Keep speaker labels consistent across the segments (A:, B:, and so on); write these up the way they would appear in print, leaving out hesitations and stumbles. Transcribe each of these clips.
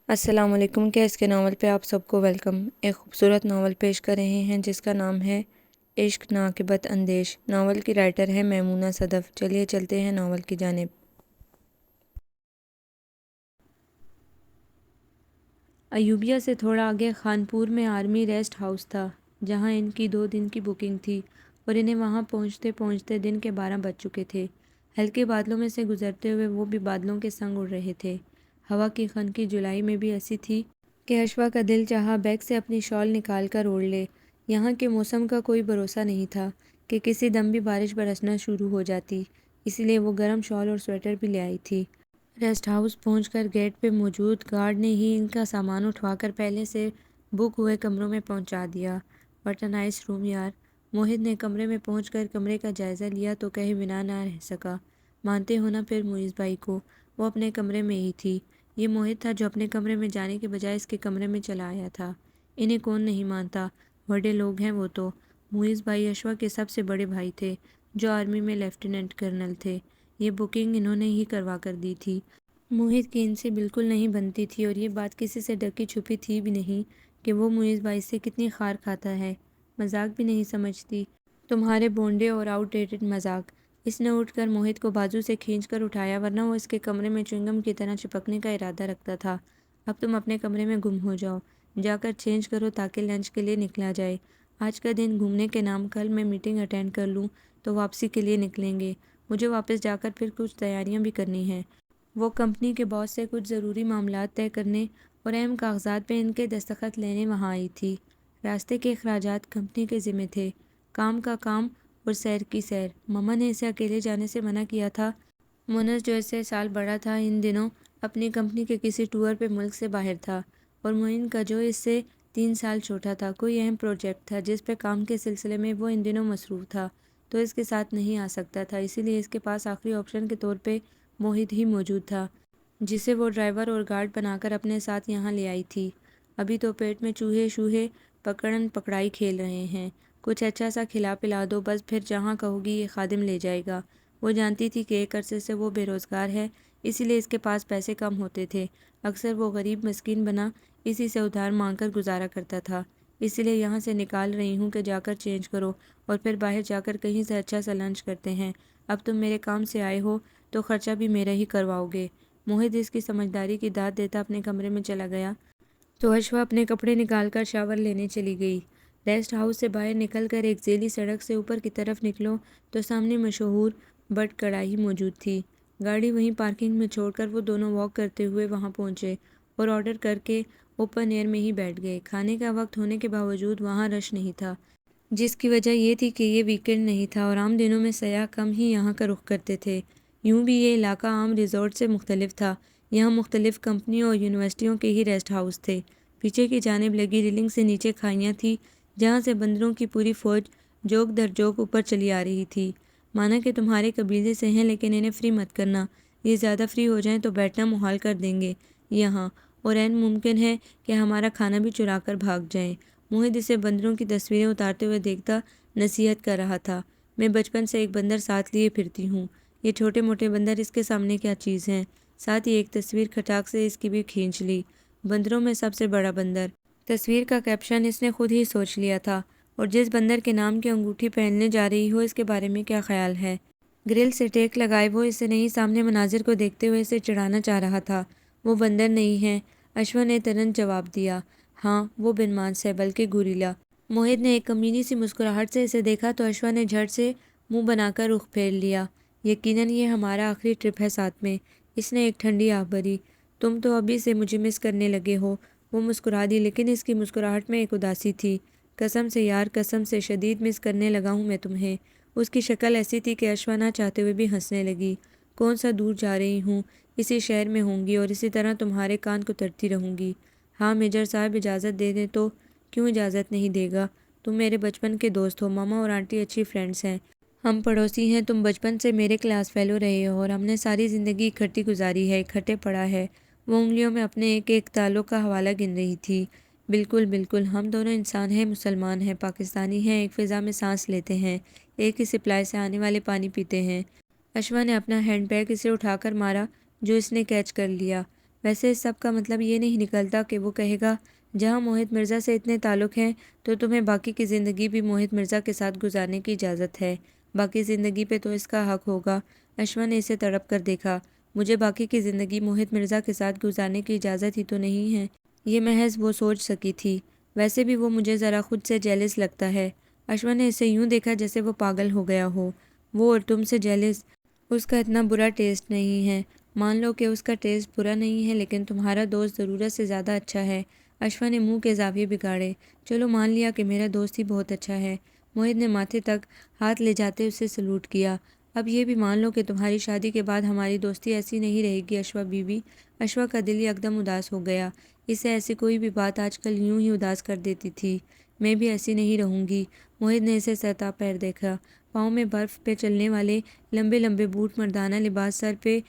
A: السلام علیکم کے اس کے ناول پہ آپ سب کو ویلکم۔ ایک خوبصورت ناول پیش کر رہے ہیں جس کا نام ہے عشق ناقبت اندیش۔ ناول کی رائٹر ہے میمونہ صدف۔ چلیے چلتے ہیں ناول کی جانب۔ ایوبیہ سے تھوڑا آگے خانپور میں آرمی ریسٹ ہاؤس تھا جہاں ان کی 2 دن کی بکنگ تھی اور انہیں وہاں پہنچتے پہنچتے دن کے 12 بج چکے تھے۔ ہلکے بادلوں میں سے گزرتے ہوئے وہ بھی بادلوں کے سنگ اڑ رہے تھے۔ ہوا کی خنکی جولائی میں بھی ایسی تھی کہ اشوا کا دل چاہا بیگ سے اپنی شال نکال کر اوڑھ لے۔ یہاں کے موسم کا کوئی بھروسہ نہیں تھا کہ کسی دم بھی بارش برسنا شروع ہو جاتی، اس لیے وہ گرم شال اور سویٹر بھی لے آئی تھی۔ ریسٹ ہاؤس پہنچ کر گیٹ پہ موجود گارڈ نے ہی ان کا سامان اٹھوا کر پہلے سے بک ہوئے کمروں میں پہنچا دیا۔ واٹ اے نائس روم یار۔ موہت نے کمرے میں پہنچ کر کمرے کا جائزہ لیا تو کہے بنا نہ رہ سکا۔ مانتے ہو نا پھر معیز بھائی کو، وہ اپنے کمرے میں ہی تھی۔ یہ موہت تھا جو اپنے کمرے میں جانے کے بجائے اس کے کمرے میں چلا آیا تھا۔ انہیں کون نہیں مانتا، بڑے لوگ ہیں وہ تو۔ معیز بھائی اشوا کے سب سے بڑے بھائی تھے جو آرمی میں لیفٹیننٹ کرنل تھے۔ یہ بکنگ انہوں نے ہی کروا کر دی تھی۔ موہت کی ان سے بالکل نہیں بنتی تھی اور یہ بات کسی سے ڈکی چھپی تھی بھی نہیں کہ وہ معیز بھائی سے کتنی خار کھاتا ہے۔ مذاق بھی نہیں سمجھتی، تمہارے بونڈے اور آؤٹ ڈیٹڈ مذاق۔ اس نے اٹھ کر موہت کو بازو سے کھینچ کر اٹھایا ورنہ وہ اس کے کمرے میں چنگم کی طرح چپکنے کا ارادہ رکھتا تھا۔ اب تم اپنے کمرے میں گم ہو جاؤ، جا کر چینج کرو تاکہ لنچ کے لیے نکلا جائے۔ آج کا دن گھومنے کے نام، کل میں میٹنگ اٹینڈ کر لوں تو واپسی کے لیے نکلیں گے۔ مجھے واپس جا کر پھر کچھ تیاریاں بھی کرنی ہیں۔ وہ کمپنی کے باس سے کچھ ضروری معاملات طے کرنے اور اہم کاغذات پہ ان کے دستخط لینے وہاں آئی تھی۔ راستے کے اخراجات کمپنی کے ذمہ تھے، کام کا کام اور سیر کی سیر۔ مما نے اسے اکیلے جانے سے منع کیا تھا۔ مونس جو اس سے سال بڑا تھا ان دنوں اپنی کمپنی کے کسی ٹور پہ ملک سے باہر تھا، اور معین کا جو اس سے 3 سال چھوٹا تھا کوئی اہم پروجیکٹ تھا جس پہ کام کے سلسلے میں وہ ان دنوں مصروف تھا تو اس کے ساتھ نہیں آ سکتا تھا، اسی لیے اس کے پاس آخری آپشن کے طور پہ موہت ہی موجود تھا جسے وہ ڈرائیور اور گارڈ بنا کر اپنے ساتھ یہاں لے آئی تھی۔ ابھی تو پیٹ میں چوہے شوہے پکڑن پکڑائی کھیل رہے ہیں، کچھ اچھا سا کھلا پلا دو بس، پھر جہاں کہو گی یہ خادم لے جائے گا۔ وہ جانتی تھی کہ ایک عرصے سے وہ بے روزگار ہے، اسی لیے اس کے پاس پیسے کم ہوتے تھے، اکثر وہ غریب مسکین بنا اسی سے ادھار مانگ کر گزارا کرتا تھا۔ اسی لیے یہاں سے نکال رہی ہوں کہ جا کر چینج کرو اور پھر باہر جا کر کہیں سے اچھا سا لنچ کرتے ہیں۔ اب تم میرے کام سے آئے ہو تو خرچہ بھی میرا ہی کرواؤ گے۔ موہت اس کی سمجھداری کی داد دیتا اپنے کمرے میں چلا گیا تو اشوا اپنے کپڑے نکال کر شاور لینے چلی گئی۔ ریسٹ ہاؤس سے باہر نکل کر ایک ذیلی سڑک سے اوپر کی طرف نکلو تو سامنے مشہور بٹ کڑاہی موجود تھی۔ گاڑی وہیں پارکنگ میں چھوڑ کر وہ دونوں واک کرتے ہوئے وہاں پہنچے اور آرڈر کر کے اوپن ایئر میں ہی بیٹھ گئے۔ کھانے کا وقت ہونے کے باوجود وہاں رش نہیں تھا، جس کی وجہ یہ تھی کہ یہ ویکینڈ نہیں تھا اور عام دنوں میں سیاح کم ہی یہاں کا رخ کرتے تھے۔ یوں بھی یہ علاقہ عام ریزورٹ سے مختلف تھا، یہاں مختلف کمپنیوں اور یونیورسٹیوں کے ہی ریسٹ ہاؤس تھے۔ پیچھے کی جانب لگی ریلنگ سے نیچے کھائیاں تھیں جہاں سے بندروں کی پوری فوج جوک در جوک اوپر چلی آ رہی تھی۔ مانا کہ تمہارے قبیلے سے ہیں لیکن انہیں فری مت کرنا، یہ زیادہ فری ہو جائیں تو بیٹھنا محال کر دیں گے یہاں، اور عین ممکن ہے کہ ہمارا کھانا بھی چرا کر بھاگ جائیں۔ موہت اسے بندروں کی تصویریں اتارتے ہوئے دیکھتا نصیحت کر رہا تھا۔ میں بچپن سے ایک بندر ساتھ لیے پھرتی ہوں، یہ چھوٹے موٹے بندر اس کے سامنے کیا چیز ہیں۔ ساتھ ہی ایک تصویر کھٹاک سے اس کی بھی کھینچ لی، بندروں میں سب سے بڑا بندر۔ تصویر کا کیپشن اس نے خود ہی سوچ لیا تھا، اور جس بندر کے نام کی انگوٹھی پہننے جا رہی ہو اس کے بارے میں کیا خیال ہے۔ گرل سے ٹیک لگائے وہ اسے نہیں سامنے مناظر کو دیکھتے ہوئے اسے چڑھانا چاہ رہا تھا۔ وہ بندر نہیں ہے، اشوا نے ترنت جواب دیا۔ ہاں وہ بن مانس ہے، بلکہ گوریلا۔ موہت نے ایک کمینی سی مسکراہٹ سے اسے دیکھا تو اشوا نے جھٹ سے منہ بنا کر رخ پھیر لیا۔ یقیناً یہ ہمارا آخری ٹرپ ہے ساتھ میں، اس نے ایک ٹھنڈی آہ بھری۔ تم تو ابھی سے مجھے مس کرنے لگے ہو۔ وہ مسکرا دی لیکن اس کی مسکراہٹ میں ایک اداسی تھی۔ قسم سے یار، قسم سے، شدید مس کرنے لگا ہوں میں تمہیں۔ اس کی شکل ایسی تھی کہ اشوا نہ چاہتے ہوئے بھی ہنسنے لگی۔ کون سا دور جا رہی ہوں، اسی شہر میں ہوں گی اور اسی طرح تمہارے کان کو ترتی رہوں گی۔ ہاں میجر صاحب اجازت دے دیں تو؟ کیوں اجازت نہیں دے گا، تم میرے بچپن کے دوست ہو، ماما اور آنٹی اچھی فرینڈس ہیں، ہم پڑوسی ہیں، تم بچپن سے میرے کلاس فیلو رہے ہو اور ہم نے ساری زندگی اکٹھی گزاری ہے، اکٹھے پڑھا ہے۔ وہ انگلیوں میں اپنے ایک ایک تعلق کا حوالہ گن رہی تھی۔ بالکل بالکل، ہم دونوں انسان ہیں، مسلمان ہیں، پاکستانی ہیں، ایک فضا میں سانس لیتے ہیں، ایک ہی سپلائی سے آنے والے پانی پیتے ہیں۔ اشوا نے اپنا ہینڈ بیگ اسے اٹھا کر مارا جو اس نے کیچ کر لیا۔ ویسے اس سب کا مطلب یہ نہیں نکلتا کہ وہ کہے گا جہاں موہت مرزا سے اتنے تعلق ہیں تو تمہیں باقی کی زندگی بھی موہت مرزا کے ساتھ گزارنے کی اجازت ہے۔ باقی زندگی پہ تو اس کا حق ہوگا۔ اشوا نے اسے تڑپ کر دیکھا۔ مجھے باقی کی زندگی موہت مرزا کے ساتھ گزارنے کی اجازت ہی تو نہیں ہے۔ یہ محض وہ سوچ سکی تھی۔ ویسے بھی وہ مجھے ذرا خود سے جیلس لگتا ہے۔ اشوا نے اسے یوں دیکھا جیسے وہ پاگل ہو گیا ہو۔ وہ اور تم سے جیلس؟ اس کا اتنا برا ٹیسٹ نہیں ہے۔ مان لو کہ اس کا ٹیسٹ برا نہیں ہے لیکن تمہارا دوست ضرورت سے زیادہ اچھا ہے۔ اشوا نے منہ کے زاویے بگاڑے۔ چلو مان لیا کہ میرا دوست ہی بہت اچھا ہے۔ موہت نے ماتھے تک ہاتھ لے جاتے اسے سلوٹ کیا۔ اب یہ بھی مان لو کہ تمہاری شادی کے بعد ہماری دوستی ایسی نہیں رہے گی اشوا بی بی۔ اشوا کا دل یکدم اداس ہو گیا۔ اسے ایسی کوئی بھی بات آج کل یوں ہی اداس کر دیتی تھی۔ میں بھی ایسی نہیں رہوں گی۔ موہت نے اسے سرتا پیر دیکھا۔ پاؤں میں برف پہ چلنے والے لمبے لمبے بوٹ، مردانہ لباس، سر پہ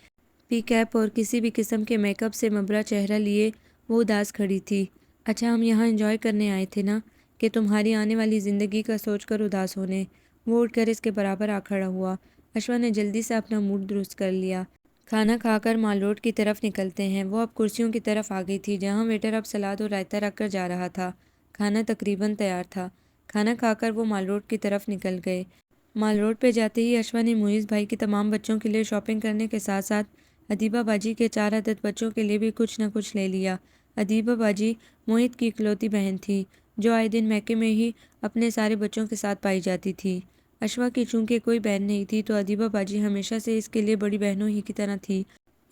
A: پی کیپ اور کسی بھی قسم کے میک اپ سے مبرا چہرہ لیے وہ اداس کھڑی تھی۔ اچھا ہم یہاں انجوائے کرنے آئے تھے نا، کہ تمہاری آنے والی زندگی کا سوچ کر اداس ہونے۔ وہ اٹھ کر اس کے برابر آ کھڑا ہوا۔ اشوا نے جلدی سے اپنا موڈ درست کر لیا۔ کھانا کھا کر مال روڈ کی طرف نکلتے ہیں۔ وہ اب کرسیوں کی طرف آ گئی تھی جہاں ویٹر اب سلاد اور رائتا رکھ کر جا رہا تھا۔ کھانا تقریباً تیار تھا۔ کھانا کھا کر وہ مال روڈ کی طرف نکل گئے۔ مال روڈ پہ جاتے ہی اشوا نے معیز بھائی کی تمام بچوں کے لیے شاپنگ کرنے کے ساتھ ساتھ ادیبہ باجی کے 4 عدد بچوں کے لیے بھی کچھ نہ کچھ لے لیا۔ ادیبہ باجی موہت کی اکلوتی بہن تھی جو آئے دن میکے میں ہی اپنے سارے بچوں کے ساتھ پائی جاتی تھی۔ اشوا کی چونکہ کوئی بہن نہیں تھی تو ادیبہ باجی ہمیشہ سے اس کے لیے بڑی بہنوں ہی کی طرح تھی۔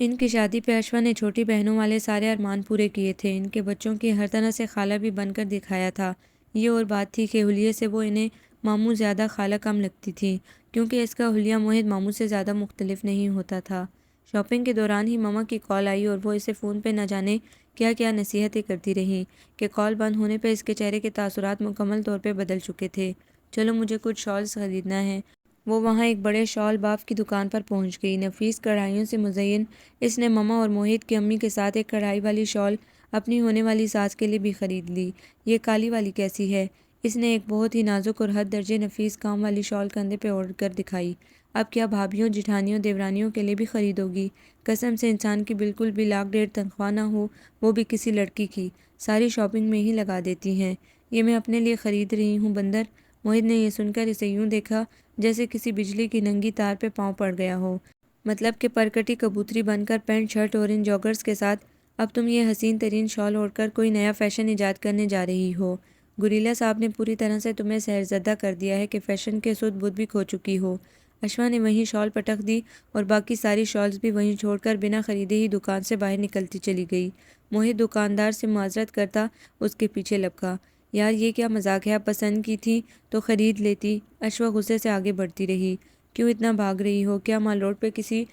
A: ان کی شادی پہ اشوا نے چھوٹی بہنوں والے سارے ارمان پورے کیے تھے۔ ان کے بچوں کی ہر طرح سے خالہ بھی بن کر دکھایا تھا۔ یہ اور بات تھی کہ حلیے سے وہ انہیں ماموں زیادہ خالہ کم لگتی تھی کیونکہ اس کا حلیہ موہت ماموں سے زیادہ مختلف نہیں ہوتا تھا۔ شاپنگ کے دوران ہی ماما کی کال آئی اور وہ اسے فون پہ نہ جانے کیا کیا نصیحتیں کرتی رہیں کہ کال بند ہونے پہ اس کے چہرے کے تاثرات مکمل طور پہ بدل چکے تھے۔ چلو مجھے کچھ شالز خریدنا ہے۔ وہ وہاں ایک بڑے شال باف کی دکان پر پہنچ گئی۔ نفیس کڑھائیوں سے مزین اس نے ماما اور موہت کی امی کے ساتھ ایک کڑھائی والی شال اپنی ہونے والی ساس کے لیے بھی خرید لی۔ یہ کالی والی کیسی ہے؟ اس نے ایک بہت ہی نازک اور حد درجے نفیس کام والی شال کندھے پہ اوڑھ کر دکھائی۔ اب کیا بھابھیوں، جٹھانیوں، دیورانیوں کے لیے بھی خریدو گی؟ قسم سے انسان کی بالکل بھی لاکھ ڈیڑھ تنخواہ نہ ہو، وہ بھی کسی لڑکی کی، ساری شاپنگ میں ہی لگا دیتی ہیں۔ یہ میں اپنے لیے خرید رہی ہوں بندر۔ موہت نے یہ سن کر اسے یوں دیکھا جیسے کسی بجلی کی ننگی تار پہ پاؤں پڑ گیا ہو۔ مطلب کہ پرکٹی کبوتری بن کر پینٹ شرٹ اور ان جاگرز کے ساتھ اب تم یہ حسین ترین شال اوڑھ کر کوئی نیا فیشن ایجاد کرنے جا رہی ہو؟ گوریلا صاحب نے پوری طرح سے تمہیں سحرزدہ کر دیا ہے کہ فیشن کے سدھ بدھ بھی کھو چکی ہو۔ اشوا نے وہیں شال پٹک دی اور باقی ساری شالز بھی وہیں چھوڑ کر بنا خریدے ہی دکان سے باہر نکلتی چلی گئی۔ موہت دکاندار سے معذرت کرتا اس کے پیچھے لپکا۔ یار یہ کیا مذاق ہے، اب پسند کی تھی تو خرید لیتی۔ اشوا غصے سے آگے بڑھتی رہی۔ کیوں اتنا بھاگ رہی ہو؟ کیا مال روڈ پہ کسی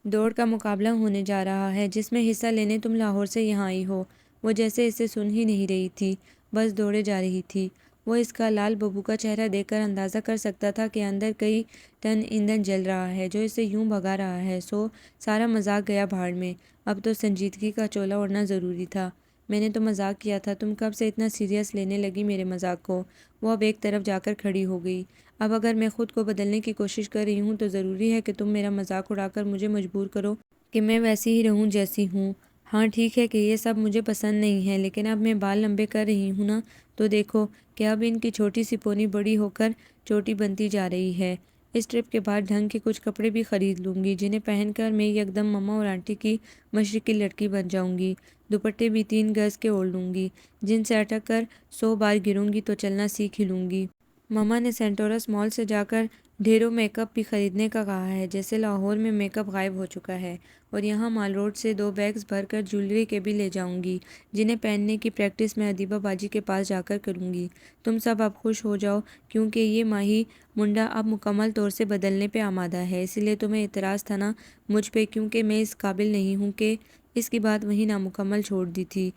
A: دوڑ کا مقابلہ ہونے جا رہا ہے جس میں حصہ لینے تم لاہور سے یہاں آئی ہو؟ وہ جیسے اسے سن ہی نہیں رہی تھی، بس دوڑے جا رہی تھی۔ وہ اس کا لال ببو کا چہرہ دیکھ کر اندازہ کر سکتا تھا کہ اندر کئی ٹن ایندھن جل رہا ہے جو اسے یوں بھگا رہا ہے۔ سو سارا مذاق گیا بھاڑ میں، اب تو سنجیدگی کا چولا اوڑھنا ضروری تھا۔ میں نے تو مذاق کیا تھا، تم کب سے اتنا سیریس لینے لگی میرے مذاق کو؟ وہ اب ایک طرف جا کر کھڑی ہو گئی۔ اب اگر میں خود کو بدلنے کی کوشش کر رہی ہوں تو ضروری ہے کہ تم میرا مذاق اڑا کر مجھے مجبور کرو کہ میں ویسی ہی رہوں جیسی ہوں۔ ہاں ٹھیک ہے کہ یہ سب مجھے پسند نہیں ہے لیکن اب میں بال لمبے کر رہی ہوں نا، تو دیکھو کہ اب ان کی چھوٹی سی پونی بڑی ہو کر چوٹی بنتی جا رہی ہے۔ اس ٹرپ کے بعد ڈھنگ کے کچھ کپڑے بھی خرید لوں گی جنہیں پہن کر میں یکدم مما اور آنٹی کی مشرقی لڑکی بن جاؤں گی۔ دوپٹے بھی 3 گز کے اوڑھ لوں گی جن سے اٹک کر 100 بار گروں گی تو چلنا سیکھ ہی لوں گی۔ مما نے سینٹورس مال سے جا کر ڈھیروں میک اپ بھی خریدنے کا کہا ہے، جیسے لاہور میں میک اپ غائب ہو چکا ہے، اور یہاں مال روڈ سے 2 بیگز بھر کر جیولری کے بھی لے جاؤں گی جنہیں پہننے کی پریکٹس میں ادیبہ باجی کے پاس جا کر کروں گی۔ تم سب اب خوش ہو جاؤ کیونکہ یہ ماہی منڈا اب مکمل طور سے بدلنے پہ آمادہ ہے۔ اسی لیے تمہیں اعتراض تھا نا مجھ پہ، کیونکہ میں اس قابل نہیں ہوں کہ… اس کی بات وہیں نامکمل چھوڑ دی تھی۔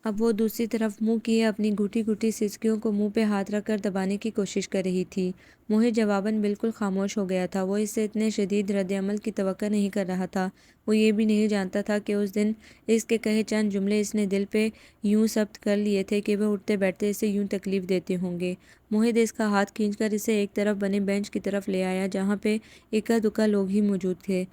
A: اب وہ دوسری طرف منہ کیے اپنی گھٹی گھٹی سسکیوں کو منہ پہ ہاتھ رکھ کر دبانے کی کوشش کر رہی تھی۔ موہت جواباً بالکل خاموش ہو گیا تھا۔ وہ اس سے اتنے شدید رد عمل کی توقع نہیں کر رہا تھا۔ وہ یہ بھی نہیں جانتا تھا کہ اس دن اس کے کہے چند جملے اس نے دل پہ یوں ثبت کر لیے تھے کہ وہ اٹھتے بیٹھتے اسے یوں تکلیف دیتے ہوں گے۔ موہت اس کا ہاتھ کھینچ کر اسے ایک طرف بنے بینچ کی طرف لے آیا جہاں پہ اکا دکا لوگ ہی موجود تھے۔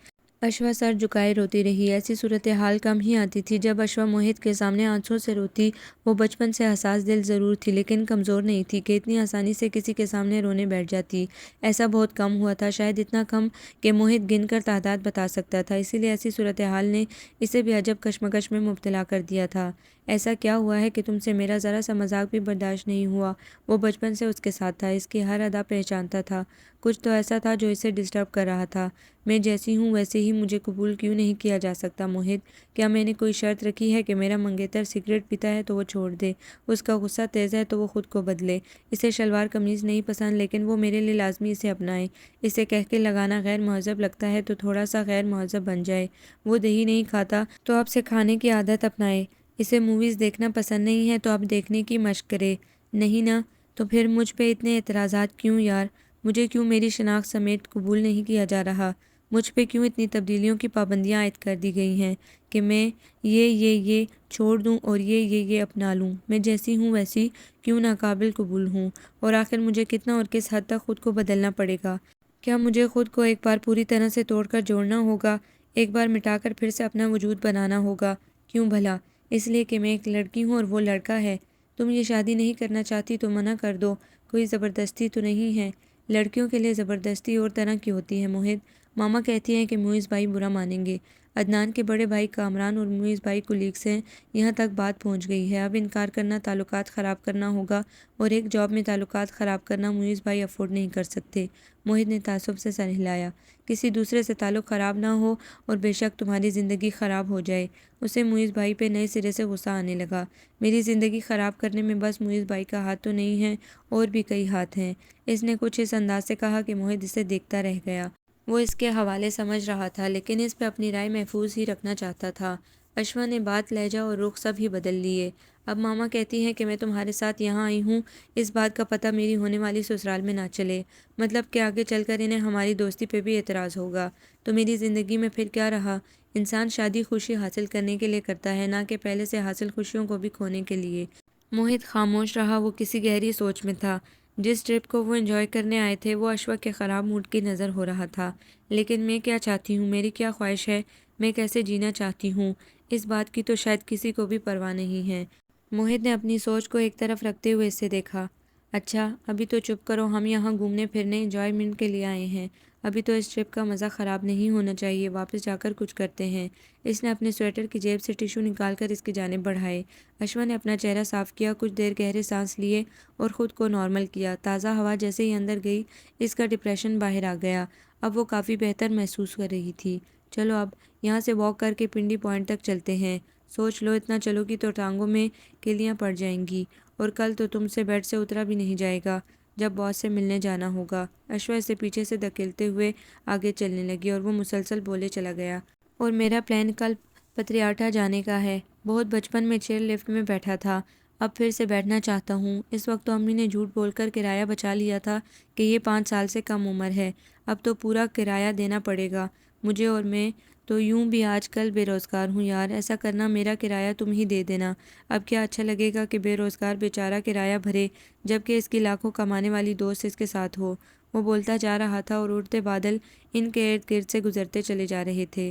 A: اشوا سر جھکائے روتی رہی۔ ایسی صورتحال کم ہی آتی تھی جب اشوا موہت کے سامنے آنسوں سے روتی۔ وہ بچپن سے حساس دل ضرور تھی لیکن کمزور نہیں تھی کہ اتنی آسانی سے کسی کے سامنے رونے بیٹھ جاتی۔ ایسا بہت کم ہوا تھا، شاید اتنا کم کہ موہت گن کر تعداد بتا سکتا تھا، اسی لیے ایسی صورتحال نے اسے بھی عجب کشمکش میں مبتلا کر دیا تھا۔ ایسا کیا ہوا ہے کہ تم سے میرا ذرا سا مذاق بھی برداشت نہیں ہوا؟ وہ بچپن سے اس کے ساتھ تھا، اس کی ہر ادا پہچانتا تھا۔ کچھ تو ایسا تھا جو اسے ڈسٹرب کر رہا تھا۔ میں جیسی ہوں ویسے ہی مجھے قبول کیوں نہیں کیا جا سکتا موہت؟ کیا میں نے کوئی شرط رکھی ہے کہ میرا منگیتر سگریٹ پیتا ہے تو وہ چھوڑ دے، اس کا غصہ تیز ہے تو وہ خود کو بدلے، اسے شلوار قمیض نہیں پسند لیکن وہ میرے لیے لازمی اسے اپنائے، اسے کہہ کے لگانا غیر مہذب لگتا ہے تو تھوڑا سا غیر مہذب بن جائے، وہ دہی نہیں کھاتا تو اب سے کھانے کی عادت اپنائے، اسے موویز دیکھنا پسند نہیں ہے تو اب دیکھنے کی مشق کرے۔ نہیں نا؟ تو پھر مجھ پہ اتنے اعتراضات کیوں یار؟ مجھے کیوں میری شناخت سمیت قبول نہیں کیا جا رہا؟ مجھ پہ کیوں اتنی تبدیلیوں کی پابندیاں عائد کر دی گئی ہیں کہ میں یہ چھوڑ دوں اور یہ اپنا لوں؟ میں جیسی ہوں ویسی کیوں ناقابل قبول ہوں؟ اور آخر مجھے کتنا اور کس حد تک خود کو بدلنا پڑے گا؟ کیا مجھے خود کو ایک بار پوری طرح سے توڑ کر جوڑنا ہوگا، ایک بار مٹا کر پھر سے اپنا وجود بنانا ہوگا؟ کیوں بھلا؟ اس لیے کہ میں ایک لڑکی ہوں اور وہ لڑکا ہے؟ تم یہ شادی نہیں کرنا چاہتی تو منع کر دو، کوئی زبردستی تو نہیں ہے۔ لڑکیوں کے لیے زبردستی اور طرح کی ہوتی ہے موہت۔ ماما کہتی ہیں کہ معیز بھائی برا مانیں گے۔ عدنان کے بڑے بھائی کامران اور معیز بھائی کولیگس ہیں، یہاں تک بات پہنچ گئی ہے۔ اب انکار کرنا تعلقات خراب کرنا ہوگا اور ایک جاب میں تعلقات خراب کرنا معیز بھائی افورڈ نہیں کر سکتے۔ موہت نے تعصب سے سر ہلایا۔ کسی دوسرے سے تعلق خراب نہ ہو اور بے شک تمہاری زندگی خراب ہو جائے۔ اسے معیز بھائی پہ نئے سرے سے غصہ آنے لگا۔ میری زندگی خراب کرنے میں بس معیز بھائی کا ہاتھ تو نہیں ہے، اور بھی کئی ہاتھ ہیں۔ اس نے کچھ اس انداز سے کہا کہ موہت اسے دیکھتا رہ گیا۔ وہ اس کے حوالے سمجھ رہا تھا لیکن اس پہ اپنی رائے محفوظ ہی رکھنا چاہتا تھا۔ اشوا نے بات، لہجہ اور رخ سب ہی بدل لیے۔ اب ماما کہتی ہیں کہ میں تمہارے ساتھ یہاں آئی ہوں، اس بات کا پتہ میری ہونے والی سسرال میں نہ چلے، مطلب کہ آگے چل کر انہیں ہماری دوستی پہ بھی اعتراض ہوگا، تو میری زندگی میں پھر کیا رہا؟ انسان شادی خوشی حاصل کرنے کے لیے کرتا ہے، نہ کہ پہلے سے حاصل خوشیوں کو بھی کھونے کے لیے۔ موہت خاموش رہا، وہ کسی گہری سوچ میں تھا۔ جس ٹرپ کو وہ انجوائے کرنے آئے تھے وہ اشوا کے خراب موڈ کی نظر ہو رہا تھا۔ لیکن میں کیا چاہتی ہوں، میری کیا خواہش ہے، میں کیسے جینا چاہتی ہوں، اس بات کی تو شاید کسی کو بھی پرواہ نہیں ہے۔ موہت نے اپنی سوچ کو ایک طرف رکھتے ہوئے اسے دیکھا۔ اچھا ابھی تو چپ کرو، ہم یہاں گھومنے پھرنے انجوائمنٹ کے لیے آئے ہیں، ابھی تو اس ٹرپ کا مزہ خراب نہیں ہونا چاہیے، واپس جا کر کچھ کرتے ہیں۔ اس نے اپنے سویٹر کی جیب سے ٹشو نکال کر اس کی جانب بڑھائے۔ اشوا نے اپنا چہرہ صاف کیا، کچھ دیر گہرے سانس لیے اور خود کو نارمل کیا۔ تازہ ہوا جیسے ہی اندر گئی اس کا ڈپریشن باہر آ گیا۔ اب وہ کافی بہتر محسوس کر رہی تھی۔ چلو اب یہاں سے واک کر کے پنڈی پوائنٹ تک چلتے ہیں۔ سوچ لو اتنا چلو گی تو ٹانگوں میں کلیاں پڑ جائیں گی، اور کل تو تم سے بیڈ سے اترا بھی نہیں جائے گا جب باس سے ملنے جانا ہوگا۔ اشوا اسے پیچھے سے دھکیلتے ہوئے آگے چلنے لگی اور وہ مسلسل بولے چلا گیا۔ اور میرا پلان کل پتریاٹا جانے کا ہے، بہت بچپن میں چیئر لفٹ میں بیٹھا تھا، اب پھر سے بیٹھنا چاہتا ہوں۔ اس وقت تو امی نے جھوٹ بول کر کرایہ بچا لیا تھا کہ یہ 5 سال سے کم عمر ہے، اب تو پورا کرایہ دینا پڑے گا مجھے، اور میں تو یوں بھی آج کل بے روزگار ہوں یار، ایسا کرنا میرا کرایہ تم ہی دے دینا۔ اب کیا اچھا لگے گا کہ بے روزگار بیچارہ کرایہ بھرے جبکہ اس کی لاکھوں کمانے والی دوست اس کے ساتھ ہو؟ وہ بولتا جا رہا تھا اور اڑتے بادل ان کے ارد گرد سے گزرتے چلے جا رہے تھے۔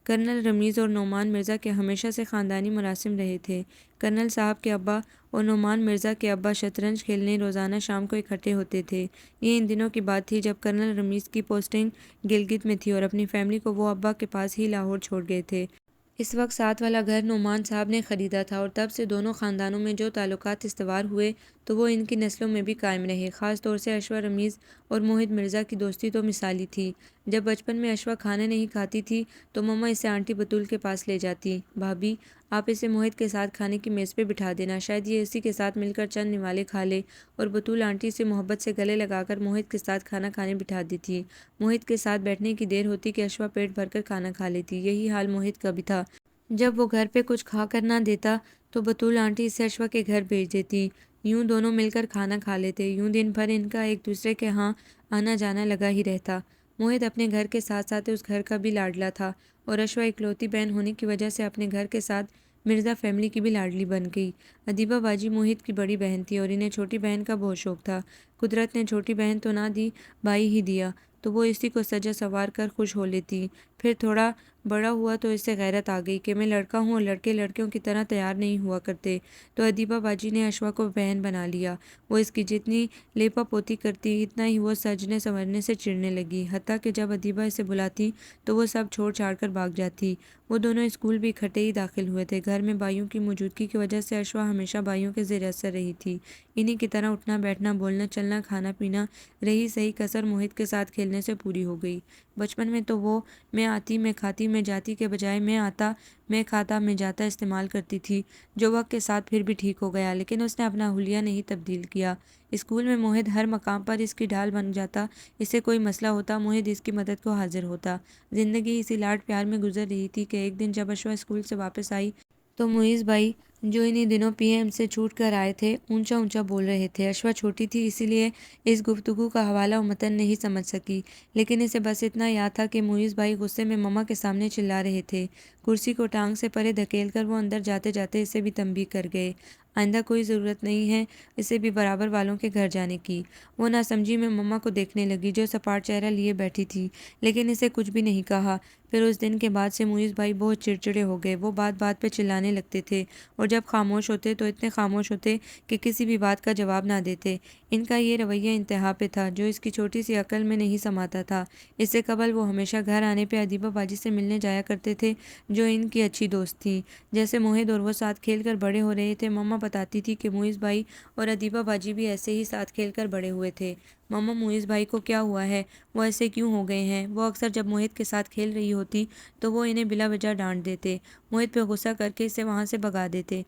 A: کرنل رمیز اور نعمان مرزا کے ہمیشہ سے خاندانی مراسم رہے تھے۔ کرنل صاحب کے ابا اور نعمان مرزا کے ابا شطرنج کھیلنے روزانہ شام کو اکٹھے ہوتے تھے۔ یہ ان دنوں کی بات تھی جب کرنل رمیز کی پوسٹنگ گلگت میں تھی اور اپنی فیملی کو وہ ابا کے پاس ہی لاہور چھوڑ گئے تھے۔ اس وقت ساتھ والا گھر نعمان صاحب نے خریدا تھا اور تب سے دونوں خاندانوں میں جو تعلقات استوار ہوئے تو وہ ان کی نسلوں میں بھی قائم رہے۔ خاص طور سے اشوا رمیز اور موہت مرزا کی دوستی تو مثالی تھی۔ جب بچپن میں اشوا کھانا نہیں کھاتی تھی تو مما اسے آنٹی بطول کے پاس لے جاتی۔ بھابھی آپ اسے موہت کے ساتھ کھانے کی میز پہ بٹھا دینا، شاید یہ اسی کے ساتھ مل کر چند نوالے کھا لے، اور بطول آنٹی سے محبت سے گلے لگا کر موہت کے ساتھ کھانا کھانے بٹھا دیتی۔ موہت کے ساتھ بیٹھنے کی دیر ہوتی کہ اشوا پیٹ بھر کر کھانا کھا لیتی۔ یہی حال موہت کا بھی تھا۔ جب وہ گھر پہ کچھ کھا کر نہ دیتا تو بطول آنٹی اسے اشوا کے گھر بھیج دیتی، یوں دونوں مل کر کھانا کھا لیتے، یوں دن بھر ان کا ایک دوسرے کے ہاں آنا جانا لگا ہی رہتا۔ موہت اپنے گھر کے ساتھ ساتھ اس گھر کا بھی لاڈلا تھا، اور اشوا اکلوتی بہن ہونے کی وجہ سے اپنے گھر کے ساتھ مرزا فیملی کی بھی لاڈلی بن گئی۔ ادیبہ باجی موہت کی بڑی بہن تھی اور انہیں چھوٹی بہن کا بہت شوق تھا۔ قدرت نے چھوٹی بہن تو نہ دی، بھائی ہی دیا۔ تو وہ اسی کو سجا سنوار کر خوش ہو لیتی۔ پھر تھوڑا بڑا ہوا تو اس سے غیرت آ گئی کہ میں لڑکا ہوں اور لڑکے لڑکیوں کی طرح تیار نہیں ہوا کرتے، تو ادیبہ باجی نے اشوا کو بہن بنا لیا۔ وہ اس کی جتنی لیپا پوتی کرتی اتنا ہی وہ سجنے سنورنے سے چڑنے لگی، حتیٰ کہ جب ادیبہ اسے بلاتی تو وہ سب چھوڑ چھاڑ کر بھاگ جاتی۔ وہ دونوں اسکول بھی اکٹھے ہی داخل ہوئے تھے۔ گھر میں بھائیوں کی موجودگی کی وجہ سے اشوا ہمیشہ بھائیوں کے زیر اثر رہی تھی۔ انہی کی طرح اٹھنا بیٹھنا، بولنا چلنا، کھانا پینا، رہی سہی کسر موہت کے ساتھ کھیلنے سے پوری ہو گئی۔ بچپن میں تو وہ میں آتی میں کھاتی میں جاتی کے بجائے میں آتا میں کھاتا میں جاتا استعمال کرتی تھی، جو وقت کے ساتھ پھر بھی ٹھیک ہو گیا، لیکن اس نے اپنا حلیہ نہیں تبدیل کیا۔ اسکول میں موہت ہر مقام پر اس کی ڈھال بن جاتا، اسے کوئی مسئلہ ہوتا موہت اس کی مدد کو حاضر ہوتا۔ زندگی اسی لاڈ پیار میں گزر رہی تھی کہ ایک دن جب اشوا اسکول سے واپس آئی تو معیز بھائی، جو انہی دنوں پی ایم سے چھوٹ کر آئے تھے، اونچا اونچا بول رہے تھے۔ اشوا چھوٹی تھی، اسی لیے اس گفتگو کا حوالہ و متن نہیں سمجھ سکی، لیکن اسے بس اتنا یاد تھا کہ معیز بھائی غصے میں مما کے سامنے چلا رہے تھے۔ کرسی کو ٹانگ سے پرے دھکیل کر وہ اندر جاتے جاتے اسے بھی تنبیہ کر گئے، آئندہ کوئی ضرورت نہیں ہے اسے بھی برابر والوں کے گھر جانے کی۔ وہ ناسمجھی میں مما کو دیکھنے لگی، جو سپاٹ چہرہ لیے بیٹھی تھی، لیکن اسے کچھ بھی نہیں کہا۔ پھر اس دن کے بعد سے معیز بھائی بہت چڑچڑے ہو گئے۔ وہ بات بات پہ چلانے لگتے تھے، اور جب خاموش ہوتے تو اتنے خاموش ہوتے کہ کسی بھی بات کا جواب نہ دیتے۔ ان کا یہ رویہ انتہا پہ تھا، جو اس کی چھوٹی سی عقل میں نہیں سماتا تھا۔ اس سے قبل وہ ہمیشہ گھر آنے پہ ادیبہ باجی سے ملنے جایا کرتے تھے، جو ان کی اچھی دوست تھیں۔ جیسے موہت اور وہ ساتھ کھیل کر بڑے ہو رہے تھے، مما بتاتی تھی کہ معیز بھائی اور ادیبہ باجی بھی ایسے ہی ساتھ کھیل کر بڑے ہوئے تھے۔ مما، معیز بھائی کو کیا ہوا ہے؟ وہ ایسے کیوں ہو گئے ہیں؟ وہ اکثر جب موہت کے ساتھ کھیل رہی ہوتی تو وہ انہیں بلا وجہ ڈانٹ دیتے، موہت پہ غصہ کر کے اسے وہاں سے بھگا دیتے۔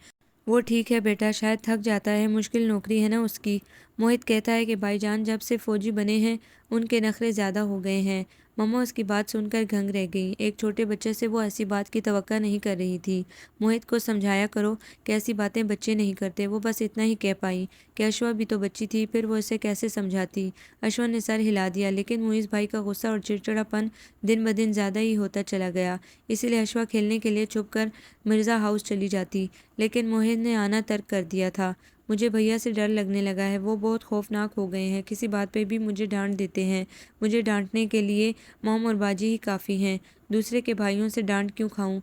A: وہ ٹھیک ہے بیٹا، شاید تھک جاتا ہے، مشکل نوکری ہے نا اس کی۔ موہت کہتا ہے کہ بھائی جان جب سے فوجی بنے ہیں ان کے نخرے زیادہ ہو گئے ہیں۔ مما اس کی بات سن کر دنگ رہ گئیں۔ ایک چھوٹے بچے سے وہ ایسی بات کی توقع نہیں کر رہی تھی۔ موہت کو سمجھایا کرو کہ ایسی باتیں بچے نہیں کرتے۔ وہ بس اتنا ہی کہہ پائی کہ اشوا بھی تو بچی تھی، پھر وہ اسے کیسے سمجھاتی۔ اشوا نے سر ہلا دیا، لیکن معیز بھائی کا غصہ اور چڑچڑا پن دن بدن زیادہ ہی ہوتا چلا گیا، اسی لیے اشوا کھیلنے کے لیے چھپ کر مرزا ہاؤس چلی جاتی، لیکن موہت نے آنا ترک کر دیا تھا۔ مجھے بھیا سے ڈر لگنے لگا ہے، وہ بہت خوفناک ہو گئے ہیں، کسی بات پہ بھی مجھے ڈانٹ دیتے ہیں۔ مجھے ڈانٹنے کے لیے موم اور باجی ہی کافی ہیں، دوسرے کے بھائیوں سے ڈانٹ کیوں کھاؤں؟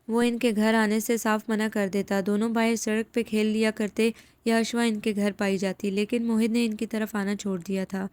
A: وہ ان کے گھر آنے سے صاف منع کر دیتا۔ دونوں بھائی سڑک پہ کھیل لیا کرتے یا اشوا ان کے گھر پائی جاتی، لیکن موہت نے ان کی طرف آنا چھوڑ دیا تھا۔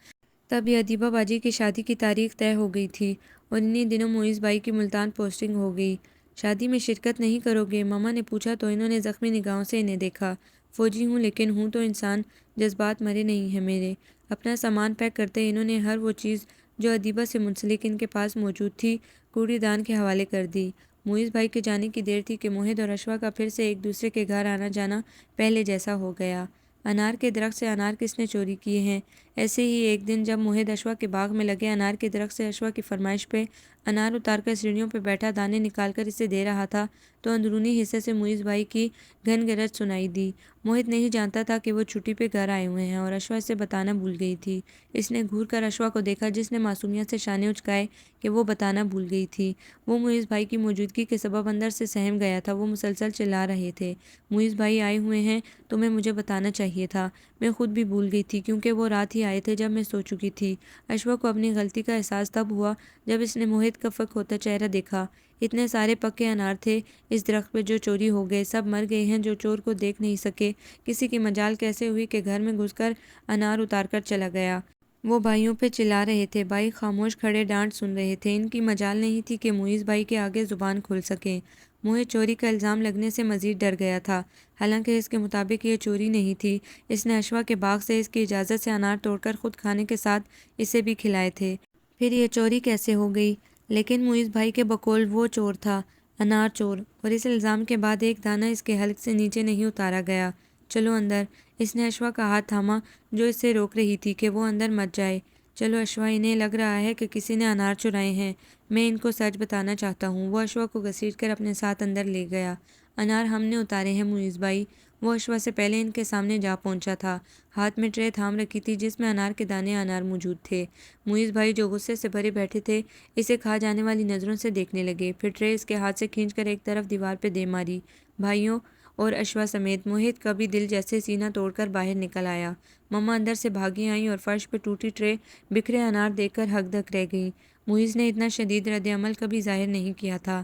A: تب یہ ادیبہ باجی کی شادی کی تاریخ طے ہو گئی تھی، اور انہی دنوں معیز بھائی کی ملتان پوسٹنگ ہو گئی۔ شادی میں شرکت نہیں کرو گے؟ مما نے پوچھا تو انہوں نے زخمی نگاہوں سے انہیں دیکھا۔ فوجی ہوں لیکن ہوں تو انسان، جذبات مرے نہیں ہیں میرے۔ اپنا سامان پیک کرتے انہوں نے ہر وہ چیز جو ادیبہ سے منسلک ان کے پاس موجود تھی کوڑی دان کے حوالے کر دی۔ معیز بھائی کے جانے کی دیر تھی کہ موہت اور اشوا کا پھر سے ایک دوسرے کے گھر آنا جانا پہلے جیسا ہو گیا۔ انار کے درخت سے انار کس نے چوری کیے ہیں؟ ایسے ہی ایک دن جب موہت اشوا کے باغ میں لگے انار کے درخت سے اشوا کی فرمائش پہ انار اتار کر سیڑھیوں پہ بیٹھا دانے نکال کر اسے دے رہا تھا تو اندرونی حصے سے معیز بھائی کی گھن گرج سنائی دی۔ موہت نہیں جانتا تھا کہ وہ چھٹی پہ گھر آئے ہوئے ہیں، اور اشوا اسے بتانا بھول گئی تھی۔ اس نے گھور کر اشوا کو دیکھا، جس نے معصومیت سے شانے اچکائے کہ وہ بتانا بھول گئی تھی۔ وہ معیز بھائی کی موجودگی کے سبب اندر سے سہم گیا تھا۔ وہ مسلسل چلا رہے تھے، معیز بھائی آئے ہوئے ہیں، تمہیں مجھے بتانا چاہیے تھا۔ میں خود بھی بھول گئی تھی، کیونکہ وہ رات ہی آئے تھے جب میں سو چکی تھی۔ اشوا کو اپنی غلطی کا احساس تب ہوا جب اس نے موہت کا فک ہوتا چہرہ دیکھا۔ اتنے سارے پکے انار تھے اس درخت پہ جو چوری ہو گئے، سب مر گئے ہیں جو چور کو دیکھ نہیں سکے۔ کسی کی مجال کیسے ہوئی کہ گھر میں گھس کر انار اتار کر چلا گیا؟ وہ بھائیوں پہ چلا رہے تھے، بھائی خاموش کھڑے ڈانٹ سن رہے تھے۔ ان کی مجال نہیں تھی کہ معیز بھائی کے آگے زبان کھول سکیں۔ موہت چوری کا الزام لگنے سے مزید ڈر گیا تھا، حالانکہ اس کے مطابق یہ چوری نہیں تھی۔ اس نے اشوا کے باغ سے اس کی اجازت سے انار توڑ کر خود کھانے کے ساتھ اسے بھی کھلائے تھے۔ پھر یہ چوری کیسے ہو گئی؟ لیکن معیز بھائی کے بقول وہ چور تھا، انار چور، اور اس الزام کے بعد ایک دانہ اس کے حلق سے نیچے نہیں اتارا گیا۔ چلو اندر۔ اس نے اشوا کا ہاتھ تھاما، جو اس سے روک رہی تھی کہ وہ اندر مت جائے۔ چلو اشوا، انہیں لگ رہا ہے کہ کسی نے انار چرائے ہیں، میں ان کو سچ بتانا چاہتا ہوں۔ وہ اشوا کو گھسیٹ کر اپنے ساتھ اندر لے گیا۔ انار ہم نے اتارے ہیں معیز بھائی۔ وہ اشوا سے پہلے ان کے سامنے جا پہنچا تھا، ہاتھ میں ٹرے تھام رکھی تھی جس میں انار کے دانے انار موجود تھے۔ معیز بھائی جو غصے سے بھرے بیٹھے تھے اسے کھا جانے والی نظروں سے دیکھنے لگے، پھر ٹرے اس کے ہاتھ سے کھینچ کر ایک طرف دیوار پہ دے ماری۔ بھائیوں، اور اشوا سمیت موہت کا بھی دل جیسے سینہ توڑ کر باہر نکل آیا۔ مما اندر سے بھاگی آئیں اور فرش پہ ٹوٹی ٹرے بکھرے انار دیکھ کر ہک دک رہ گئیں۔ معیز نے اتنا شدید رد عمل کبھی ظاہر نہیں کیا تھا۔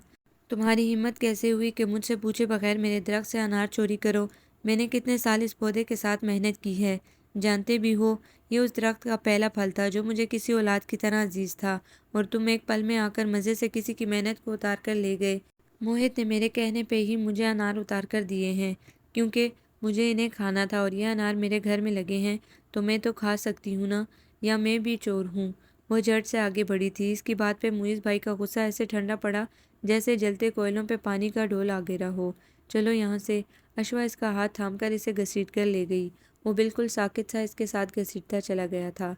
A: تمہاری ہمت کیسے ہوئی کہ مجھ سے پوچھے بغیر میرے درخت سے انار چوری کرو؟ میں نے کتنے سال اس پودے کے ساتھ محنت کی ہے، جانتے بھی ہو۔ یہ اس درخت کا پہلا پھل تھا جو مجھے کسی اولاد کی طرح عزیز تھا، اور تم ایک پل میں آ کر مزے سے کسی کی محنت کو اتار کر لے گئے۔ موہت نے میرے کہنے پہ ہی مجھے انار اتار کر دیے ہیں، کیونکہ مجھے انہیں کھانا تھا، اور یہ انار میرے گھر میں لگے ہیں تو میں تو کھا سکتی ہوں نا، یا میں بھی چور ہوں؟ وہ جھٹ سے آگے بڑھی تھی۔ اس کی بات پہ معیز بھائی کا غصہ ایسے ٹھنڈا پڑا جیسے جلتے کوئلوں پہ پانی کا ڈول آ گرا ہو۔ چلو یہاں سے۔ اشوا اس کا ہاتھ تھام کر اسے گھسیٹ کر لے گئی۔ وہ بالکل ساکت سا اس کے ساتھ گھسیٹتا چلا گیا تھا۔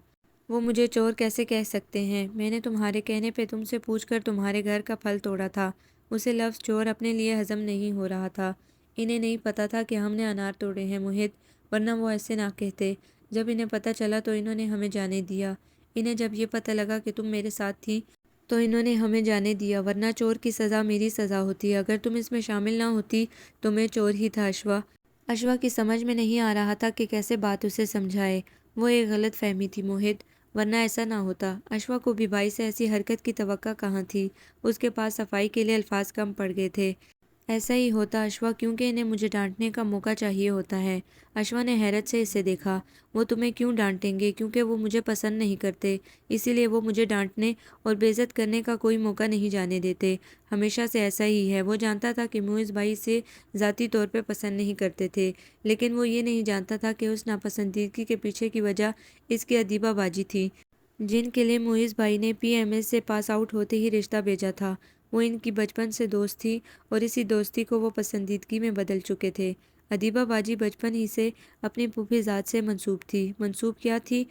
A: وہ مجھے چور کیسے کہہ سکتے ہیں؟ میں نے تمہارے کہنے پہ تم سے پوچھ کر تمہارے گھر کا پھل توڑا تھا۔ اسے لفظ چور اپنے لیے ہضم نہیں ہو رہا تھا۔ انہیں نہیں پتا تھا کہ ہم نے انار توڑے ہیں موہت، ورنہ وہ ایسے نہ کہتے۔ جب انہیں پتہ چلا تو انہوں نے ہمیں جانے دیا۔ انہیں جب یہ پتہ لگا کہ تم میرے ساتھ تھی تو انہوں نے ہمیں جانے دیا، ورنہ چور کی سزا میری سزا ہوتی۔ اگر تم اس میں شامل نہ ہوتی تو میں چور ہی تھا اشوا۔ اشوا کی سمجھ میں نہیں آ رہا تھا کہ کیسے بات اسے سمجھائے۔ وہ ایک غلط فہمی تھی موہت، ورنہ ایسا نہ ہوتا۔ اشوا کو بھی بھائی سے ایسی حرکت کی توقع کہاں تھی۔ اس کے پاس صفائی کے لیے الفاظ کم پڑ گئے تھے۔ ایسا ہی ہوتا اشوا، کیونکہ انہیں مجھے ڈانٹنے کا موقع چاہیے ہوتا ہے۔ اشوا نے حیرت سے اسے دیکھا۔ وہ تمہیں کیوں ڈانٹیں گے؟ کیونکہ وہ مجھے پسند نہیں کرتے، اسی لیے وہ مجھے ڈانٹنے اور بے عزت کرنے کا کوئی موقع نہیں جانے دیتے۔ ہمیشہ سے ایسا ہی ہے۔ وہ جانتا تھا کہ معیز بھائی اسے ذاتی طور پہ پسند نہیں کرتے تھے، لیکن وہ یہ نہیں جانتا تھا کہ اس ناپسندیدگی کے پیچھے کی وجہ اس کی ادیبہ بازی تھی، جن کے لیے معیز بھائی نے پی ایم ایس سے پاس آؤٹ ہوتے ہی رشتہ بھیجا تھا۔ وہ ان کی بچپن سے دوست تھی، اور اسی دوستی کو وہ پسندیدگی میں بدل چکے تھے۔ ادیبہ باجی بچپن ہی سے اپنی پھوپھی ذات سے منسوب تھی۔ منسوب کیا تھی؟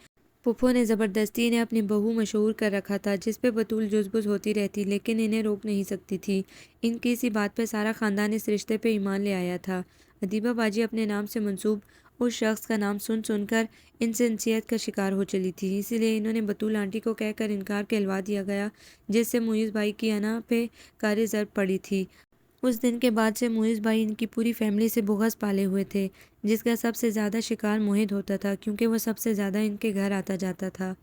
A: پھوپھو نے زبردستی انہیں اپنی بہو مشہور کر رکھا تھا، جس پہ بطول جزبز ہوتی رہتی، لیکن انہیں روک نہیں سکتی تھی۔ ان کی اسی بات پہ سارا خاندان اس رشتے پہ ایمان لے آیا تھا۔ ادیبہ باجی اپنے نام سے منسوب اس شخص کا نام سن سن کر انسانیت کا شکار ہو چلی تھی، اسی لیے انہوں نے بطول آنٹی کو کہہ کر انکار کہلوا دیا گیا، جس سے معیز بھائی کی انا پہ کارِ ضرب پڑی تھی۔ اس دن کے بعد سے معیز بھائی ان کی پوری فیملی سے بغض پالے ہوئے تھے، جس کا سب سے زیادہ شکار موہت ہوتا تھا، کیونکہ وہ سب سے زیادہ ان کے گھر آتا جاتا تھا۔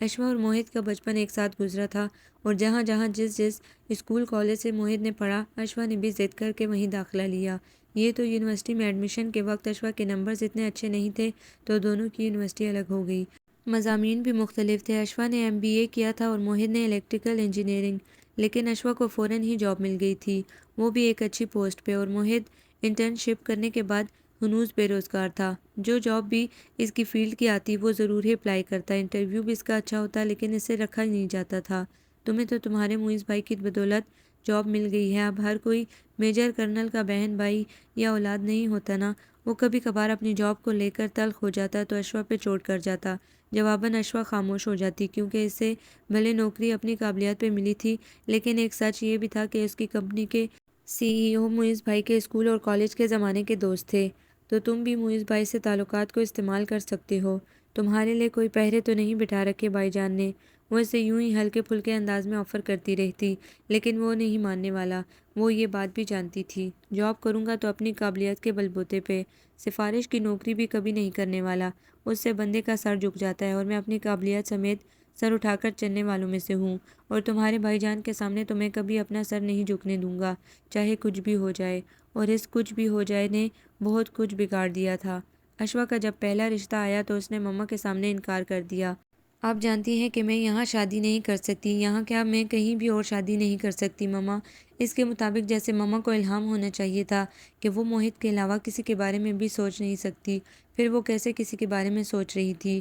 A: اشوا اور موہت کا بچپن ایک ساتھ گزرا تھا، اور جہاں جہاں جس اسکول کالج سے موہت نے پڑھا، اشوا نے بھی ضد کر کے وہیں داخلہ لیا۔ یہ تو یونیورسٹی میں ایڈمیشن کے وقت اشوا کے نمبرز اتنے اچھے نہیں تھے تو دونوں کی یونیورسٹی الگ ہو گئی۔ مضامین بھی مختلف تھے۔ اشوا نے MBA کیا تھا اور موہت نے الیکٹریکل انجینئرنگ، لیکن اشوا کو فوراً ہی جاب مل گئی تھی، وہ بھی ایک اچھی پوسٹ پہ، اور موہت انٹرنشپ کرنے کے بعد ہنوز بے روزگار تھا۔ جو جاب بھی اس کی فیلڈ کی آتی وہ ضرور ہی اپلائی کرتا، انٹرویو بھی اس کا اچھا ہوتا، لیکن اسے رکھا نہیں جاتا تھا۔ تمہیں تو تمہارے معیز بھائی کی بدولت جاب مل گئی ہے۔ اب ہر کوئی میجر کرنل کا بہن بھائی یا اولاد نہیں ہوتا نا۔ وہ کبھی کبھار اپنی جاب کو لے کر تلخ ہو جاتا تو اشوا پہ چوٹ کر جاتا۔ جواباً اشوا خاموش ہو جاتی، کیونکہ اسے بھلے نوکری اپنی قابلیت پہ ملی تھی، لیکن ایک سچ یہ بھی تھا کہ اس کی کمپنی کے CEO معیز بھائی کے اسکول اور کالج کے زمانے کے دوست تھے۔ تو تم بھی معیز بھائی سے تعلقات کو استعمال کر سکتے ہو۔ تمہارے لیے کوئی پہرے تو نہیں بٹھا رکھے بھائی جان نے؟ وہ اسے یوں ہی ہلکے پھلکے انداز میں آفر کرتی رہتی، لیکن وہ نہیں ماننے والا۔ وہ یہ بات بھی جانتی تھی، جاب کروں گا تو اپنی قابلیت کے بل بوتے پہ، سفارش کی نوکری بھی کبھی نہیں کرنے والا۔ اس سے بندے کا سر جھک جاتا ہے، اور میں اپنی قابلیت سمیت سر اٹھا کر چلنے والوں میں سے ہوں، اور تمہارے بھائی جان کے سامنے تو میں کبھی اپنا سر نہیں جھکنے دوں گا، چاہے کچھ بھی ہو جائے۔ اور اس کچھ بھی ہو جائے نے بہت کچھ بگاڑ دیا تھا۔ اشوا کا جب پہلا رشتہ آیا تو اس نے مما کے سامنے انکار کر دیا۔ آپ جانتی ہیں کہ میں یہاں شادی نہیں کر سکتی۔ یہاں کیا، میں کہیں بھی اور شادی نہیں کر سکتی مما۔ اس کے مطابق جیسے مما کو الہام ہونا چاہیے تھا کہ وہ موہت کے علاوہ کسی کے بارے میں بھی سوچ نہیں سکتی، پھر وہ کیسے کسی کے بارے میں سوچ رہی تھی؟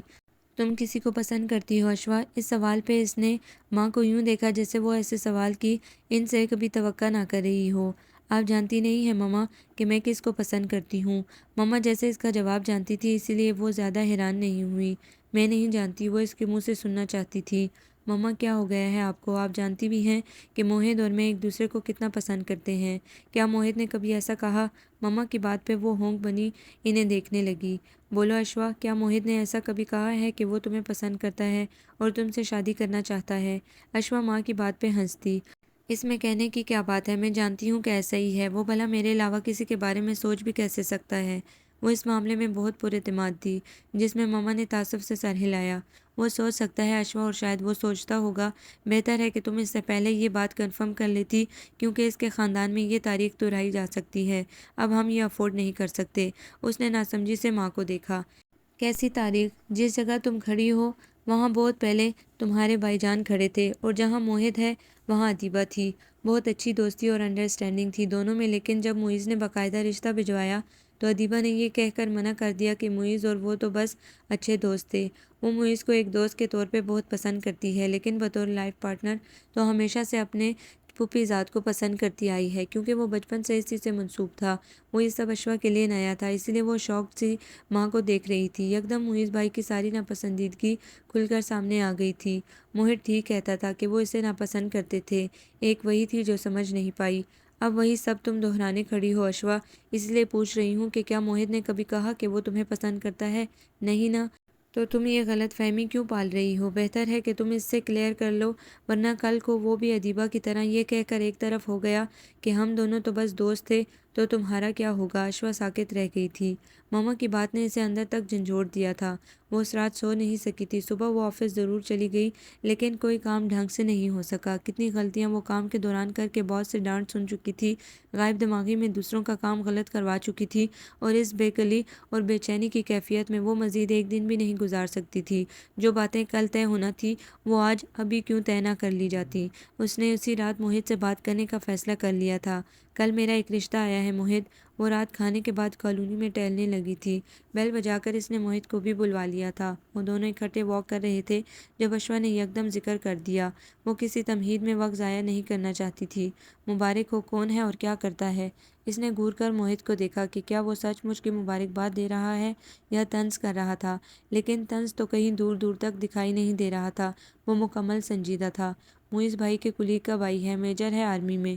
A: تم کسی کو پسند کرتی ہو اشوا؟ اس سوال پہ اس نے ماں کو یوں دیکھا جیسے وہ ایسے سوال کی ان سے کبھی توقع نہ کر رہی ہو۔ آپ جانتی نہیں ہیں مما کہ میں کس کو پسند کرتی ہوں؟ مما جیسے اس کا جواب جانتی تھی، اسی لیے وہ زیادہ حیران نہیں ہوئی۔ میں نہیں جانتی، وہ اس کے منہ سے سننا چاہتی تھی۔ مما کیا ہو گیا ہے آپ کو؟ آپ جانتی بھی ہیں کہ موہت اور میں ایک دوسرے کو کتنا پسند کرتے ہیں۔ کیا موہت نے کبھی ایسا کہا؟ مما کی بات پہ وہ ہونک بنی انہیں دیکھنے لگی۔ بولو اشوا، کیا موہت نے ایسا کبھی کہا ہے کہ وہ تمہیں پسند کرتا ہے اور تم سے شادی کرنا چاہتا ہے؟ اشوا ماں کی بات پہ ہنس دی۔ اس میں کہنے کی کیا بات ہے، میں جانتی ہوں کہ ایسا ہی ہے، وہ بھلا میرے علاوہ کسی کے بارے میں سوچ بھی کیسے سکتا ہے۔ وہ اس معاملے میں بہت پراعتماد تھی، جس میں ماما نے تعصب سے سر ہلایا۔ وہ سوچ سکتا ہے اشوا، اور شاید وہ سوچتا ہوگا بہتر ہے کہ تم اس سے پہلے یہ بات کنفرم کر لیتی، کیونکہ اس کے خاندان میں یہ تاریخ دہرائی جا سکتی ہے۔ اب ہم یہ افورڈ نہیں کر سکتے۔ اس نے ناسمجھی سے ماں کو دیکھا۔ کیسی تاریخ؟ جس جگہ تم کھڑی ہو وہاں بہت پہلے تمہارے بھائی جان کھڑے تھے، اور جہاں موہت ہے وہاں ادیبہ تھی۔ بہت اچھی دوستی اور انڈرسٹینڈنگ تھی دونوں میں، لیکن جب معیز نے باقاعدہ رشتہ بھجوایا تو ادیبہ نے یہ کہہ کر منع کر دیا کہ معیز اور وہ تو بس اچھے دوست تھے۔ وہ معیز کو ایک دوست کے طور پہ بہت پسند کرتی ہے، لیکن بطور لائف پارٹنر تو ہمیشہ سے اپنے پھوپھی ذات کو پسند کرتی آئی ہے، کیونکہ وہ بچپن سے اسی سے منسوب تھا۔ وہ یہ سب اشوا کے لیے نیا تھا، اسی لیے وہ شوق سی ماں کو دیکھ رہی تھی۔ یکدم معیز بھائی کی ساری ناپسندیدگی کھل کر سامنے آ گئی تھی۔ موہت ٹھیک کہتا تھا کہ وہ اسے ناپسند کرتے تھے، ایک وہی تھی جو سمجھ نہیں پائی۔ اب وہی سب تم دہرانے کھڑی ہو اشوا، اس لیے پوچھ رہی ہوں کہ کیا موہت نے کبھی کہا کہ وہ تمہیں پسند کرتا ہے؟ نہیں نا؟ تو تم یہ غلط فہمی کیوں پال رہی ہو؟ بہتر ہے کہ تم اس سے کلیئر کر لو، ورنہ کل کو وہ بھی ادیبہ کی طرح یہ کہہ کر ایک طرف ہو گیا کہ ہم دونوں تو بس دوست تھے، تو تمہارا کیا ہوگا؟ اشوا ساکت رہ گئی تھی۔ ماما کی بات نے اسے اندر تک جھنجھوڑ دیا تھا۔ وہ اس رات سو نہیں سکی تھی۔ صبح وہ آفس ضرور چلی گئی، لیکن کوئی کام ڈھنگ سے نہیں ہو سکا۔ کتنی غلطیاں وہ کام کے دوران کر کے باس سے ڈانٹ سن چکی تھی، غائب دماغی میں دوسروں کا کام غلط کروا چکی تھی، اور اس بے کلی اور بے چینی کی کیفیت میں وہ مزید ایک دن بھی نہیں گزار سکتی تھی۔ جو باتیں کل طے ہونا تھی وہ آج ابھی کیوں طے نہ کر لی جاتی؟ اس نے اسی رات موہت سے بات کرنے کا فیصلہ کر لیا تھا۔ کل میرا ایک رشتہ آیا ہے موہت۔ وہ رات کھانے کے بعد کالونی میں ٹہلنے لگی تھی۔ بیل بجا کر اس نے موہت کو بھی بلوا لیا تھا۔ وہ دونوں اکٹھے واک کر رہے تھے جب اشوا نے یکدم ذکر کر دیا۔ وہ کسی تمہید میں وقت ضائع نہیں کرنا چاہتی تھی۔ مبارک ہو کون ہے اور کیا کرتا ہے؟ اس نے گھور کر موہت کو دیکھا کہ کیا وہ سچ مچ کی مبارکباد دے رہا ہے یا طنز کر رہا تھا، لیکن طنز تو کہیں دور دور تک دکھائی نہیں دے رہا تھا۔ وہ مکمل سنجیدہ تھا۔ معیز بھائی کے کلیگ کا بھائی ہے، میجر ہے آرمی میں۔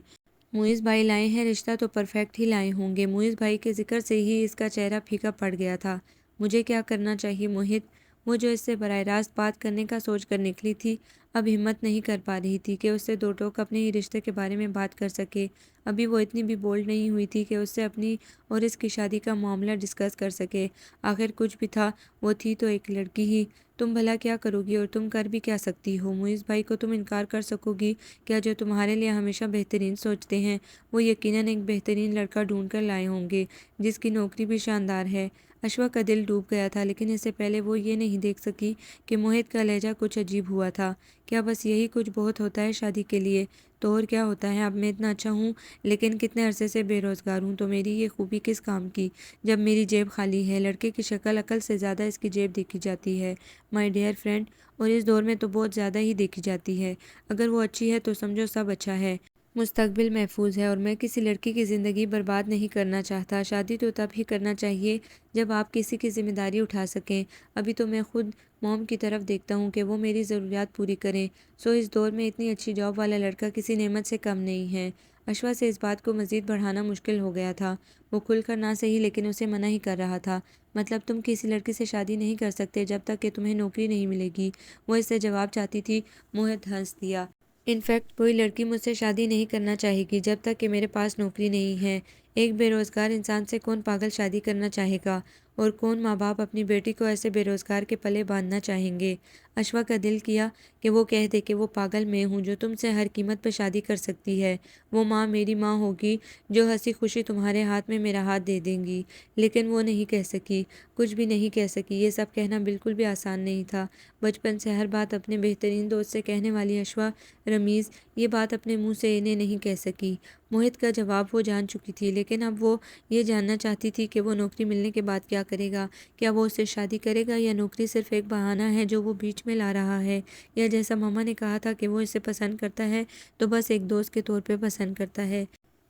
A: معیز بھائی لائے ہیں رشتہ تو پرفیکٹ ہی لائے ہوں گے۔ معیز بھائی کے ذکر سے ہی اس کا چہرہ پھیکا پڑ گیا تھا۔ مجھے کیا کرنا چاہیے موہت؟ وہ جو اس سے براہ راست بات کرنے کا سوچ کر نکلی تھی، اب ہمت نہیں کر پا رہی تھی کہ اس سے دو ٹوک اپنے ہی رشتے کے بارے میں بات کر سکے۔ ابھی وہ اتنی بھی بولڈ نہیں ہوئی تھی کہ اس سے اپنی اور اس کی شادی کا معاملہ ڈسکس کر سکے۔ آخر کچھ بھی تھا، وہ تھی تو ایک لڑکی ہی۔ تم بھلا کیا کرو گی، اور تم کر بھی کیا سکتی ہو؟ معیز بھائی کو تم انکار کر سکو گی کیا، جو تمہارے لیے ہمیشہ بہترین سوچتے ہیں؟ وہ یقیناً ایک بہترین لڑکا ڈھونڈ کر لائے ہوں گے، جس کی نوکری بھی شاندار ہے۔ اشوا کا دل ڈوب گیا تھا، لیکن اس سے پہلے وہ یہ نہیں دیکھ سکی کہ موہت کا لہجہ کچھ عجیب ہوا تھا۔ کیا بس یہی کچھ بہت ہوتا ہے شادی کے لیے؟ تو اور کیا ہوتا ہے؟ اب میں اتنا اچھا ہوں، لیکن کتنے عرصے سے بے روزگار ہوں، تو میری یہ خوبی کس کام کی جب میری جیب خالی ہے؟ لڑکے کی شکل عقل سے زیادہ اس کی جیب دیکھی جاتی ہے مائی ڈیئر فرینڈ، اور اس دور میں تو بہت زیادہ ہی دیکھی جاتی ہے۔ اگر وہ اچھی ہے تو سمجھو سب اچھا ہے، مستقبل محفوظ ہے، اور میں کسی لڑکی کی زندگی برباد نہیں کرنا چاہتا۔ شادی تو تب ہی کرنا چاہیے جب آپ کسی کی ذمہ داری اٹھا سکیں۔ ابھی تو میں خود موم کی طرف دیکھتا ہوں کہ وہ میری ضروریات پوری کریں، سو اس دور میں اتنی اچھی جاب والا لڑکا کسی نعمت سے کم نہیں ہے۔ اشوا سے اس بات کو مزید بڑھانا مشکل ہو گیا تھا۔ وہ کھل کر نہ صحیح لیکن اسے منع ہی کر رہا تھا۔ مطلب تم کسی لڑکی سے شادی نہیں کر سکتے جب تک کہ تمہیں نوکری نہیں ملے گی؟ وہ اس سے جواب چاہتی تھی۔ موہت ہنس دیا۔ انفیکٹ کوئی لڑکی مجھ سے شادی نہیں کرنا چاہے گی جب تک کہ میرے پاس نوکری نہیں ہے۔ ایک بے روزگار انسان سے کون پاگل شادی کرنا چاہے گا، اور کون ماں باپ اپنی بیٹی کو ایسے بے روزگار کے پلے باندھنا چاہیں گے؟ اشوا کا دل کیا کہ وہ کہہ دے کہ وہ پاگل میں ہوں جو تم سے ہر قیمت پہ شادی کر سکتی ہے۔ وہ ماں میری ماں ہوگی جو ہنسی خوشی تمہارے ہاتھ میں میرا ہاتھ دے دیں گی، لیکن وہ نہیں کہہ سکی، کچھ بھی نہیں کہہ سکی۔ یہ سب کہنا بالکل بھی آسان نہیں تھا۔ بچپن سے ہر بات اپنے بہترین دوست سے کہنے والی اشوا رمیز یہ بات اپنے منہ سے انہیں نہیں کہہ سکی۔ موہت کا جواب وہ جان چکی تھی، لیکن اب وہ یہ جاننا چاہتی تھی کہ وہ نوکری ملنے کے بعد کیا کرے گا۔ کیا وہ اس سے شادی کرے گا، یا نوکری صرف ایک بہانہ ہے جو وہ بیچ میں لا رہا ہے، یا جیسا ماما نے کہا تھا کہ وہ اسے پسند کرتا ہے تو بس ایک دوست کے طور پہ پسند کرتا ہے۔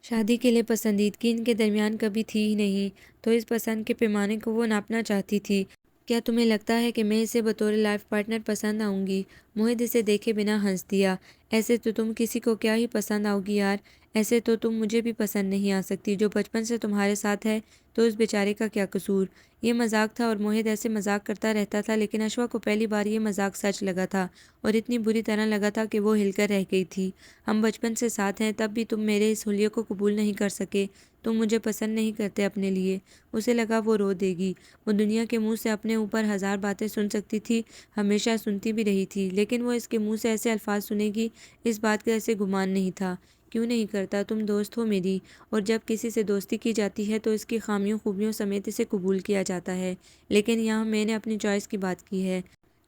A: شادی کے لیے پسندیدگی ان کے درمیان کبھی تھی ہی نہیں، تو اس پسند کے پیمانے کو وہ ناپنا چاہتی تھی۔ کیا تمہیں لگتا ہے کہ میں اسے بطور لائف پارٹنر پسند آؤں گی؟ موہت اسے دیکھے بنا ہنس دیا۔ ایسے تو تم کسی کو کیا ہی پسند آؤ گی یار، ایسے تو تم مجھے بھی پسند نہیں آ سکتی، جو بچپن سے تمہارے ساتھ ہے تو اس بیچارے کا کیا قصور؟ یہ مذاق تھا اور موہد ایسے مذاق کرتا رہتا تھا، لیکن اشوا کو پہلی بار یہ مذاق سچ لگا تھا اور اتنی بری طرح لگا تھا کہ وہ ہل کر رہ گئی تھی۔ ہم بچپن سے ساتھ ہیں، تب بھی تم میرے اس حلیے کو قبول نہیں کر سکے، تم مجھے پسند نہیں کرتے اپنے لیے۔ اسے لگا وہ رو دے گی۔ وہ دنیا کے منہ سے اپنے اوپر ہزار باتیں سن سکتی تھی، ہمیشہ سنتی بھی رہی تھی، لیکن وہ اس کے منہ سے ایسے الفاظ سنے گی، اس بات کا اسے گمان نہیں تھا۔ کیوں نہیں کرتا؟ تم دوست ہو میری، اور جب کسی سے دوستی کی جاتی ہے تو اس کی خامیوں خوبیوں سمیت اسے قبول کیا جاتا ہے، لیکن یہاں میں نے اپنی چوائس کی بات کی ہے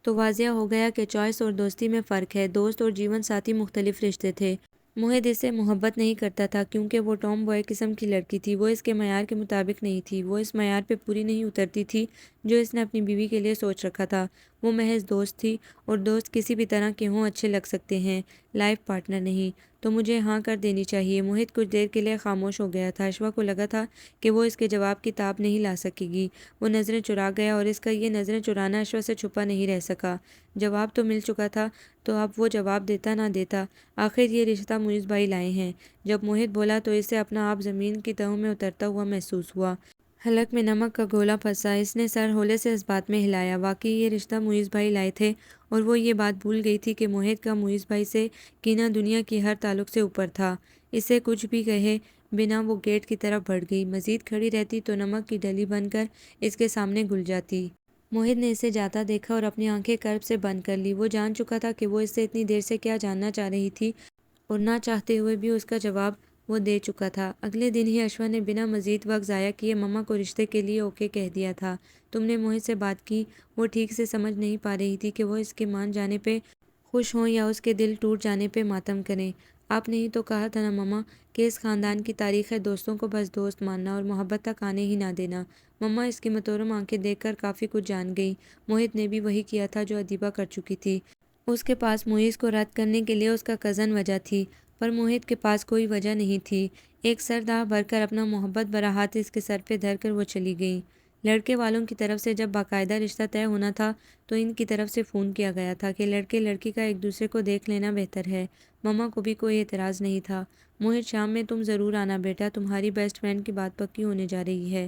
A: تو واضح ہو گیا کہ چوائس اور دوستی میں فرق ہے۔ دوست اور جیون ساتھی مختلف رشتے تھے۔ موہد اس سے محبت نہیں کرتا تھا کیونکہ وہ ٹام بوائے قسم کی لڑکی تھی، وہ اس کے معیار کے مطابق نہیں تھی، وہ اس معیار پہ پوری نہیں اترتی تھی جو اس نے اپنی بیوی کے لیے سوچ رکھا تھا۔ وہ محض دوست تھی، اور دوست کسی بھی طرح کے ہوں اچھے لگ سکتے ہیں، لائف پارٹنر نہیں۔ تو مجھے ہاں کر دینی چاہیے۔ موہد کچھ دیر کے لیے خاموش ہو گیا تھا۔ اشوا کو لگا تھا کہ وہ اس کے جواب کی تاب نہیں لا سکے گی۔ وہ نظریں چرا گیا اور اس کا یہ نظریں چرانا اشوا سے چھپا نہیں رہ سکا۔ جواب تو مل چکا تھا، تو اب وہ جواب دیتا نہ دیتا۔ آخر یہ رشتہ معیز بھائی لائے ہیں۔ جب موہد بولا تو اسے اپنا آپ زمین کی تہوں میں اترتا ہوا محسوس ہوا۔ حلق میں نمک کا گولا پھنسا۔ اس نے سر ہولے سے اس بات میں ہلایا۔ واقعی یہ رشتہ معیز بھائی لائے تھے، اور وہ یہ بات بھول گئی تھی کہ موہد کا معیز بھائی سے کینہ دنیا کی ہر تعلق سے اوپر تھا۔ اسے کچھ بھی کہے بنا وہ گیٹ کی طرف بڑھ گئی۔ مزید کھڑی رہتی تو نمک کی ڈلی بن کر اس کے سامنے گھل جاتی۔ موہد نے اسے جاتا دیکھا اور اپنی آنکھیں کرب سے بند کر لی۔ وہ جان چکا تھا کہ وہ اس سے اتنی دیر سے کیا جاننا چاہ رہی تھی، اور نہ چاہتے ہوئے بھی اس کا جواب وہ دے چکا تھا۔ اگلے دن ہی اشوا نے بنا مزید وقت ضائع کیے مما کو رشتے کے لیے اوکے کہہ دیا تھا۔ تم نے موہد سے بات کی؟ وہ ٹھیک سے سمجھ نہیں پا رہی تھی کہ وہ اس کے مان جانے پہ خوش ہوں یا اس کے دل ٹوٹ جانے پہ ماتم کریں۔ آپ نے ہی تو کہا تھا نا مما کہ اس خاندان کی تاریخ ہے دوستوں کو بس دوست ماننا اور محبت تک آنے ہی نہ دینا۔ مما اس کی متورم آنکھیں دیکھ کر کافی کچھ جان گئی۔ موہد نے بھی وہی کیا تھا جو ادیبہ کر چکی تھی۔ اس کے پاس معیز کو رد کرنے کے لیے اس کا کزن وجہ تھی، پر موہد کے پاس کوئی وجہ نہیں تھی۔ ایک سرداہ بھر کر اپنا محبت بھرا ہاتھ اس کے سر پہ دھر کر وہ چلی گئیں۔ لڑکے والوں کی طرف سے جب باقاعدہ رشتہ طے ہونا تھا تو ان کی طرف سے فون کیا گیا تھا کہ لڑکے لڑکی کا ایک دوسرے کو دیکھ لینا بہتر ہے۔ مما کو بھی کوئی اعتراض نہیں تھا۔ موہد شام میں تم ضرور آنا بیٹا، تمہاری بیسٹ فرینڈ کی بات پکی ہونے جا رہی ہے۔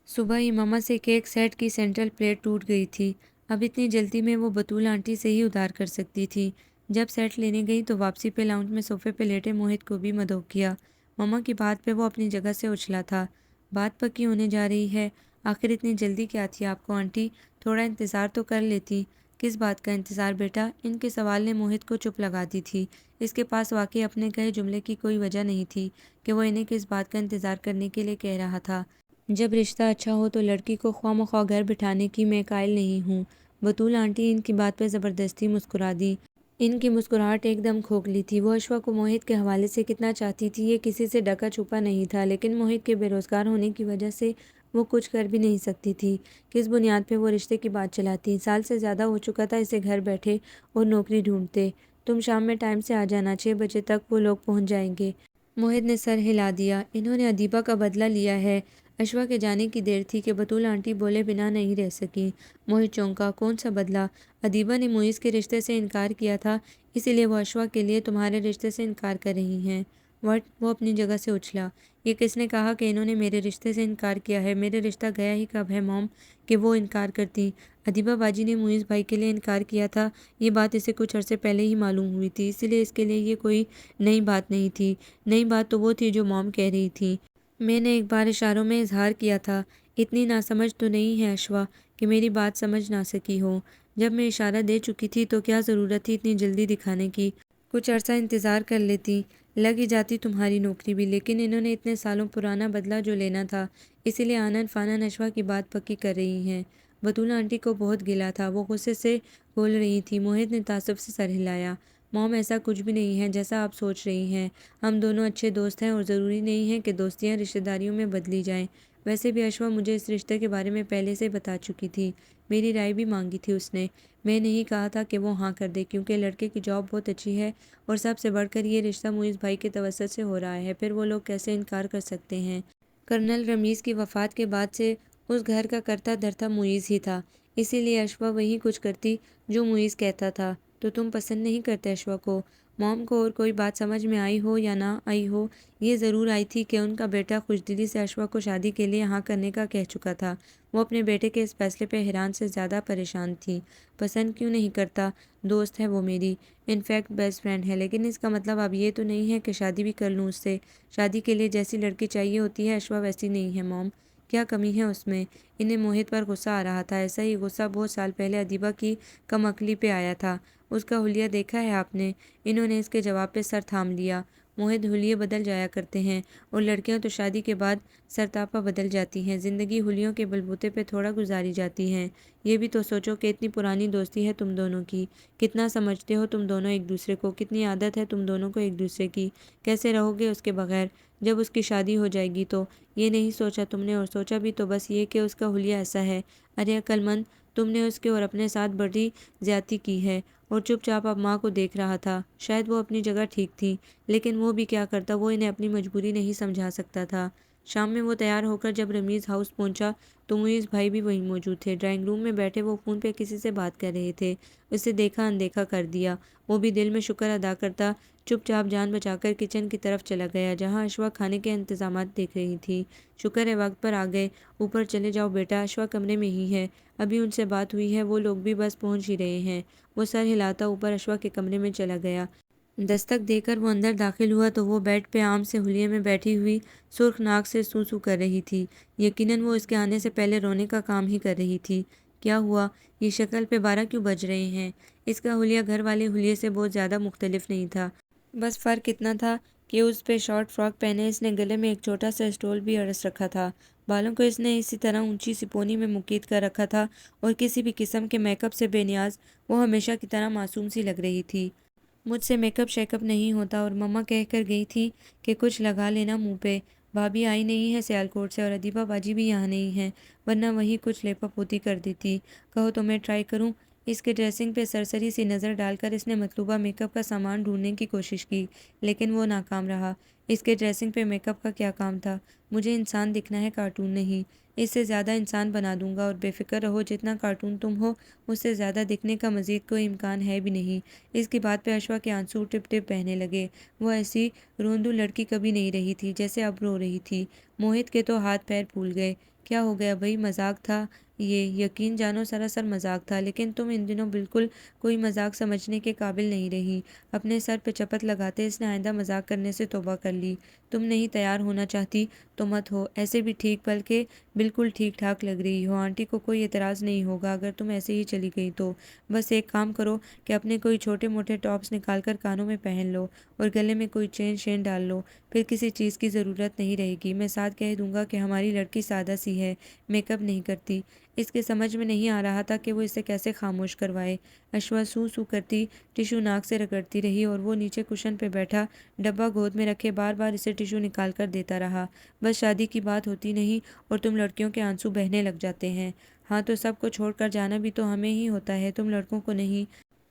A: صبح ہی مما سے کیک سیٹ کی سینٹرل پلیٹ ٹوٹ گئی تھی۔ اب اتنی جلدی میں وہ بطول آنٹی سے ہی ادھار کر سکتی تھی۔ جب سیٹ لینے گئی تو واپسی پہ لاؤنج میں صوفے پہ لیٹے موہد کو بھی مدعو کیا۔ مما کی بات پہ وہ اپنی جگہ سے اچھلا تھا۔ بات پکی ہونے جا رہی ہے؟ آخر اتنی جلدی کیا تھی آپ کو آنٹی؟ تھوڑا انتظار تو کر لیتی۔ کس بات کا انتظار بیٹا؟ ان کے سوال نے موہد کو چپ لگا دی تھی۔ اس کے پاس واقعی اپنے کہے جملے کی کوئی وجہ نہیں تھی کہ وہ انہیں کس بات کا انتظار کرنے کے لیے کہہ رہا تھا۔ جب رشتہ اچھا ہو تو لڑکی کو خواہ مخواہ گھر بٹھانے کی میں قائل نہیں ہوں۔ بطول آنٹی ان کی بات پہ زبردستی مسکرا دی۔ ان کی مسکراہٹ ایک دم کھوکھلی تھی۔ وہ اشوا کو موہد کے حوالے سے کتنا چاہتی تھی یہ کسی سے ڈھکا چھپا نہیں تھا، لیکن موہد کے بے روزگار ہونے کی وجہ سے وہ کچھ کر بھی نہیں سکتی تھی۔ کس بنیاد پہ وہ رشتے کی بات چلاتی؟ سال سے زیادہ ہو چکا تھا اسے گھر بیٹھے اور نوکری ڈھونڈتے۔ تم شام میں ٹائم سے آ جانا، 6 بجے تک وہ لوگ پہنچ جائیں گے۔ موہد نے سر ہلا دیا۔ انہوں نے ادیبہ کا بدلہ لیا ہے۔ اشوا کے جانے کی دیر تھی کہ بطول آنٹی بولے بنا نہیں رہ سکیں۔ موہد چونکا۔ کون سا بدلہ؟ ادیبہ نے معیز کے رشتے سے انکار کیا تھا، اسی لیے وہ اشوا کے لیے تمہارے رشتے سے انکار کر رہی ہیں۔ وٹ؟ وہ اپنی جگہ سے اچھلا۔ یہ کس نے کہا کہ انہوں نے میرے رشتے سے انکار کیا ہے؟ میرے رشتہ گیا ہی کب ہے موم کہ وہ انکار کرتی؟ ادیبہ باجی نے معیز بھائی کے لیے انکار کیا تھا، یہ بات اسے کچھ عرصے پہلے ہی معلوم ہوئی تھی، اسی لیے اس کے لیے یہ کوئی نئی بات نہیں تھی۔ نئی بات تو وہ تھی جو موم کہہ رہی تھی۔ میں نے ایک بار اشاروں میں اظہار کیا تھا۔ اتنی ناسمجھ تو نہیں ہے اشوا کہ میری بات سمجھ نہ سکی ہو۔ جب میں اشارہ دے چکی تھی تو کیا ضرورت تھی اتنی جلدی دکھانے کی؟ کچھ عرصہ انتظار کر لیتی، لگ ہی جاتی تمہاری نوکری بھی۔ لیکن انہوں نے اتنے سالوں پرانا بدلہ جو لینا تھا، اسی لیے آنن فانن اشوا کی بات پکی کر رہی ہیں۔ بطول آنٹی کو بہت گلا تھا، وہ غصے سے بول رہی تھی۔ موہد نے تعصب سے سر ہلایا۔ موم ایسا کچھ بھی نہیں ہے جیسا آپ سوچ رہی ہیں۔ ہم دونوں اچھے دوست ہیں اور ضروری نہیں ہے کہ دوستیاں رشتہ داریوں میں بدلی جائیں۔ ویسے بھی اشوا مجھے اس رشتے کے بارے میں پہلے سے بتا چکی تھی، میری رائے بھی مانگی تھی اس نے۔ میں نے ہی کہا تھا کہ وہ ہاں کر دے کیونکہ لڑکے کی جاب بہت اچھی ہے، اور سب سے بڑھ کر یہ رشتہ معیز بھائی کے توسط سے ہو رہا ہے، پھر وہ لوگ کیسے انکار کر سکتے ہیں؟ کرنل رمیز کی وفات کے بعد سے اس گھر کا کرتا دھرتا معیز ہی تھا، اسی لیے اشوا وہی کچھ کرتی جو معیز کہتا تھا۔ تو تم پسند نہیں کرتے اشوا کو؟ موم کو اور کوئی بات سمجھ میں آئی ہو یا نہ آئی ہو، یہ ضرور آئی تھی کہ ان کا بیٹا خوشدلی سے اشوا کو شادی کے لیے ہاں کرنے کا کہہ چکا تھا۔ وہ اپنے بیٹے کے اس فیصلے پہ حیران سے زیادہ پریشان تھی۔ پسند کیوں نہیں کرتا؟ دوست ہے وہ میری، انفیکٹ بیسٹ فرینڈ ہے، لیکن اس کا مطلب اب یہ تو نہیں ہے کہ شادی بھی کر لوں اس سے۔ شادی کے لیے جیسی لڑکی چاہیے ہوتی ہے اشوا ویسی نہیں ہے موم۔ کیا کمی ہے اس میں؟ انہیں موہت پر غصہ آ رہا تھا۔ ایسا ہی غصہ بہت سال پہلے ادیبہ کی کم عقلی پہ آیا تھا۔ اس کا حلیہ دیکھا ہے آپ نے؟ انہوں نے اس کے جواب پہ سر تھام لیا۔ موہت حلیے بدل جایا کرتے ہیں اور لڑکیاں تو شادی کے بعد سرتاپا بدل جاتی ہیں۔ زندگی حلیوں کے بلبوتے پہ تھوڑا گزاری جاتی ہیں۔ یہ بھی تو سوچو کہ اتنی پرانی دوستی ہے تم دونوں کی، کتنا سمجھتے ہو تم دونوں ایک دوسرے کو، کتنی عادت ہے تم دونوں کو ایک دوسرے کی، کیسے رہو گے اس کے بغیر؟ جب اس کی شادی ہو جائے گی تو؟ یہ نہیں سوچا تم نے، اور سوچا بھی تو بس یہ کہ اس کا حلیہ ایسا ہے۔ ارے عقل مند، تم نے اس کے اور اپنے ساتھ بڑی زیادتی کی ہے۔ اور چپ چاپ اب ماں کو دیکھ رہا تھا۔ شاید وہ اپنی جگہ ٹھیک تھی، لیکن وہ بھی کیا کرتا، وہ انہیں اپنی مجبوری نہیں سمجھا سکتا تھا۔ شام میں وہ تیار ہو کر جب رمیز ہاؤس پہنچا تو معیز بھائی بھی وہیں موجود تھے۔ ڈرائنگ روم میں بیٹھے وہ فون پہ کسی سے بات کر رہے تھے۔ اسے دیکھا اندیکھا کر دیا۔ وہ بھی دل میں شکر ادا کرتا چپ چاپ جان بچا کر کچن کی طرف چلا گیا، جہاں اشوا کھانے کے انتظامات دیکھ رہی تھی۔ شکر ہے وقت پر آ گئے، اوپر چلے جاؤ بیٹا، اشوا کمرے میں ہی ہے، ابھی ان سے بات ہوئی ہے، وہ لوگ بھی بس پہنچ ہی رہے ہیں۔ وہ سر ہلاتا اوپر اشوا کے کمرے میں چلا گیا۔ دستک دے کر وہ اندر داخل ہوا تو وہ بیڈ پہ آم سے حلیے میں بیٹھی ہوئی سرخ ناک سے سو سو کر رہی تھی۔ یقیناً وہ اس کے آنے سے پہلے رونے کا کام ہی کر رہی تھی۔ کیا ہوا؟ یہ شکل پہ 12 کیوں بج رہے ہیں؟ اس کا حلیہ گھر والے حلیے سے بہت زیادہ مختلف نہیں تھا، بس فرق اتنا تھا کہ اس پہ شارٹ فراک پہنے اس نے گلے میں ایک چھوٹا سا اسٹول بھی اڑس رکھا تھا۔ بالوں کو اس نے اسی طرح اونچی سپونی میں مکید کر رکھا تھا اور کسی بھی قسم کے میک اپ سے بے نیاز وہ ہمیشہ کی طرح معصوم سی لگ رہی تھی۔ مجھ سے میک اپ شیک اپ نہیں ہوتا، اور مما کہہ کر گئی تھی کہ کچھ لگا لینا منہ پہ۔ بھابھی آئی نہیں ہے سیالکوٹ سے، اور ادیبہ باجی بھی یہاں نہیں ہے، ورنہ وہی کچھ لیپا پوتی کر دیتی۔ کہو تو میں ٹرائی کروں؟ اس کے ڈریسنگ پہ سرسری سی نظر ڈال کر اس نے مطلوبہ میک اپ کا سامان ڈھونڈنے کی کوشش کی، لیکن وہ ناکام رہا۔ اس کے ڈریسنگ پہ میک اپ کا کیا کام تھا؟ مجھے انسان دکھنا ہے، کارٹون نہیں۔ اس سے زیادہ انسان بنا دوں گا، اور بے فکر رہو جتنا کارٹون تم ہو اس سے زیادہ دکھنے کا مزید کوئی امکان ہے بھی نہیں۔ اس کی بات پہ اشوا کے آنسو ٹپ ٹپ بہنے لگے۔ وہ ایسی روندو لڑکی کبھی نہیں رہی تھی جیسے اب رو رہی تھی۔ موہت کے تو ہاتھ پیر پھول گئے۔ کیا ہو گیا بھائی؟ مذاق تھا یہ، یقین جانو سراسر مذاق تھا، لیکن تم ان دنوں بالکل کوئی مذاق سمجھنے کے قابل نہیں رہی۔ اپنے سر پہ چپت لگاتے اس نے آئندہ مذاق کرنے سے توبہ کر لی۔ تم نہیں تیار ہونا چاہتی تو مت ہو، ایسے بھی ٹھیک بلکہ بالکل ٹھیک ٹھاک لگ رہی ہو، آنٹی کو کوئی اعتراض نہیں ہوگا اگر تم ایسے ہی چلی گئی تو۔ بس ایک کام کرو کہ اپنے کوئی چھوٹے موٹے ٹاپس نکال کر کانوں میں پہن لو اور گلے میں کوئی چین شین ڈال لو، پھر کسی چیز کی ضرورت نہیں رہے گی۔ میں ساتھ کہہ دوں گا کہ ہماری لڑکی سادہ سی ہے، میک اپ نہیں کرتی۔ اس کے سمجھ میں نہیں آ رہا تھا کہ وہ اسے کیسے خاموش کروائے۔ اشوا سو سو کرتی ٹشو ناک سے رگڑتی رہی، اور وہ نیچے کشن پہ بیٹھا ڈبہ گود میں رکھے بار بار اسے ٹشو نکال کر دیتا رہا۔ بس شادی کی بات ہوتی نہیں اور تم لڑکیوں کے آنسو بہنے لگ جاتے ہیں۔ ہاں تو سب کو چھوڑ کر جانا بھی تو ہمیں ہی ہوتا ہے، تم لڑکوں کو نہیں۔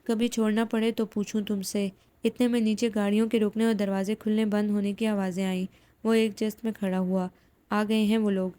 A: کبھی چھوڑنا پڑے تو پوچھوں تم سے؟ اتنے میں نیچے گاڑیوں کے رکنے اور دروازے کھلنے بند ہونے کی آوازیں آئیں۔ وہ ایک جست میں کھڑا ہوا۔ آ گئے ہیں وہ لوگ۔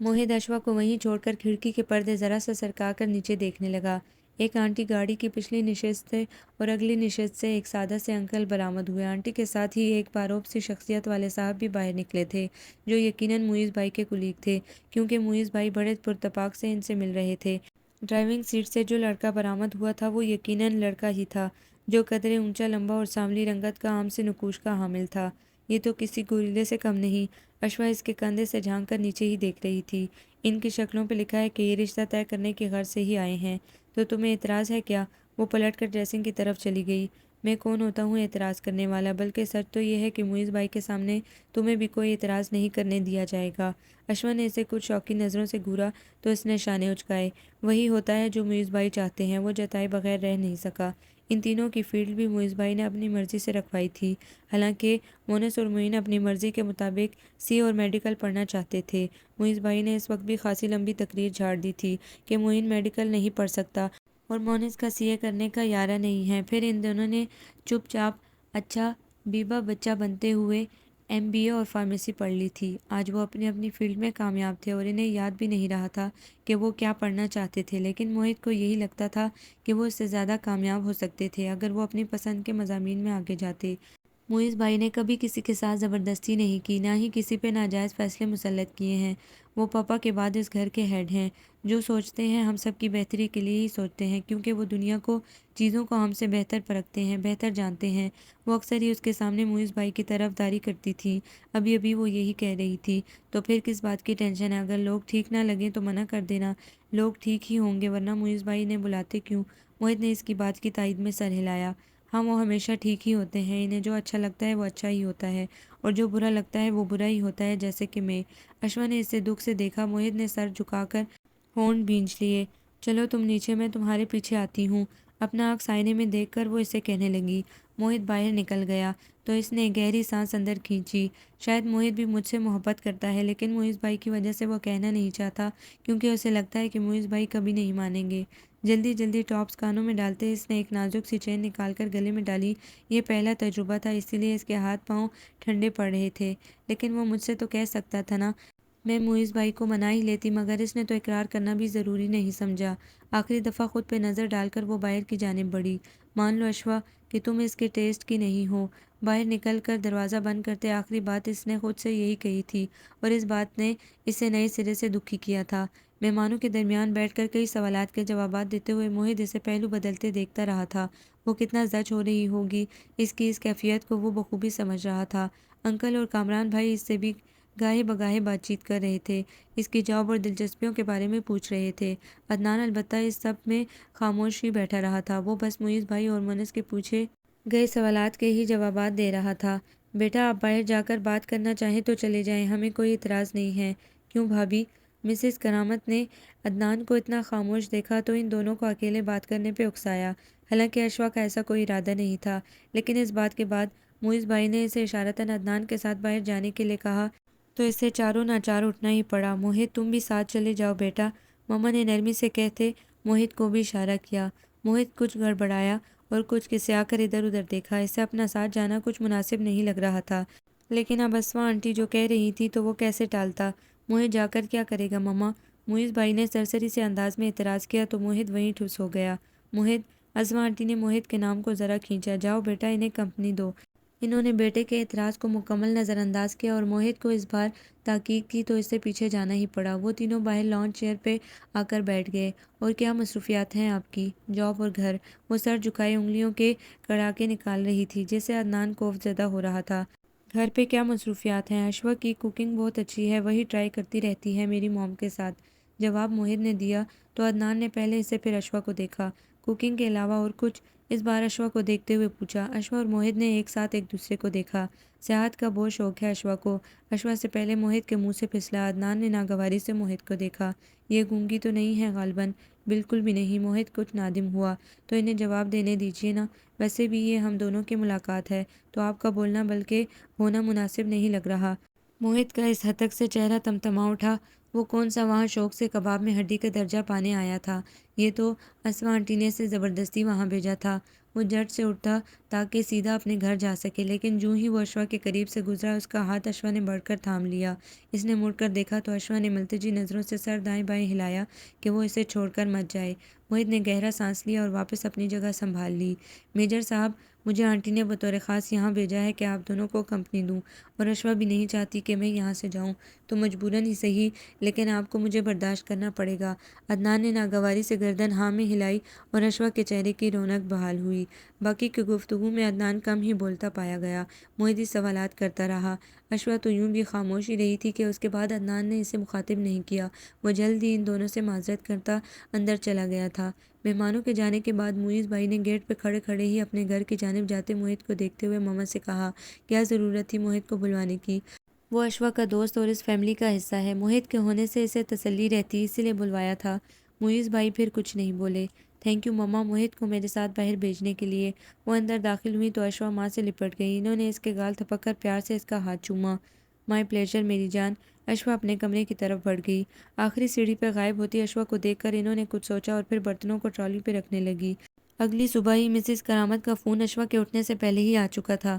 A: موہت اشوا کو وہیں چھوڑ کر کھڑکی کے پردے ذرا سا سرکا کر نیچے دیکھنے لگا۔ ایک آنٹی گاڑی کی پچھلی نشست سے اور اگلی نشست سے ایک سادہ سے انکل برآمد ہوئے۔ آنٹی کے ساتھ ہی ایک پاروب سی شخصیت والے صاحب بھی باہر نکلے تھے، جو یقیناً معیز بھائی کے کلیگ تھے، کیونکہ معیز بھائی بڑے پرتپاک سے ان سے مل رہے تھے۔ ڈرائیونگ سیٹ سے جو لڑکا برآمد ہوا تھا وہ یقیناً لڑکا ہی تھا، جو قدرے اونچا لمبا اور سانولی رنگت کا عام سے نقوش کا حامل تھا۔ یہ تو کسی گوریلے سے کم نہیں۔ اشوا اس کے کندھے سے جھانک کر نیچے ہی دیکھ رہی تھی۔ ان کی شکلوں پہ لکھا ہے کہ یہ رشتہ طے کرنے کی غرض سے ہی آئے ہیں، تو تمہیں اعتراض ہے کیا؟ وہ پلٹ کر ڈریسنگ کی طرف چلی گئی۔ میں کون ہوتا ہوں اعتراض کرنے والا؟ بلکہ سچ تو یہ ہے کہ معیز بھائی کے سامنے تمہیں بھی کوئی اعتراض نہیں کرنے دیا جائے گا۔ اشوا نے اسے کچھ شوقی نظروں سے گھورا تو اس نے شانے اچکائے۔ وہی ہوتا ہے جو معیز بھائی چاہتے ہیں، وہ جتائے بغیر رہ نہیں سکا۔ ان تینوں کی فیلڈ بھی معیز بھائی نے اپنی مرضی سے رکھوائی تھی، حالانکہ مونس اور معین اپنی مرضی کے مطابق سی اور میڈیکل پڑھنا چاہتے تھے۔ معیز بھائی نے اس وقت بھی خاصی لمبی تقریر جھاڑ دی تھی کہ معین میڈیکل نہیں پڑھ سکتا اور مونس کا سی اے کرنے کا ارادہ نہیں ہے۔ پھر ان دونوں نے چپ چاپ اچھا بیوہ بچہ بنتے ہوئے MBA اور فارمیسی پڑھ لی تھی۔ آج وہ اپنی اپنی فیلڈ میں کامیاب تھے اور انہیں یاد بھی نہیں رہا تھا کہ وہ کیا پڑھنا چاہتے تھے، لیکن موہت کو یہی لگتا تھا کہ وہ اس سے زیادہ کامیاب ہو سکتے تھے اگر وہ اپنی پسند کے مضامین میں آگے جاتے۔ معیز بھائی نے کبھی کسی کے ساتھ زبردستی نہیں کی، نہ ہی کسی پہ ناجائز فیصلے مسلط کیے ہیں۔ وہ پاپا کے بعد اس گھر کے ہیڈ ہیں۔ جو سوچتے ہیں ہم سب کی بہتری کے لیے ہی سوچتے ہیں، کیونکہ وہ دنیا کو، چیزوں کو ہم سے بہتر پرکھتے ہیں، بہتر جانتے ہیں۔ وہ اکثر ہی اس کے سامنے معیز بھائی کی طرفداری کرتی تھی۔ ابھی ابھی وہ یہی کہہ رہی تھی، تو پھر کس بات کی ٹینشن ہے؟ اگر لوگ ٹھیک نہ لگیں تو منع کر دینا، لوگ ٹھیک ہی ہوں گے، ورنہ معیز بھائی نے بلاتے کیوں؟ موہت نے اس کی بات کی تائید میں سر ہلایا۔ ہاں، وہ ہمیشہ ٹھیک ہی ہوتے ہیں، انہیں جو اچھا لگتا ہے وہ اچھا ہی ہوتا ہے، اور جو برا لگتا ہے وہ برا ہی ہوتا ہے، جیسے کہ میں۔ اشوا نے اسے دکھ سے دیکھا۔ موہت نے سر جھکا کر ہونٹ بھینچ لیے۔ چلو تم نیچے، میں تمہارے پیچھے آتی ہوں۔ اپنا آنکھ آئینے میں دیکھ کر وہ اسے کہنے لگی۔ موہت باہر نکل گیا تو اس نے گہری سانس اندر کھینچی۔ شاید موہت بھی مجھ سے محبت کرتا ہے، لیکن معیز بھائی کی وجہ سے وہ کہنا نہیں چاہتا، کیونکہ اسے لگتا ہے کہ معیز بھائی کبھی نہیں مانیں گے۔ جلدی جلدی ٹاپس کانوں میں ڈالتے اس نے ایک نازک سی چین نکال کر گلے میں ڈالی۔ یہ پہلا تجربہ تھا، اسی لیے اس کے ہاتھ پاؤں ٹھنڈے پڑ رہے تھے، لیکن وہ مجھ سے تو کہہ سکتا تھا نا، میں معیز بھائی کو منا ہی لیتی، مگر اس نے تو اقرار کرنا بھی ضروری نہیں سمجھا۔ آخری دفعہ خود پہ نظر ڈال کر وہ باہر کی جانب بڑھی۔ مان لو اشوا کہ تم اس کے ٹیسٹ کی نہیں ہو۔ باہر نکل کر دروازہ بند کرتے آخری بات اس نے خود سے یہی کہی تھی، اور اس بات نے اسے نئے سرے سے دکھی کیا تھا۔ مہمانوں کے درمیان بیٹھ کر کئی سوالات کے جوابات دیتے ہوئے موہت اسے پہلو بدلتے دیکھتا رہا تھا۔ وہ کتنا زچ ہو رہی ہوگی، اس کی اس کیفیت کو وہ بخوبی سمجھ رہا تھا۔ انکل اور کامران بھائی اس سے بھی گاہے بگاہے بات چیت کر رہے تھے، اس کی جاب اور دلچسپیوں کے بارے میں پوچھ رہے تھے۔ عدنان البتہ اس سب میں خاموش ہی بیٹھا رہا تھا، وہ بس معیز بھائی اور مونس کے پوچھے گئے سوالات کے ہی جوابات دے رہا تھا۔ بیٹا، آپ باہر جا کر بات کرنا چاہیں تو چلے جائیں، ہمیں کوئی اعتراض نہیں ہے۔ کیوں بھابھی؟ مسز کرامت نے عدنان کو اتنا خاموش دیکھا تو ان دونوں کو اکیلے بات کرنے پہ اکسایا۔ حالانکہ اشوا کا ایسا کوئی ارادہ نہیں تھا، لیکن اس بات کے بعد معیز بھائی نے اسے اشارتاً عدنان کے ساتھ باہر جانے کے لیے کہا تو اسے چاروں ناچار اٹھنا ہی پڑا۔ موہت، تم بھی ساتھ چلے جاؤ بیٹا، مما نے نرمی سے کہتے موہت کو بھی اشارہ کیا۔ موہت کچھ گڑبڑایا اور کچھ کسیا کر ادھر ادھر دیکھا۔ اسے اپنا ساتھ جانا کچھ مناسب نہیں لگ رہا تھا، لیکن اب اسما آنٹی جو کہہ رہی تھی تو وہ کیسے ٹالتا؟ موہت جا کر کیا کرے گا مما؟ معیز بھائی نے سرسری سے انداز میں اعتراض کیا تو موہت وہیں ٹھس ہو گیا۔ موہت، اسما آنٹی نے موہت کے نام کو ذرا کھینچا۔ جاؤ بیٹا، انہیں کمپنی دو۔ انہوں نے بیٹے کے اعتراض کو مکمل نظر انداز کیا اور موہت کو اس بار تاکید کی تو اس سے پیچھے جانا ہی پڑا۔ وہ تینوں باہر لان چیئر پہ آ کر بیٹھ گئے۔ اور کیا مصروفیات ہیں آپ کی؟ جاب اور گھر؟ وہ سر جھکائے انگلیوں کے کڑاکے نکال رہی تھی، جس سے عدنان خوف زدہ ہو رہا تھا۔ گھر پہ کیا مصروفیات ہیں؟ اشوا کی کوکنگ بہت اچھی ہے، وہی ٹرائی کرتی رہتی ہے میری موم کے ساتھ، جواب موہت نے دیا تو عدنان نے پہلے اسے پھر اشوا کو دیکھا۔ کوکنگ کے علاوہ اور کچھ؟ اس بار اشوا کو دیکھتے ہوئے پوچھا۔ اشوا اور موہت نے ایک ساتھ ایک دوسرے کو دیکھا۔ سیاحت کا بہت شوق ہے اشوا کو، اشوا سے پہلے موہت کے منہ سے پھسلا۔ عدنان نے ناگواری سے موہت کو دیکھا۔ یہ گونگی تو نہیں ہے غالباً؟ بالکل بھی نہیں، موہت کچھ نادم ہوا۔ تو انہیں جواب دینے دیجیے نا، ویسے بھی یہ ہم دونوں کی ملاقات ہے، تو آپ کا بولنا بلکہ ہونا مناسب نہیں لگ رہا۔ موہت کا اس ہتک سے چہرہ تمتما اٹھا۔ وہ کون سا وہاں شوق سے کباب میں ہڈی کا درجہ پانے آیا تھا؟ یہ تو اسما آنٹی نے اسے زبردستی وہاں بھیجا تھا۔ وہ جھٹ سے اٹھا تاکہ سیدھا اپنے گھر جا سکے، لیکن جوں ہی وہ اشوا کے قریب سے گزرا اس کا ہاتھ اشوا نے بڑھ کر تھام لیا۔ اس نے مڑ کر دیکھا تو اشوا نے ملتجی نظروں سے سر دائیں بائیں ہلایا کہ وہ اسے چھوڑ کر مت جائے۔ موہت نے گہرا سانس لیا اور واپس اپنی جگہ سنبھال لی۔ میجر صاحب، مجھے آنٹی نے بطور خاص یہاں بھیجا ہے کہ آپ دونوں کو کمپنی دوں، اور اشوا بھی نہیں چاہتی کہ میں یہاں سے جاؤں، تو مجبوراً ہی صحیح، لیکن آپ کو مجھے برداشت کرنا پڑے گا۔ عدنان نے ناگواری سے گردن ہاں میں ہلائی اور اشوا کے چہرے کی رونق بحال ہوئی۔ باقی کی گفتگو میں عدنان کم ہی بولتا پایا گیا۔ موہت ہی سوالات کرتا رہا۔ اشوا تو یوں بھی خاموش ہی رہی تھی کہ اس کے بعد عدنان نے اسے مخاطب نہیں کیا۔ وہ جلد ہی ان دونوں سے معذرت کرتا اندر چلا گیا تھا۔ مہمانوں کے جانے کے بعد معیز بھائی نے گیٹ پہ کھڑے کھڑے ہی اپنے گھر کی جانب جاتے موہت کو دیکھتے ہوئے مما سے کہا، کیا ضرورت تھی موہت کو بلوانے کی؟ وہ اشوا کا دوست اور اس فیملی کا حصہ ہے، موہت کے ہونے سے اسے تسلی رہتی، اسی لیے بلوایا تھا۔ معیز بھائی پھر کچھ نہیں بولے۔ تھینک یو مما، موہت کو میرے ساتھ باہر بھیجنے کے لیے۔ وہ اندر داخل ہوئی تو اشوا ماں سے لپٹ گئی۔ انہوں نے اس کے گال تھپک کر پیار سے اس کا ہاتھ چوما۔ مائی پلیزر میری جان۔ اشوا اپنے کمرے کی طرف بڑھ گئی۔ آخری سیڑھی پہ غائب ہوتی اشوا کو دیکھ کر انہوں نے کچھ سوچا اور پھر برتنوں کو ٹرالی پہ رکھنے لگی۔ اگلی صبح ہی مسز کرامت کا فون اشوا کے اٹھنے سے پہلے ہی آ چکا تھا۔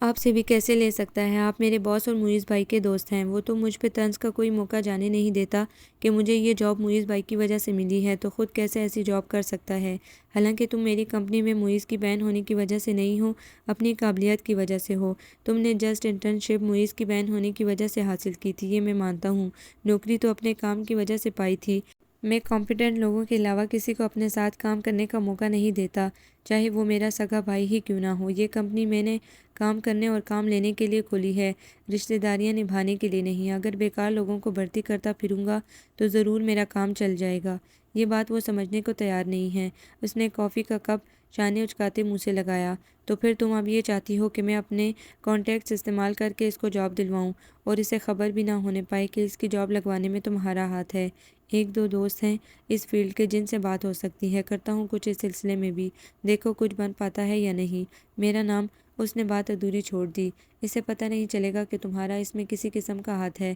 A: آپ سے بھی کیسے لے سکتا ہے؟ آپ میرے باس اور معیز بھائی کے دوست ہیں۔ وہ تو مجھ پہ طنز کا کوئی موقع جانے نہیں دیتا کہ مجھے یہ جاب معیز بھائی کی وجہ سے ملی ہے، تو خود کیسے ایسی جاب کر سکتا ہے؟ حالانکہ تم میری کمپنی میں معیز کی بہن ہونے کی وجہ سے نہیں ہو، اپنی قابلیت کی وجہ سے ہو۔ تم نے جسٹ انٹرنشپ معیز کی بہن ہونے کی وجہ سے حاصل کی تھی، یہ میں مانتا ہوں۔ نوکری تو اپنے کام کی وجہ سے پائی تھی۔ میں کمپیٹنٹ لوگوں کے علاوہ کسی کو اپنے ساتھ کام کرنے کا موقع نہیں دیتا، چاہے وہ میرا سگا بھائی ہی کیوں نہ ہو۔ یہ کمپنی میں نے کام کرنے اور کام لینے کے لیے کھولی ہے، رشتہ داریاں نبھانے کے لیے نہیں۔ اگر بیکار لوگوں کو بھرتی کرتا پھروں گا تو ضرور میرا کام چل جائے گا۔ یہ بات وہ سمجھنے کو تیار نہیں ہے۔ اس نے کافی کا کپ شانے اچکاتے منہ سے لگایا۔ تو پھر تم اب یہ چاہتی ہو کہ میں اپنے کانٹیکٹس استعمال کر کے اس کو جاب دلواؤں اور اسے خبر بھی نہ ہونے پائے کہ اس کی جاب لگوانے میں تمہارا ہاتھ ہے؟ ایک دو دوست ہیں اس فیلڈ کے جن سے بات ہو سکتی ہے، کرتا ہوں کچھ اس سلسلے میں بھی، دیکھو کچھ بن پاتا ہے یا نہیں۔ میرا نام؟ اس نے بات ادھوری چھوڑ دی۔ اسے پتہ نہیں چلے گا کہ تمہارا اس میں کسی قسم کا ہاتھ ہے؟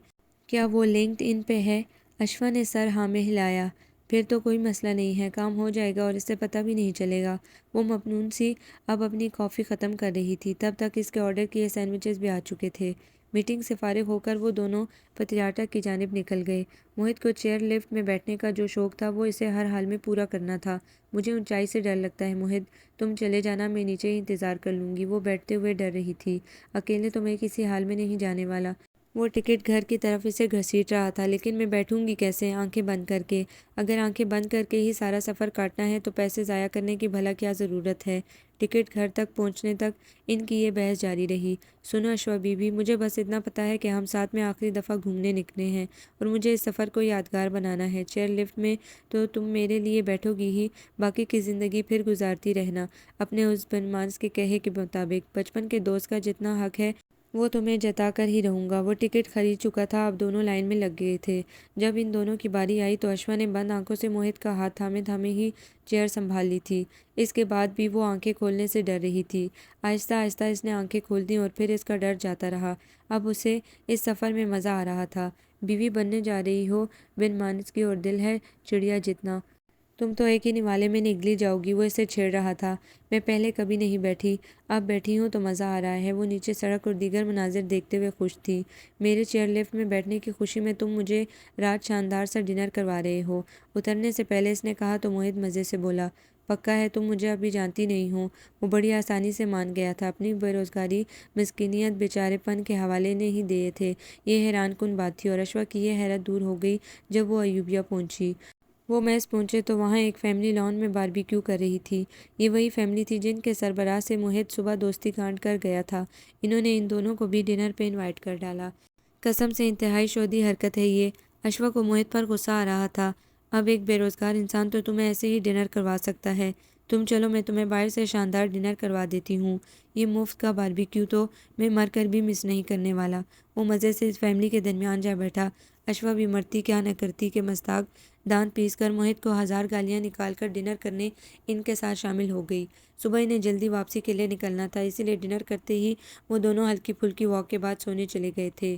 A: کیا وہ لنکڈ ان پہ ہے؟ اشوا نے سر ہاں میں ہلایا۔ پھر تو کوئی مسئلہ نہیں ہے، کام ہو جائے گا اور اسے پتہ بھی نہیں چلے گا۔ وہ ممنون سی اب اپنی کافی ختم کر رہی تھی، تب تک اس کے آرڈر کیے سینڈوچز بھی آ چکے تھے۔ میٹنگ سے فارغ ہو کر وہ دونوں پتیاٹا کی جانب نکل گئے۔ موہت کو چیئر لفٹ میں بیٹھنے کا جو شوق تھا وہ اسے ہر حال میں پورا کرنا تھا۔ مجھے اونچائی سے ڈر لگتا ہے موہت، تم چلے جانا، میں نیچے ہی انتظار کر لوں گی۔ وہ بیٹھتے ہوئے ڈر رہی تھی۔ اکیلے تو میں کسی حال میں نہیں جانے والا۔ وہ ٹکٹ گھر کی طرف اسے گھسیٹ رہا تھا، لیکن میں بیٹھوں گی کیسے؟ آنکھیں بند کر کے؟ اگر آنکھیں بند کر کے ہی سارا سفر کاٹنا ہے تو پیسے ضائع کرنے کی بھلا کیا ضرورت ہے؟ ٹکٹ گھر تک پہنچنے تک ان کی یہ بحث جاری رہی۔ سنو اشوا بی بی، مجھے بس اتنا پتا ہے کہ ہم ساتھ میں آخری دفعہ گھومنے نکلے ہیں اور مجھے اس سفر کو یادگار بنانا ہے۔ چیئر لفٹ میں تو تم میرے لیے بیٹھو گی ہی، باقی کی زندگی پھر گزارتی رہنا اپنے اس بنمانس کے کہے کے مطابق۔ بچپن کے دوست کا جتنا حق ہے وہ تمہیں جتا کر ہی رہوں گا۔ وہ ٹکٹ خرید چکا تھا، اب دونوں لائن میں لگ گئے تھے۔ جب ان دونوں کی باری آئی تو اشوا نے بند آنکھوں سے موہت کا ہاتھ تھامے تھامے ہی چیئر سنبھال لی تھی۔ اس کے بعد بھی وہ آنکھیں کھولنے سے ڈر رہی تھی۔ آہستہ آہستہ اس نے آنکھیں کھول دیں اور پھر اس کا ڈر جاتا رہا۔ اب اسے اس سفر میں مزہ آ رہا تھا۔ بیوی بننے جا رہی ہو بن مانس کی اور دل ہے چڑیا جتنا، تم تو ایک ہی نوالے میں نگلی جاؤ گی۔ وہ اسے چھیڑ رہا تھا۔ میں پہلے کبھی نہیں بیٹھی، اب بیٹھی ہوں تو مزہ آ رہا ہے۔ وہ نیچے سڑک اور دیگر مناظر دیکھتے ہوئے خوش تھی۔ میرے چیئر لفٹ میں بیٹھنے کی خوشی میں تم مجھے رات شاندار سا ڈنر کروا رہے ہو؟ اترنے سے پہلے اس نے کہا تو موہت مزے سے بولا، پکا ہے تم مجھے ابھی جانتی نہیں ہو؟ وہ بڑی آسانی سے مان گیا تھا۔ اپنی بے روزگاری، مسکینیت، بیچارے پن کے حوالے نہیں دیے تھے۔ یہ حیران کن بات تھی اور اشوا کی یہ حیرت دور ہو گئی جب وہ ایوبیہ پہنچی۔ وہ میس پہنچے تو وہاں ایک فیملی لان میں باربیکیو کر رہی تھی۔ یہ وہی فیملی تھی جن کے سربراہ سے موہت صبح دوستی گانٹ کر گیا تھا۔ انہوں نے ان دونوں کو بھی ڈنر پہ انوائٹ کر ڈالا۔ قسم سے انتہائی شودھی حرکت ہے یہ۔ اشوا کو موہت پر غصہ آ رہا تھا۔ اب ایک بے روزگار انسان تو تمہیں ایسے ہی ڈنر کروا سکتا ہے؟ تم چلو، میں تمہیں باہر سے شاندار ڈنر کروا دیتی ہوں۔ یہ مفت کا باربیکیو تو میں مر کر بھی مس نہیں کرنے والا۔ وہ مزے سے اس فیملی کے درمیان جا بیٹھا۔ اشوا بھی مرتی کیا نہ کرتی کہ مستاق دانت پیس کر موہت کو ہزار گالیاں نکال کر ڈنر کرنے ان کے ساتھ شامل ہو گئی۔ صبح انہیں جلدی واپسی کے لیے نکلنا تھا، اسی لیے ڈنر کرتے ہی وہ دونوں ہلکی پھلکی واک کے بعد سونے چلے گئے تھے۔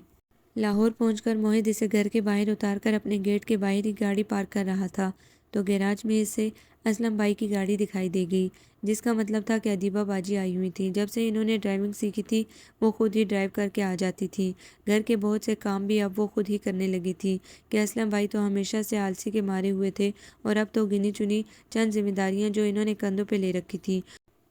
A: لاہور پہنچ کر موہت اسے گھر کے باہر اتار کر اپنے گیٹ کے باہر ہی گاڑی پارک کر رہا تھا تو گیراج میں اسے اسلم بھائی کی گاڑی دکھائی دے گئی، جس کا مطلب تھا کہ ادیبہ باجی آئی ہوئی تھیں۔ جب سے انہوں نے ڈرائیونگ سیکھی تھی وہ خود ہی ڈرائیو کر کے آ جاتی تھی۔ گھر کے بہت سے کام بھی اب وہ خود ہی کرنے لگی تھی کہ اسلم بھائی تو ہمیشہ سے آلسی کے مارے ہوئے تھے اور اب تو گنی چنی چند ذمہ داریاں جو انہوں نے کندھوں پہ لے رکھی تھیں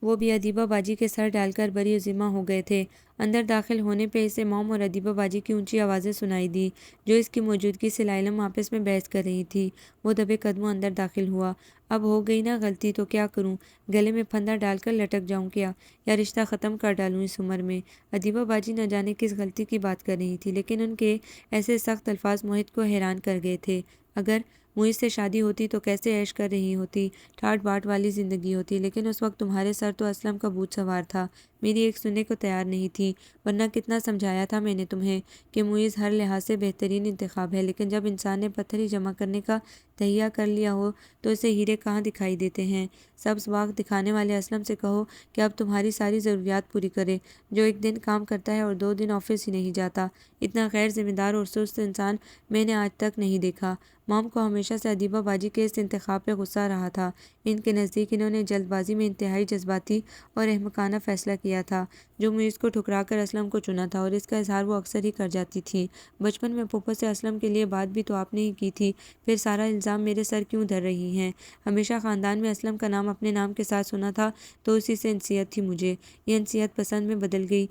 A: وہ بھی ادیبہ باجی کے سر ڈال کر بری ذمہ ہو گئے تھے۔ اندر داخل ہونے پہ اسے موم اور ادیبہ باجی کی اونچی آوازیں سنائی دی جو اس کی موجودگی سے لائلم آپس میں بحث کر رہی تھی۔ وہ دبے قدموں اندر داخل ہوا۔ اب ہو گئی نا غلطی تو کیا کروں؟ گلے میں پھندا ڈال کر لٹک جاؤں کیا، یا رشتہ ختم کر ڈالوں اس عمر میں؟ ادیبہ باجی نہ جانے کس غلطی کی بات کر رہی تھی، لیکن ان کے ایسے سخت الفاظ موہت کو حیران کر گئے تھے۔ اگر موہت سے شادی ہوتی تو کیسے عیش کر رہی ہوتی، ٹھاٹ باٹ والی زندگی ہوتی، لیکن اس وقت تمہارے سر تو اسلم کا بھوت سوار تھا۔ میری ایک سننے کو تیار نہیں تھی، ورنہ کتنا سمجھایا تھا میں نے تمہیں کہ معیز ہر لحاظ سے بہترین انتخاب ہے، لیکن جب انسان نے پتھر ہی جمع کرنے کا تہیہ کر لیا ہو تو اسے ہیرے کہاں دکھائی دیتے ہیں؟ سبز باغ دکھانے والے اسلم سے کہو کہ اب تمہاری ساری ضروریات پوری کرے، جو ایک دن کام کرتا ہے اور 2 دن آفس ہی نہیں جاتا۔ اتنا غیر ذمہ دار اور سست انسان میں نے آج تک نہیں دیکھا۔ مام کو ہمیشہ سے ادیبہ باجی کے اس انتخاب پہ غصہ رہا تھا۔ ان کے نزدیک انہوں نے جلد بازی میں انتہائی جذباتی اور احمقانہ فیصلہ کیا تھا جو معیز کو ٹھکرا کر اسلم کو چنا تھا، اور اس کا اظہار وہ اکثر ہی کر جاتی تھی۔ بچپن میں پھوپھو سے اسلم کے لیے بات بھی تو آپ نے ہی کی تھی، پھر سارا الزام میرے سر کیوں دھر رہی ہیں؟ ہمیشہ خاندان میں اسلم کا نام اپنے نام کے ساتھ سنا تھا تو اسی سے انسیت تھی مجھے۔ یہ انسیت پسند میں بدل گئی۔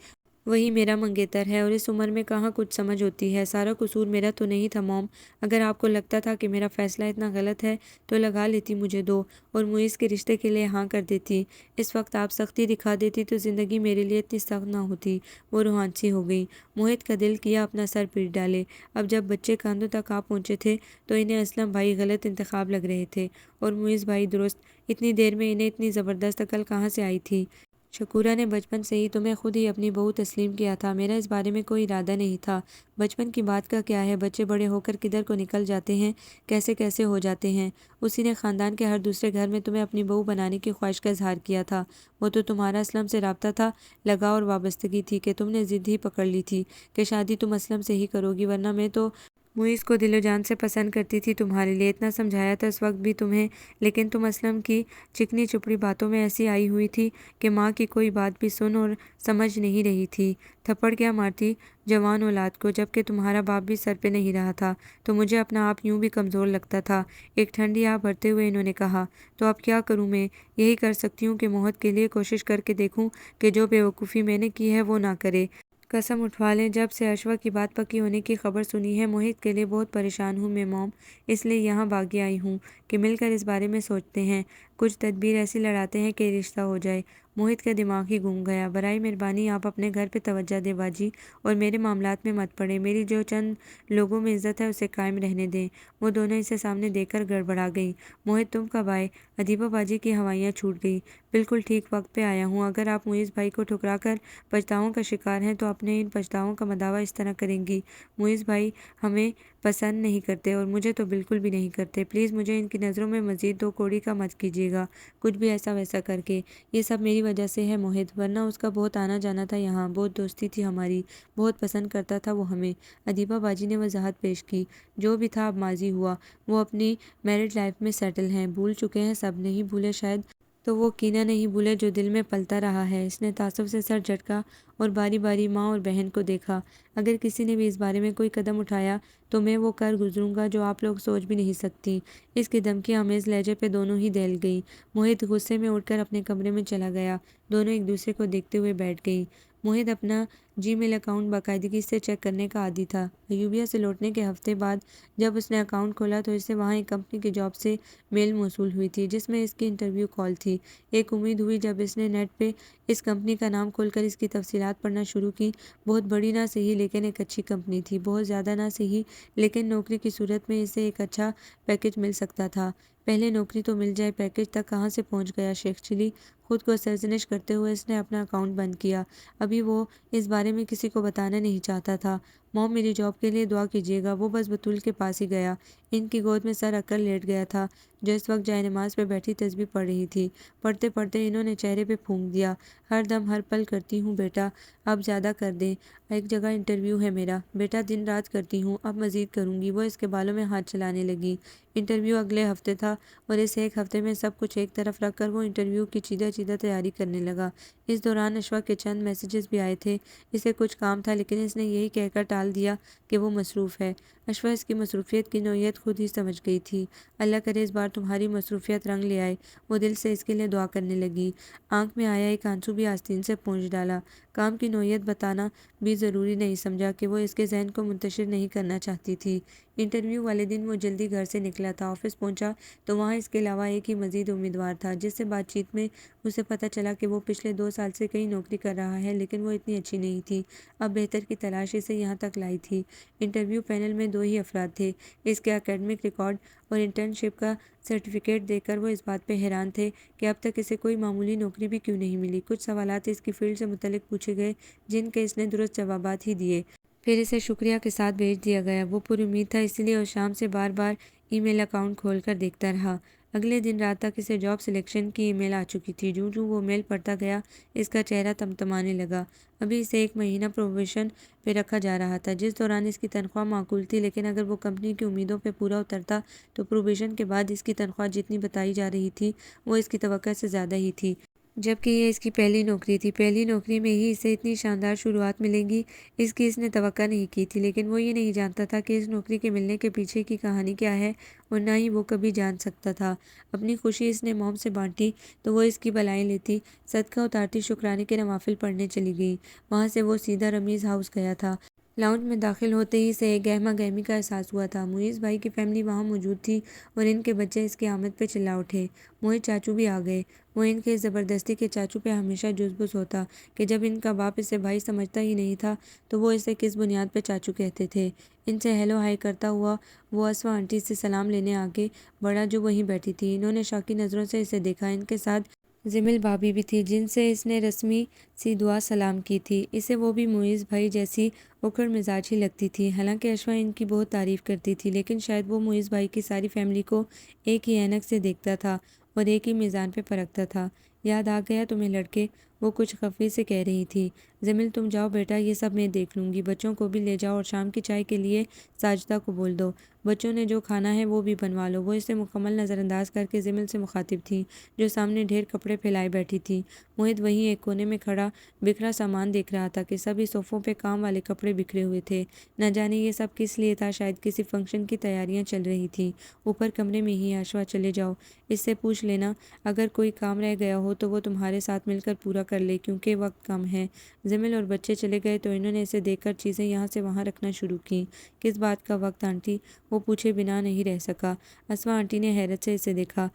A: وہی میرا منگیتر ہے اور اس عمر میں کہاں کچھ سمجھ ہوتی ہے۔ سارا قصور میرا تو نہیں تھا موم۔ اگر آپ کو لگتا تھا کہ میرا فیصلہ اتنا غلط ہے تو لگا لیتی مجھے دو اور معیز کے رشتے کے لیے ہاں کر دیتی۔ اس وقت آپ سختی دکھا دیتی تو زندگی میرے لیے اتنی سخت نہ ہوتی۔ وہ روحان سی ہو گئی۔ موہت کا دل کیا اپنا سر پیٹ ڈالے۔ اب جب بچے کاندھوں تک آ پہنچے تھے تو انہیں اسلم بھائی غلط انتخاب لگ رہے تھے اور معیز بھائی درست۔ اتنی دیر میں انہیں اتنی زبردست عقل کہاں سے آئی تھی؟ شکورہ نے بچپن سے ہی تمہیں خود ہی اپنی بہو تسلیم کیا تھا، میرا اس بارے میں کوئی ارادہ نہیں تھا۔ بچپن کی بات کا کیا ہے، بچے بڑے ہو کر کدھر کو نکل جاتے ہیں، کیسے کیسے ہو جاتے ہیں۔ اسی نے خاندان کے ہر دوسرے گھر میں تمہیں اپنی بہو بنانے کی خواہش کا اظہار کیا تھا۔ وہ تو تمہارا اسلم سے رابطہ تھا، لگاؤ اور وابستگی تھی کہ تم نے ضد ہی پکڑ لی تھی کہ شادی تم اسلم سے ہی کرو گی، ورنہ میں تو معیز کو دل و جان سے پسند کرتی تھی تمہارے لیے، اتنا سمجھایا تھا اس وقت بھی تمہیں، لیکن تم اسلم کی چکنی چپڑی باتوں میں ایسی آئی ہوئی تھی کہ ماں کی کوئی بات بھی سن اور سمجھ نہیں رہی تھی۔ تھپڑ کیا مارتی جوان اولاد کو، جبکہ تمہارا باپ بھی سر پہ نہیں رہا تھا تو مجھے اپنا آپ یوں بھی کمزور لگتا تھا۔ ایک ٹھنڈی آہ بھرتے ہوئے انہوں نے کہا، تو اب کیا کروں میں؟ یہی کر سکتی ہوں کہ موہت کے لیے کوشش کر کے دیکھوں کہ جو بے وقوفی میں نے کی ہے وہ نہ کرے۔ قسم اٹھوا لیں، جب سے اشوا کی بات پکی ہونے کی خبر سنی ہے موہت کے لیے بہت پریشان ہوں میں موم، اس لیے یہاں بھاگی آئی ہوں کہ مل کر اس بارے میں سوچتے ہیں، کچھ تدبیر ایسی لڑاتے ہیں کہ رشتہ ہو جائے۔ موہت کا دماغ ہی گھوم گیا۔ برائے مہربانی آپ اپنے گھر پہ توجہ دیں باجی اور میرے معاملات میں مت پڑیں، میری جو چند لوگوں میں عزت ہے اسے قائم رہنے دیں۔ وہ دونوں اسے سامنے دیکھ کر گڑبڑا گئیں۔ موہت تم کب آئے؟ ادیبہ باجی کی ہوائیاں چھوٹ گئی۔ بالکل ٹھیک وقت پہ آیا ہوں۔ اگر آپ معیز بھائی کو ٹھکرا کر پچھتاووں کا شکار ہیں تو اپنے ان پچھتاووں کا مداوع اس طرح کریں گی، معیز بھائی ہمیں پسند نہیں کرتے اور مجھے تو بالکل بھی نہیں کرتے، پلیز مجھے ان کی نظروں میں مزید دو کوڑی کا مت کیجیے گا کچھ بھی ایسا ویسا کر کے۔ یہ سب میری وجہ سے ہے موہت، ورنہ اس کا بہت آنا جانا تھا یہاں، بہت دوستی تھی ہماری، بہت پسند کرتا تھا وہ ہمیں۔ ادیبہ باجی نے وضاحت پیش کی، جو بھی تھا اب ماضی ہوا، وہ اپنی میرڈ لائف میں سیٹل ہیں، بھول چکے ہیں سب، نہیں بھولے شاید تو وہ کینہ نہیں بھولے جو دل میں پلتا رہا ہے۔ اس نے تعصب سے سر جھٹکا اور باری باری ماں اور بہن کو دیکھا۔ اگر کسی نے بھی اس بارے میں کوئی قدم اٹھایا تو میں وہ کر گزروں گا جو آپ لوگ سوچ بھی نہیں سکتی۔ اس کی دھمکی آمیز لہجے پہ دونوں ہی دہل گئی۔ موہت غصے میں اٹھ کر اپنے کمرے میں چلا گیا۔ دونوں ایک دوسرے کو دیکھتے ہوئے بیٹھ گئی۔ موہت اپنا جی میل اکاؤنٹ باقاعدگی سے چیک کرنے کا عادی تھا۔ ایوبیا سے لوٹنے کے ہفتے بعد جب اس نے اکاؤنٹ کھولا تو اسے وہاں ایک کمپنی کی جاب سے میل موصول ہوئی تھی جس میں اس کی انٹرویو کال تھی۔ ایک امید ہوئی جب اس نے نیٹ پہ اس کمپنی کا نام کھول کر اس کی تفصیلات پڑھنا شروع کی۔ بہت بڑی نہ سہی لیکن ایک اچھی کمپنی تھی، بہت زیادہ نہ سہی لیکن نوکری کی صورت میں اسے ایک اچھا پیکیج مل سکتا تھا۔ پہلے نوکری تو مل جائے، پیکیج تک کہاں سے پہنچ گیا شیخ چلی۔ خود کو سرزنش کرتے ہوئے اس نے اپنا اکاؤنٹ بند کیا۔ ابھی وہ اس بارے میں کسی کو بتانا نہیں چاہتا تھا۔ موم میری جاب کے لیے دعا کیجیے گا۔ وہ بس بتول کے پاس ہی گیا، ان کی گود میں سر رکھ کر لیٹ گیا تھا جو اس وقت جائے نماز پہ بیٹھی تسبیح پڑھ رہی تھی۔ پڑھتے پڑھتے انہوں نے چہرے پہ پھونک دیا، ہر دم ہر پل کرتی ہوں بیٹا، اب زیادہ کر دیں، ایک جگہ انٹرویو ہے میرا بیٹا، دن رات کرتی ہوں، اب مزید کروں گی۔ وہ اس کے بالوں میں ہاتھ چلانے لگی۔ انٹرویو اگلے ہفتے تھا اور اس ایک ہفتے میں سب کچھ ایک طرف رکھ کر وہ انٹرویو کی چیدہ چیدہ تیاری کرنے لگا۔ اس دوران اشوا کے چند میسیجز بھی آئے تھے۔ اسے کچھ کام تھا لیکن اس نے یہی کہہ کر ٹال دیا کہ وہ مصروف ہے۔ اشوا اس کی مصروفیت کی نوعیت خود ہی سمجھ گئی تھی۔ اللہ کرے اس بار تمہاری مصروفیت رنگ لے آئے، وہ دل سے اس کے لیے دعا کرنے لگی۔ آنکھ میں آیا ایک آنسو بھی آستین سے پونچھ ڈالا۔ کام کی نوعیت بتانا بھی ضروری نہیں سمجھا کہ وہ اس کے ذہن کو منتشر نہیں کرنا چاہتی تھی۔ انٹرویو والے دن وہ جلدی گھر سے نکلا تھا۔ آفس پہنچا تو وہاں اس کے علاوہ ایک ہی مزید امیدوار تھا جس سے بات چیت میں اسے پتہ چلا کہ وہ پچھلے 2 سال سے کہیں نوکری کر رہا ہے لیکن وہ اتنی اچھی نہیں تھی، اب بہتر کی تلاش اسے یہاں تک لائی تھی۔ انٹرویو پینل میں 2 ہی افراد تھے۔ اس کے اکیڈمک ریکارڈ اور انٹرنشپ کا سرٹیفکیٹ دیکھ کر وہ اس بات پہ حیران تھے کہ اب تک اسے کوئی معمولی نوکری بھی کیوں نہیں ملی۔ کچھ سوالات اس کی فیلڈ سے متعلق پوچھے گئے جن کے اس نے درست جوابات ہی دیے۔ پھر اسے شکریہ کے ساتھ بھیج دیا گیا۔ وہ پر امید تھا، اسی لیے وہ شام سے بار بار ای میل اکاؤنٹ کھول کر دیکھتا رہا۔ اگلے دن رات تک اسے جاب سلیکشن کی ای میل آ چکی تھی۔ جوں جوں وہ میل پڑھتا گیا اس کا چہرہ تمتمانے لگا۔ ابھی اسے 1 مہینہ پروبیشن پہ رکھا جا رہا تھا، جس دوران اس کی تنخواہ معقول تھی، لیکن اگر وہ کمپنی کی امیدوں پہ پورا اترتا تو پروبیشن کے بعد اس کی تنخواہ جتنی بتائی جا رہی تھی وہ اس کی توقع سے زیادہ ہی تھی۔ جبکہ یہ اس کی پہلی نوکری تھی، پہلی نوکری میں ہی اسے اتنی شاندار شروعات ملے گی اس نے توقع نہیں کی تھی، لیکن وہ یہ نہیں جانتا تھا کہ اس نوکری کے ملنے کے پیچھے کی کہانی کیا ہے، اور نہ ہی وہ کبھی جان سکتا تھا۔ اپنی خوشی اس نے موم سے بانٹی تو وہ اس کی بلائیں لیتی، صدقہ اتارتی، شکرانے کے نوافل پڑھنے چلی گئی۔ وہاں سے وہ سیدھا رمیز ہاؤس گیا تھا۔ لاؤنج میں داخل ہوتے ہی اسے ایک گہما گہمی کا احساس ہوا تھا۔ معیز بھائی کی فیملی وہاں موجود تھی اور ان کے بچے اس کی آمد پہ چلا اٹھے۔ موہت چاچو بھی آ گئے۔ وہ ان کے زبردستی کے چاچو پہ ہمیشہ جز بز ہوتا کہ جب ان کا باپ اسے بھائی سمجھتا ہی نہیں تھا تو وہ اسے کس بنیاد پہ چاچو کہتے تھے۔ ان سے ہیلو ہائی کرتا ہوا وہ اسوا آنٹی سے سلام لینے آگے بڑھا جو وہیں بیٹھی تھی۔ انہوں نے شوقی نظروں سے اسے دیکھا۔ ان کے ساتھ جمیل بھابھی بھی تھی جن سے اس نے رسمی سی دعا سلام کی تھی۔ اسے وہ بھی معیز بھائی جیسی اکڑ مزاج ہی لگتی تھی۔ حالانکہ اشوا ان کی بہت تعریف کرتی تھی، لیکن شاید وہ معیز بھائی کی ساری فیملی کو ایک ہی اینک سے دیکھتا تھا اور ایک ہی میزان پہ پرکھتا تھا۔ یاد آ گیا تمہیں لڑکے، وہ کچھ خفگی سے کہہ رہی تھی۔ جمیل تم جاؤ بیٹا، یہ سب میں دیکھ لوں گی، بچوں کو بھی لے جاؤ اور شام کی چائے کے لیے ساجدہ کو بول دو، بچوں نے جو کھانا ہے وہ بھی بنوا لو۔ وہ اسے مکمل نظر انداز کر کے جمیل سے مخاطب تھی جو سامنے ڈھیر کپڑے پھیلائے بیٹھی تھی۔ موہت وہیں ایک کونے میں کھڑا بکھرا سامان دیکھ رہا تھا کہ سبھی صوفوں پہ کام والے کپڑے بکھرے ہوئے تھے۔ نہ جانے یہ سب کس لیے تھا، شاید کسی فنکشن کی تیاریاں چل رہی تھی۔ اوپر کمرے میں ہی اشوا چلے جاؤ، اس سے پوچھ لینا اگر کوئی کام رہ گیا ہو تو وہ تمہارے ساتھ مل کر پورا کر لے کیونکہ وقت کم ہے۔ جمیل اور بچے چلے گئے تو انہوں نے اسے دیکھ کر چیزیں یہاں سے وہاں رکھنا شروع کیں۔ کس بات کا وقت آنٹی؟ وہ پوچھے بنا نہیں رہ سکا۔ اسوا آنٹی نے حیرت سے اسے دیکھا۔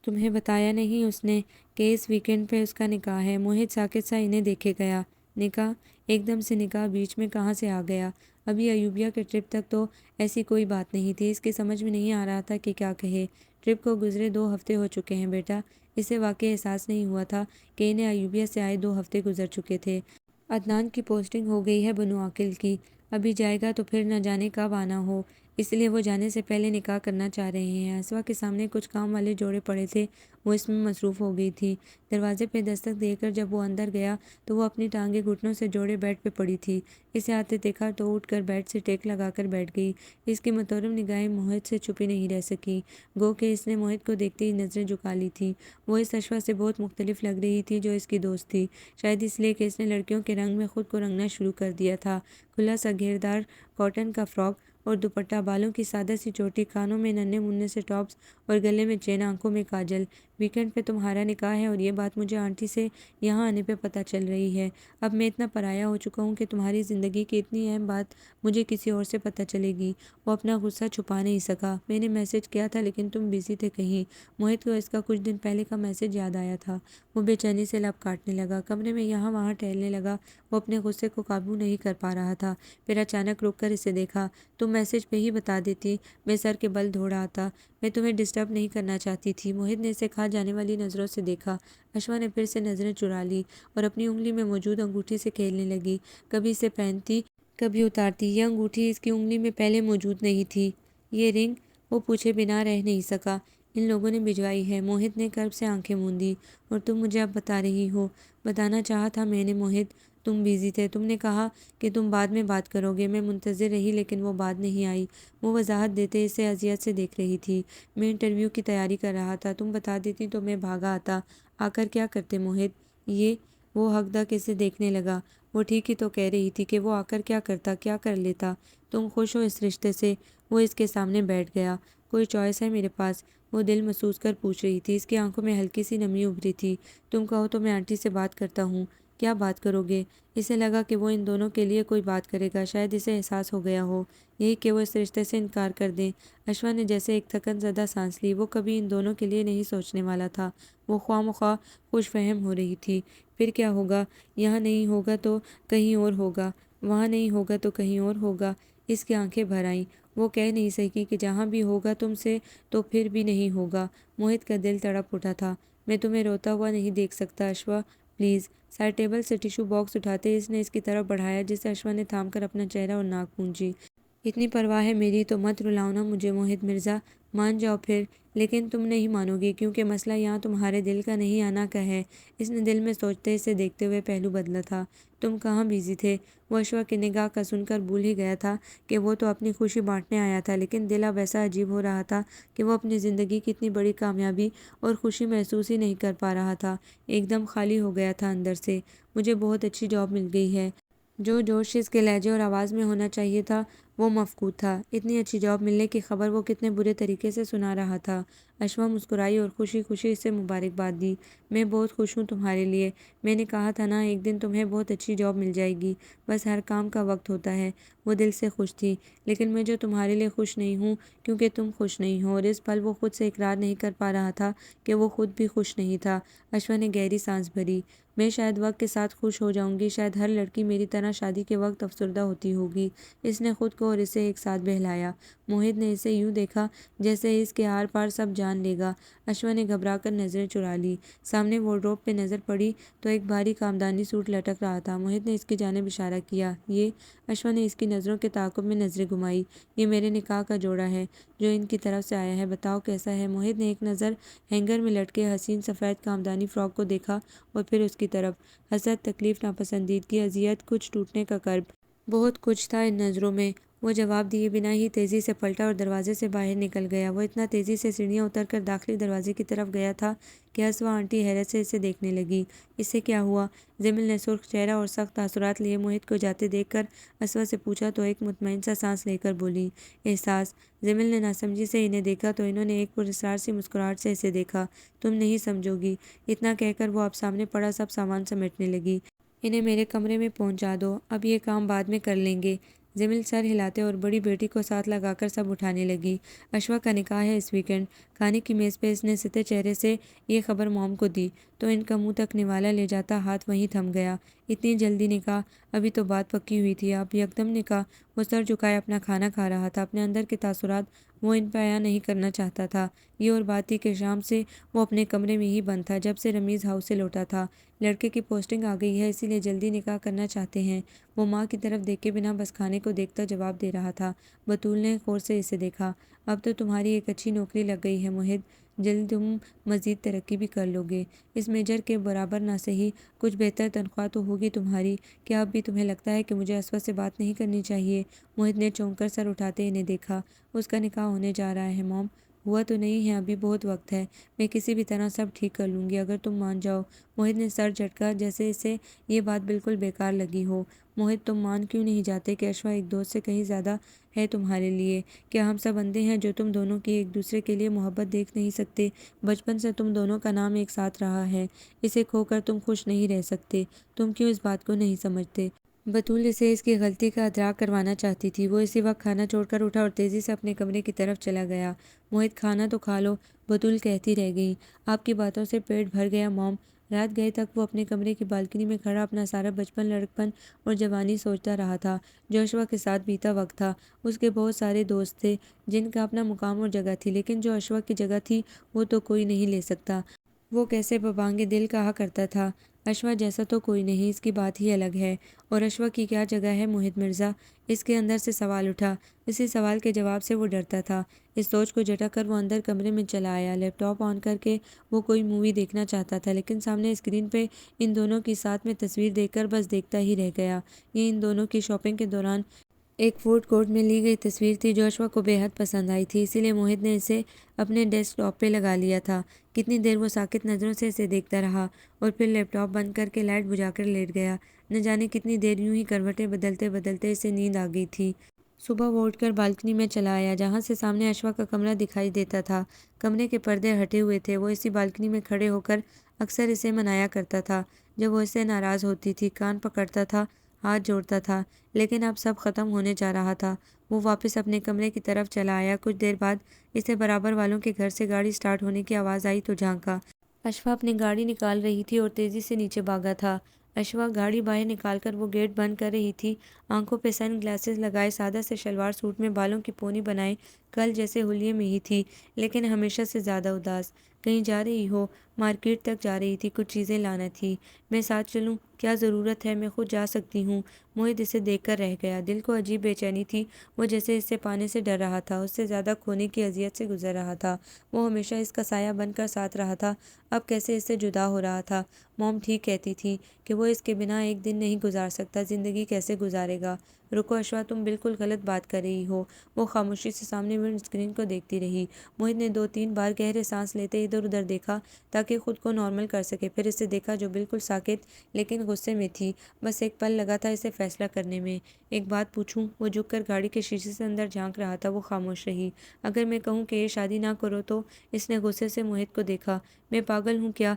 A: تمہیں بتایا نہیں اس نے کہ اس ویکنڈ پہ اس کا نکاح ہے؟ موہت ساکت سا انہیں دیکھے گیا۔ نکاح؟ ایک دم سے نکاح بیچ میں کہاں سے آ گیا؟ ابھی ایوبیا کے ٹرپ تک تو ایسی کوئی بات نہیں تھی۔ اس کی سمجھ میں نہیں آ رہا تھا کہ کیا کہے۔ ٹرپ کو گزرے 2 ہفتے ہو چکے ہیں بیٹا۔ اسے واقعی احساس نہیں ہوا تھا کہ انہیں ایوبیا سے آئے 2 ہفتے گزر چکے تھے۔ عدنان کی پوسٹنگ ہو گئی ہے بنو عاقل کی، ابھی جائے گا تو پھر نہ جانے کب آنا ہو، اس لیے وہ جانے سے پہلے نکاح کرنا چاہ رہے ہیں۔ اسوا کے سامنے کچھ کام والے جوڑے پڑے تھے، وہ اس میں مصروف ہو گئی تھی۔ دروازے پہ دستک دے کر جب وہ اندر گیا تو وہ اپنی ٹانگیں گھٹنوں سے جوڑے بیڈ پہ پڑی تھی۔ اسے آتے دیکھا تو اٹھ کر بیڈ سے ٹیک لگا کر بیٹھ گئی۔ اس کی متورم نگاہیں موہت سے چھپی نہیں رہ سکی، گو کہ اس نے موہت کو دیکھتے ہی نظریں جھکا لی تھیں۔ وہ اس اشوا سے بہت مختلف لگ رہی تھی جو اس کی دوست تھی، شاید اس لیے کہ اس نے لڑکیوں کے رنگ میں خود کو رنگنا شروع کر دیا تھا۔ کھلا سا گھیردار کاٹن کا فراک اور دوپٹہ، بالوں کی سادہ سی چوٹی، کانوں میں ننھے منھے سے ٹاپس اور گلے میں چین، آنکھوں میں کاجل۔ ویکنڈ پہ تمہارا نکاح ہے اور یہ بات مجھے آنٹی سے یہاں آنے پہ پتہ چل رہی ہے۔ اب میں اتنا پرایا ہو چکا ہوں کہ تمہاری زندگی کی اتنی اہم بات مجھے کسی اور سے پتہ چلے گی۔ وہ اپنا غصہ چھپا نہیں سکا۔ میں نے میسج کیا تھا لیکن تم بزی تھے کہیں۔ موہت کو اس کا کچھ دن پہلے کا میسج یاد آیا تھا۔ وہ بے چینی سے لب کاٹنے لگا، کمرے میں یہاں وہاں ٹہلنے لگا۔ وہ اپنے غصے کو قابو نہیں کر پا رہا تھا۔ پھر اچانک رک کر اسے دیکھا۔ تم میسج پہ ہی بتا دیتی، میں سر کے بل دھوڑا آتا، میں تمہیں ڈسٹرب نہیں کرنا چاہتی تھی۔ موہت نے اسے کھا جانے والی نظروں سے دیکھا۔ اشوا نے پھر سے نظریں چرا لی اور اپنی انگلی میں موجود انگوٹھی سے کھیلنے لگی، کبھی اسے پہنتی کبھی اتارتی۔ یہ انگوٹھی اس کی انگلی میں پہلے موجود نہیں تھی۔ یہ رنگ؟ وہ پوچھے بنا رہ نہیں سکا۔ ان لوگوں نے بھجوائی ہے۔ موہت نے کرب سے آنکھیں موندی۔ اور تم مجھے اب بتا رہی ہو؟ بتانا چاہا تھا میں نے موہت، تم بزی تھے، تم نے کہا کہ تم بعد میں بات کرو گے، میں منتظر رہی لیکن وہ بات نہیں آئی۔ وہ وضاحت دیتے اسے اذیت سے دیکھ رہی تھی۔ میں انٹرویو کی تیاری کر رہا تھا، تم بتا دیتی تو میں بھاگا آتا۔ آ کر کیا کرتے موہت؟ یہ وہ حق دق اسے دیکھنے لگا۔ وہ ٹھیک ہی تو کہہ رہی تھی کہ وہ آ کر کیا کرتا، کیا کر لیتا؟ تم خوش ہو اس رشتے سے؟ وہ اس کے سامنے بیٹھ گیا۔ کوئی چوائس ہے میرے پاس؟ وہ دل محسوس کر پوچھ رہی تھی۔ اس کی آنکھوں میں ہلکی سی نمی ابھری تھی۔ تم کہو تو میں آنٹی سے بات کرتا ہوں۔ کیا بات کرو گے؟ اسے لگا کہ وہ ان دونوں کے لیے کوئی بات کرے گا، شاید اسے احساس ہو گیا ہو یہی کہ وہ اس رشتے سے انکار کر دیں۔ اشوا نے جیسے ایک تھکن زدہ سانس لی۔ وہ کبھی ان دونوں کے لیے نہیں سوچنے والا تھا۔ وہ خواہ مخواہ خوش فہم ہو رہی تھی۔ پھر کیا ہوگا؟ یہاں نہیں ہوگا تو کہیں اور ہوگا، وہاں نہیں ہوگا تو کہیں اور ہوگا۔ اس کی آنکھیں بھر آئیں۔ وہ کہہ نہیں سکی کہ جہاں بھی ہوگا تم سے تو پھر بھی نہیں ہوگا۔ موہت کا دل تڑپ اٹھا تھا۔ میں تمہیں روتا ہوا نہیں دیکھ سکتا اشوا، پلیز۔ سائڈ ٹیبل سے ٹیشو باکس اٹھاتے اس نے اس کی طرف بڑھایا جسے اشوا نے تھام کر اپنا چہرہ اور ناک پونجی۔ اتنی پرواہ ہے میری تو مت رلاؤ نا مجھے موہت مرزا، مان جاؤ پھر۔ لیکن تم نہیں مانو گی کیونکہ مسئلہ یہاں تمہارے دل کا نہیں آنا کا ہے۔ اس نے دل میں سوچتے اسے دیکھتے ہوئے پہلو بدلا تھا۔ تم کہاں بیزی تھے؟ وہ اشوا کی نگاہ کا سن کر بھول ہی گیا تھا کہ وہ تو اپنی خوشی بانٹنے آیا تھا، لیکن دل اب ایسا عجیب ہو رہا تھا کہ وہ اپنی زندگی کی اتنی بڑی کامیابی اور خوشی محسوس ہی نہیں کر پا رہا تھا۔ ایک دم خالی ہو گیا تھا اندر سے۔ مجھے بہت اچھی جاب مل گئی ہے۔ جو جوش اس کے لہجے اور آواز میں ہونا چاہیے تھا وہ مفقود تھا۔ اتنی اچھی جاب ملنے کی خبر وہ کتنے برے طریقے سے سنا رہا تھا۔ اشوا مسکرائی اور خوشی خوشی اسے مبارکباد دی۔ میں بہت خوش ہوں تمہارے لیے۔ میں نے کہا تھا نا ایک دن تمہیں بہت اچھی جاب مل جائے گی، بس ہر کام کا وقت ہوتا ہے۔ وہ دل سے خوش تھی، لیکن میں جو تمہارے لیے خوش نہیں ہوں کیونکہ تم خوش نہیں ہو، اور اس پل وہ خود سے اقرار نہیں کر پا رہا تھا کہ وہ خود بھی خوش نہیں تھا۔ اشوا نے گہری سانس بھری۔ میں شاید وقت کے ساتھ خوش ہو جاؤں گی، شاید ہر لڑکی میری طرح شادی کے وقت افسردہ ہوتی ہوگی۔ اس نے خود کو اور اسے ایک ساتھ بہلایا۔ موہت نے اسے یوں دیکھا جیسے اس کے آر پار سب جان لے گا۔ اشوا نے گھبرا کر نظریں چرا لی۔ سامنے وارڈروب پہ نظر پڑی تو ایک بھاری خاندانی سوٹ لٹک رہا تھا۔ موہت نے اس کی جانب اشارہ کیا۔ یہ؟ اشوا نے اس کی نظروں کے تعاقب میں نظریں گھمائی۔ یہ میرے نکاح کا جوڑا ہے جو ان کی طرف سے آیا ہے، بتاؤ کیسا ہے؟ موہت نے ایک نظر ہینگر میں لٹکے حسین سفید خاندانی فراک کو دیکھا اور پھر اس کی طرف۔ حسد، تکلیف، ناپسندیدگی، اذیت، کچھ ٹوٹنے کا کرب، بہت کچھ تھا ان نظروں میں۔ وہ جواب دیے بنا ہی تیزی سے پلٹا اور دروازے سے باہر نکل گیا۔ وہ اتنا تیزی سے سیڑھیاں اتر کر داخلی دروازے کی طرف گیا تھا کہ اسوا آنٹی حیرت سے اسے دیکھنے لگی۔ اس سے کیا ہوا؟ جمیل نے سرخ چہرہ اور سخت تاثرات لیے موہت کو جاتے دیکھ کر اسوا سے پوچھا تو ایک مطمئن سا سانس لے کر بولی، احساس۔ جمیل نے ناسمجھی سے انہیں دیکھا تو انہوں نے ایک پراسرار سی مسکراہٹ سے اسے دیکھا۔ تم نہیں سمجھو گی۔ اتنا کہہ کر وہ اب سامنے پڑا سب سامان سمیٹنے لگی۔ انہیں میرے کمرے میں پہنچا دو، اب یہ کام بعد میں کر لیں گے۔ جمیل سر ہلاتے اور بڑی بیٹی کو ساتھ لگا کر سب اٹھانے لگی۔ اشوا کا نکاح ہے اس ویکنڈ۔ کھانے کی میز پہ اس نے ستے چہرے سے یہ خبر موم کو دی تو ان کا منہ تک نوالا لے جاتا ہاتھ وہیں تھم گیا۔ اتنی جلدی نکاح؟ ابھی تو بات پکی ہوئی تھی، اب یکدم نکاح؟ وہ سر جھکائے اپنا کھانا کھا رہا تھا۔ اپنے اندر کے تاثرات وہ ان پہ عیاں نہیں کرنا چاہتا تھا۔ یہ اور بات تھی کہ شام سے وہ اپنے کمرے میں ہی بند تھا جب سے رمیز ہاؤس سے لوٹا تھا۔ لڑکے کی پوسٹنگ آ گئی ہے اسی لیے جلدی نکاح کرنا چاہتے ہیں۔ وہ ماں کی طرف دیکھے بنا بس کھانے کو دیکھتا جواب دے رہا تھا۔ بطول نے غور سے اسے دیکھا۔ اب تو تمہاری ایک اچھی نوکری لگ گئی ہے موہت، جلد تم مزید ترقی بھی کر لو گے۔ اس میجر کے برابر نہ سہی کچھ بہتر تنخواہ تو ہوگی تمہاری۔ کیا اب بھی تمہیں لگتا ہے کہ مجھے اسوا سے بات نہیں کرنی چاہیے؟ موہت نے چونک کر سر اٹھاتے انہیں دیکھا۔ اس کا نکاح ہونے جا رہا ہے موم۔ ہوا تو نہیں ہے، ابھی بہت وقت ہے۔ میں کسی بھی طرح سب ٹھیک کر لوں گی اگر تم مان جاؤ۔ موہت نے سر جھٹکا جیسے اسے یہ بات بالکل بیکار لگی ہو۔ موہت تم مان کیوں نہیں جاتے کہ اشوا ایک دوست سے کہیں زیادہ ہے تمہارے لیے؟ کیا ہم سب اندھے ہیں جو تم دونوں کی ایک دوسرے کے لیے محبت دیکھ نہیں سکتے؟ بچپن سے تم دونوں کا نام ایک ساتھ رہا ہے، اسے کھو کر تم خوش نہیں رہ سکتے۔ تم کیوں اس بات کو نہیں سمجھتے؟ بطول اسے اس کی غلطی کا ادراک کروانا چاہتی تھی۔ وہ اسی وقت کھانا چھوڑ کر اٹھا اور تیزی سے اپنے کمرے کی طرف چلا گیا۔ موہت کھانا تو کھا لو، بطول کہتی رہ گئی۔ آپ کی باتوں سے پیٹ بھر گیا موم۔ رات گئے تک وہ اپنے کمرے کی بالکنی میں کھڑا اپنا سارا بچپن، لڑکپن اور جوانی سوچتا رہا تھا جو اشوا کے ساتھ بیتا وقت تھا۔ اس کے بہت سارے دوست تھے جن کا اپنا مقام اور جگہ تھی، لیکن جو اشوا کی جگہ تھی وہ تو کوئی نہیں لے سکتا۔ وہ کیسے ببانگ دل کہا کرتا تھا، اشوا جیسا تو کوئی نہیں، اس کی بات ہی الگ ہے۔ اور اشوا کی کیا جگہ ہے موہت مرزا؟ اس کے اندر سے سوال اٹھا۔ اسی سوال کے جواب سے وہ ڈرتا تھا۔ اس سوچ کو جھٹک کر وہ اندر کمرے میں چلا آیا۔ لیپ ٹاپ آن کر کے وہ کوئی مووی دیکھنا چاہتا تھا، لیکن سامنے اسکرین پہ ان دونوں کی ساتھ میں تصویر دیکھ کر بس دیکھتا ہی رہ گیا۔ یہ ان دونوں کی شاپنگ کے دوران ایک فوڈ کورٹ میں لی گئی تصویر تھی جو اشوا کو بے حد پسند آئی تھی، اسی لیے موہت نے اسے اپنے ڈیسک ٹاپ پہ لگا لیا تھا۔ کتنی دیر وہ ساکت نظروں سے اسے دیکھتا رہا اور پھر لیپ ٹاپ بند کر کے لائٹ بجھا کر لیٹ گیا۔ نہ جانے کتنی دیر یوں ہی کروٹیں بدلتے بدلتے اسے نیند آ گئی تھی۔ صبح وہ اٹھ کر بالکنی میں چلا آیا جہاں سے سامنے اشوا کا کمرہ دکھائی دیتا تھا۔ کمرے کے پردے ہٹے ہوئے تھے۔ وہ اسی بالکنی میں کھڑے ہو کر اکثر اسے منایا کرتا تھا جب وہ اس سے ناراض ہوتی تھی، کان پکڑتا تھا، ہاتھ جوڑتا تھا، لیکن اب سب ختم ہونے جا رہا تھا۔ وہ واپس اپنے کمرے کی طرف چلا آیا۔ کچھ دیر بعد اسے برابر والوں کے گھر سے گاڑی سٹارٹ ہونے کی آواز آئی تو جھانکا۔ اشوا اپنی گاڑی نکال رہی تھی اور تیزی سے نیچے بھاگا تھا۔ اشوا گاڑی باہر نکال کر وہ گیٹ بند کر رہی تھی، آنکھوں پہ سن گلاسز لگائے، سادہ سے شلوار سوٹ میں، بالوں کی پونی بنائے، کل جیسے حلیے میں ہی تھی، لیکن ہمیشہ سے زیادہ اداس۔ کہیں جا رہی ہو؟ مارکیٹ تک جا رہی تھی، کچھ چیزیں لانا تھی۔ میں ساتھ چلوں؟ کیا ضرورت ہے، میں خود جا سکتی ہوں۔ موہت اسے دیکھ کر رہ گیا۔ دل کو عجیب بے چینی تھی، وہ جیسے اس سے پانے سے ڈر رہا تھا، اس سے زیادہ کھونے کی اذیت سے گزر رہا تھا۔ وہ ہمیشہ اس کا سایہ بن کر ساتھ رہا تھا، اب کیسے اس سے جدا ہو رہا تھا۔ موم ٹھیک کہتی تھی کہ وہ اس کے بنا ایک دن نہیں گزار سکتا، زندگی کیسے گزارے گا۔ رکو اشوا، تم بالکل غلط بات کر رہی ہو۔ وہ خاموشی سے سامنے ونڈ اسکرین کو دیکھتی رہی۔ موہت نے 2-3 بار گہرے سانس لیتے ادھر ادھر دیکھا تاکہ خود کو نارمل کر سکے، پھر اسے دیکھا جو بالکل ساکت لیکن غصے میں تھی۔ بس ایک پل لگا تھا اسے فیصلہ کرنے میں۔ ایک بات پوچھوں؟ وہ جھک کر گاڑی کے شیشے سے اندر جھانک رہا تھا۔ وہ خاموش رہی۔ اگر میں کہوں کہ یہ شادی نہ کرو تو؟ اس نے غصے سے موہت کو دیکھا۔ میں پاگل ہوں کیا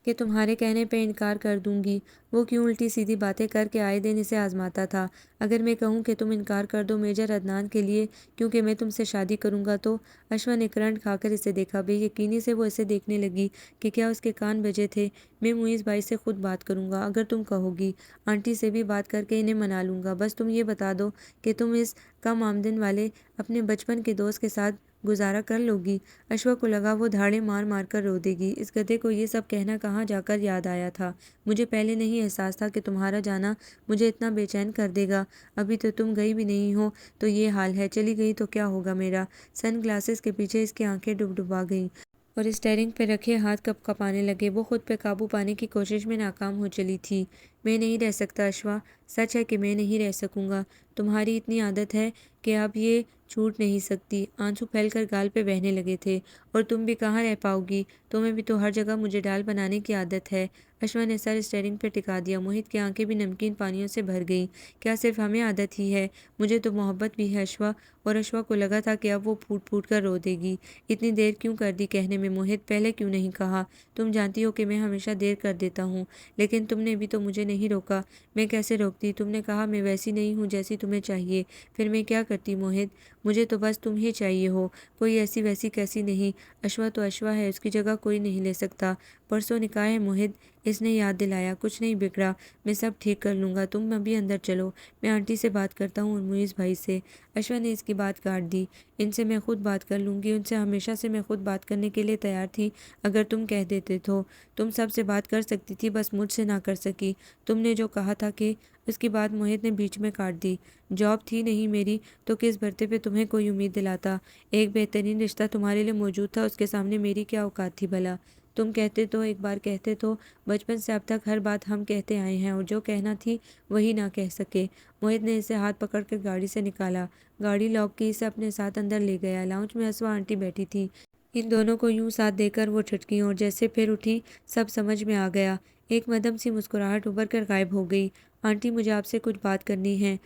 A: کہ تمہارے کہنے پہ انکار کر دوں گی؟ وہ کیوں الٹی سیدھی باتیں کر کے آئے دن اسے آزماتا تھا۔ اگر میں کہوں کہ تم انکار کر دو میجر عدنان کے لیے کیونکہ میں تم سے شادی کروں گا تو؟ اشوا نے کرنٹ کھا کر اسے دیکھا۔ بے یقینی سے وہ اسے دیکھنے لگی کہ کیا اس کے کان بجے تھے۔ میں معیز بھائی سے خود بات کروں گا اگر تم کہو گی، آنٹی سے بھی بات کر کے انہیں منا لوں گا، بس تم یہ بتا دو کہ تم اس کم آمدن والے اپنے بچپن کے دوست کے ساتھ گزارا کر لو گی۔ اشوا کو لگا وہ دھاڑیں مار مار کر رو دے گی۔ اس گدھے کو یہ سب کہنا کہاں جا کر یاد آیا تھا۔ مجھے پہلے نہیں احساس تھا کہ تمہارا جانا مجھے اتنا بے چین کر دے گا۔ ابھی تو تم گئی بھی نہیں ہو تو یہ حال ہے، چلی گئی تو کیا ہوگا میرا؟ سن گلاسز کے پیچھے اس کی آنکھیں ڈبڈبا گئیں اور اسٹیئرنگ پہ رکھے ہاتھ کپ کپانے لگے۔ وہ خود پہ قابو پانے کی کوشش میں ناکام ہو چلی تھی۔ میں نہیں رہ سکتا اشوا، سچ ہے کہ میں نہیں رہ سکوں گا۔ تمہاری اتنی عادت ہے کہ اب یہ چھوٹ نہیں سکتی۔ آنسو پھیل کر گال پہ بہنے لگے تھے۔ اور تم بھی کہاں رہ پاؤ گی؟ تمہیں بھی تو ہر جگہ مجھے ڈال بنانے کی عادت ہے۔ اشوا نے سر اسٹیئرنگ پہ ٹکا دیا۔ موہت کی آنکھیں بھی نمکین پانیوں سے بھر گئیں۔ کیا صرف ہمیں عادت ہی ہے؟ مجھے تو محبت بھی ہے اشوا۔ اور اشوا کو لگا تھا کہ اب وہ پھوٹ پھوٹ کر رو دے گی۔ اتنی دیر کیوں کر دی کہنے میں موہت؟ پہلے کیوں نہیں کہا؟ تم جانتی ہو کہ میں ہمیشہ دیر کر دیتا ہوں، لیکن تم نے بھی تو مجھے نہیں روکا۔ میں کیسے روکتی؟ تم نے کہا میں ویسی نہیں ہوں جیسی تمہیں چاہیے، پھر میں کیا کرتی موہت؟ مجھے تو بس تم ہی چاہیے ہو، کوئی ایسی ویسی کیسی نہیں۔ اشوا تو اشوا ہے، اس کی جگہ کوئی نہیں لے سکتا۔ پرسوں نکاح ہے موہت، اس نے یاد دلایا۔ کچھ نہیں بگڑا، میں سب ٹھیک کر لوں گا، تم ابھی اندر چلو، میں آنٹی سے بات کرتا ہوں اور معیز بھائی سے۔ اشوا نے اس کی بات کاٹ دی۔ ان سے میں خود بات کر لوں گی، ان سے ہمیشہ سے میں خود بات کرنے کے لیے تیار تھی اگر تم کہہ دیتے تو۔ تم سب سے بات کر سکتی تھی، بس مجھ سے نہ کر سکی۔ تم نے جو کہا تھا کہ… اس کی بات موہت نے بیچ میں کاٹ دی۔ جاب تھی نہیں میری تو کس بھرتے پہ تمہیں کوئی امید دلاتا؟ ایک بہترین رشتہ تمہارے لیے موجود تھا، اس کے سامنے میری کیا اوقات تھی بھلا؟ تم کہتے تو ایک بار کہتے تو، بچپن سے اب تک ہر بات ہم کہتے آئے ہیں اور جو کہنا تھی وہی نہ کہہ سکے۔ موہت نے اسے ہاتھ پکڑ کر گاڑی سے نکالا، گاڑی لاک کی، اسے اپنے ساتھ اندر لے گیا۔ لاؤنج میں اسوا آنٹی بیٹھی تھی۔ ان دونوں کو یوں ساتھ دے کر وہ ٹھٹکی اور جیسے پھر اٹھی، سب سمجھ میں آ گیا۔ ایک مدھم سی مسکراہٹ ابھر کر غائب ہو گئی۔ آنٹی مجھے آپ سے کچھ بات کرنی ہے۔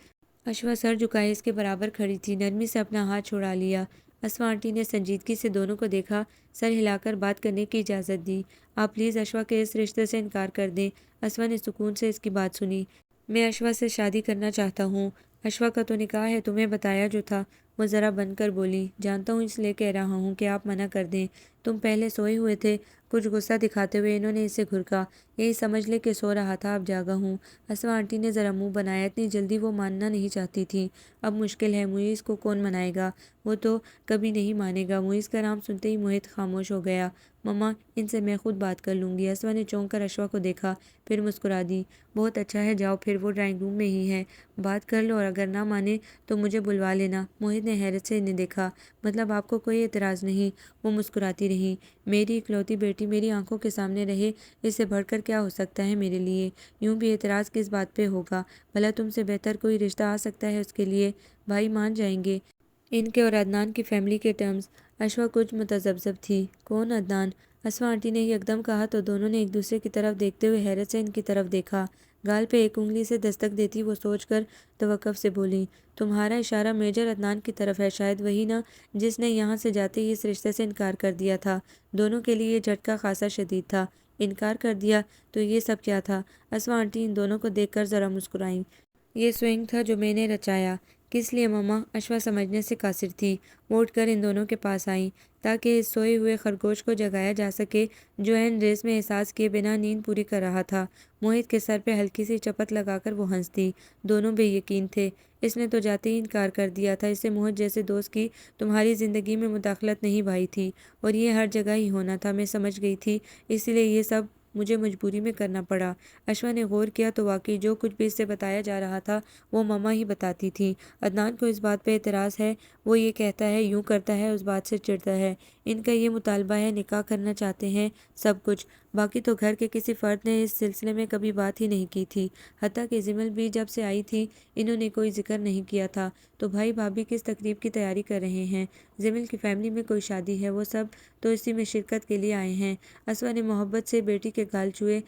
A: اشوا سر جھکائے اس کے برابر کھڑی تھی، نرمی سے اپنا ہاتھ چھڑا لیا۔ اسوا آنٹی نے سنجیدگی سے دونوں کو دیکھا، سر ہلا کر بات کرنے کی اجازت دی۔ آپ پلیز اشوا کے اس رشتے سے انکار کر دیں۔ اسوا نے سکون سے اس کی بات سنی۔ میں اشوا سے شادی کرنا چاہتا ہوں۔ اشوا کا تو نکاح ہے، تمہیں بتایا جو تھا۔ وہ ذرا بن کر بولی، جانتا ہوں اس لیے کہہ رہا ہوں کہ آپ منع کر دیں۔ تم پہلے سوئے ہوئے تھے؟ کچھ غصہ دکھاتے ہوئے انہوں نے اسے گھرکا۔ یہی سمجھ لے کہ سو رہا تھا، اب جاگا ہوں۔ اسوا آنٹی نے ذرا منہ بنایا، اتنی جلدی وہ ماننا نہیں چاہتی تھی۔ اب مشکل ہے، معیز کو کون منائے گا؟ وہ تو کبھی نہیں مانے گا۔ معیز کا نام سنتے ہی موہت خاموش ہو گیا۔ مما، ان سے میں خود بات کر لوں گی۔ اسوا نے چونک کر اشوا کو دیکھا، پھر مسکرا دی۔ بہت اچھا ہے، جاؤ پھر، وہ ڈرائنگ روم میں ہی ہے، بات کر لو اور اگر نہ مانے تو مجھے بلوا لینا۔ موہت نے حیرت سے انہیں دیکھا۔ مطلب آپ کو کوئی اعتراض نہیں؟ وہ مسکراتی رہی۔ میری اکلوتی بیٹی میری آنکھوں کے سامنے رہے، اس سے بڑھ کر کیا ہو سکتا ہے میرے لیے؟ یوں بھی اعتراض کس بات پہ ہوگا؟ بھلا تم سے بہتر کوئی رشتہ آ سکتا ہے اس کے لیے؟ بھائی مان جائیں گے؟ ان کے اور عدنان کی فیملی کے ٹرمز؟ اشوا کچھ متذبذب تھی۔ کون عدنان؟ اسوا آنٹی نے یکدم کہا تو دونوں نے ایک دوسرے کی طرف دیکھتے ہوئے حیرت سے ان کی طرف دیکھا۔ گال پہ ایک انگلی سے دستک دیتی وہ سوچ کر توقف سے بولی، تمہارا اشارہ میجر عدنان کی طرف ہے، شاید وہی نا جس نے یہاں سے جاتے ہی اس رشتے سے انکار کر دیا تھا۔ دونوں کے لیے یہ جھٹکا خاصا شدید تھا۔ انکار کر دیا تو یہ سب کیا تھا؟ اسوا آنٹی ان دونوں کو دیکھ کر ذرا مسکرائیں۔ یہ سوئنگ تھا جو میں نے رچایا۔ کس لیے مما؟ اشوا سمجھنے سے قاصر تھی۔ وہ اٹھ کر ان دونوں کے پاس آئیں تاکہ اس سوئے ہوئے خرگوش کو جگایا جا سکے جو عین ریس میں احساس کیے بنا نیند پوری کر رہا تھا۔ موہت کے سر پہ ہلکی سی چپت لگا کر وہ ہنس دی۔ دونوں بے یقین تھے۔ اس نے تو جاتے ہی انکار کر دیا تھا۔ اسے موہت جیسے دوست کی تمہاری زندگی میں مداخلت نہیں بھائی تھی، اور یہ ہر جگہ ہی ہونا تھا۔ میں سمجھ گئی تھی، اس لیے یہ سب مجھے مجبوری میں کرنا پڑا۔ اشوا نے غور کیا تو واقعی جو کچھ بھی اسے بتایا جا رہا تھا وہ مما ہی بتاتی تھیں۔ عدنان کو اس بات پہ اعتراض ہے، وہ یہ کہتا ہے، یوں کرتا ہے، اس بات سے چڑھتا ہے۔ ان کا یہ مطالبہ ہے، نکاح کرنا چاہتے ہیں، سب کچھ۔ باقی تو گھر کے کسی فرد نے اس سلسلے میں کبھی بات ہی نہیں کی تھی، حتیٰ کہ زمل بھی جب سے آئی تھی انہوں نے کوئی ذکر نہیں کیا تھا۔ تو بھائی بھابھی کس تقریب کی تیاری کر رہے ہیں؟ زمل کی فیملی میں کوئی شادی ہے، وہ سب تو اسی میں شرکت کے لیے آئے ہیں۔ اسوا نے محبت سے بیٹی کے گال چھوئے،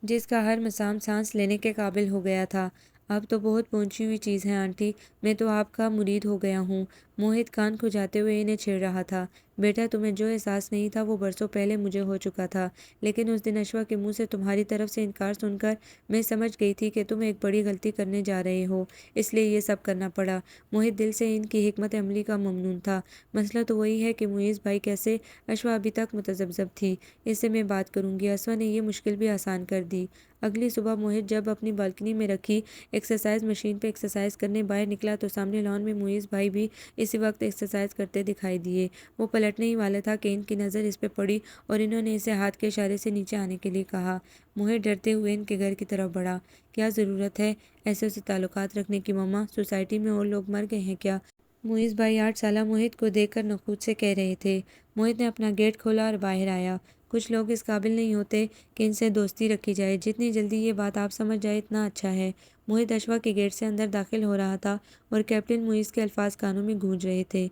A: جس کا ہر مسام سانس لینے کے قابل ہو گیا تھا۔ آپ تو بہت پہنچی ہوئی چیز ہیں آنٹی، میں تو آپ کا مرید ہو گیا ہوں۔ موہت کان کھجاتے ہوئے انہیں چھیڑ رہا تھا۔ بیٹا تمہیں جو احساس نہیں تھا وہ برسوں پہلے مجھے ہو چکا تھا، لیکن اس دن اشوا کے منہ سے تمہاری طرف سے انکار سن کر میں سمجھ گئی تھی کہ تم ایک بڑی غلطی کرنے جا رہے ہو، اس لیے یہ سب کرنا پڑا۔ موہت دل سے ان کی حکمت عملی کا ممنون تھا۔ مسئلہ تو وہی ہے کہ معیز بھائی کیسے؟ اشوا ابھی تک متذبذب تھی۔ اس سے میں بات کروں گی۔ اسوا نے یہ مشکل بھی آسان کر دی۔ اگلی صبح موہت جب اپنی بالکنی میں رکھی ایکسرسائز مشین پہ ایکسرسائز کرنے باہر نکلا تو سامنے لان میں معیز بھائی بھی اسی وقت ایکسرسائز کرتے دکھائی دیے۔ وہ پلٹنے ہی والے تھا کہ ان کی نظر اس پہ پڑی اور انہوں نے اسے ہاتھ کے اشارے سے نیچے آنے کے لیے کہا۔ موہت ڈرتے ہوئے ان کے گھر کی طرف بڑھا۔ کیا ضرورت ہے ایسے سے تعلقات رکھنے کی مما؟ سوسائٹی میں اور لوگ مر گئے ہیں کیا؟ معیز بھائی 8 سالہ موہت کو دیکھ کر نخوت سے کہہ رہے تھے۔ موہت نے اپنا گیٹ کھولا اور باہر آیا۔ کچھ لوگ اس قابل نہیں ہوتے کہ ان سے دوستی رکھی جائے، جتنی جلدی یہ بات آپ سمجھ جائے اتنا اچھا ہے۔ موہت اشوا کے گیٹ سے اندر داخل ہو رہا تھا اور کیپٹن معیز کے الفاظ کانوں میں گونج رہے تھے۔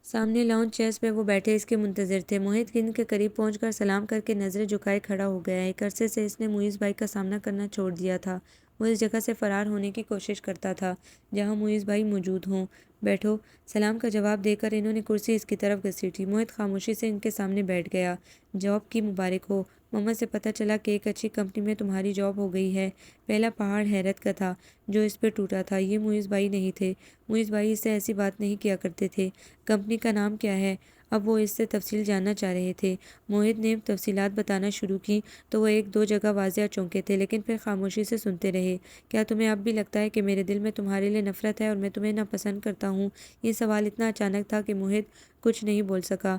A: سامنے لاؤنج چیئرز پہ وہ بیٹھے اس کے منتظر تھے۔ موہت ان کے قریب پہنچ کر سلام کر کے نظریں جھکائے کھڑا ہو گیا۔ ایک عرصے سے اس نے معیز بھائی کا سامنا کرنا چھوڑ دیا تھا۔ وہ اس جگہ سے فرار ہونے کی کوشش کرتا تھا جہاں معیز بھائی موجود ہوں۔ بیٹھو۔ سلام کا جواب دے کر انہوں نے کرسی اس کی طرف گھسیٹی۔ موہت خاموشی سے ان کے سامنے بیٹھ گیا۔ جاب کی مبارک ہو۔ مما سے پتہ چلا کہ ایک اچھی کمپنی میں تمہاری جاب ہو گئی ہے۔ پہلا پہاڑ حیرت کا تھا جو اس پہ ٹوٹا تھا، یہ معیز بھائی نہیں تھے۔ معیز بھائی اس سے ایسی بات نہیں کیا کرتے تھے۔ کمپنی کا نام کیا ہے؟ اب وہ اس سے تفصیل جاننا چاہ رہے تھے۔ موہت نے تفصیلات بتانا شروع کی تو وہ ایک دو جگہ واضح چونکے تھے، لیکن پھر خاموشی سے سنتے رہے۔ کیا تمہیں اب بھی لگتا ہے کہ میرے دل میں تمہارے لیے نفرت ہے اور میں تمہیں ناپسند کرتا ہوں؟ یہ سوال اتنا اچانک تھا کہ موہت کچھ نہیں بول سکا۔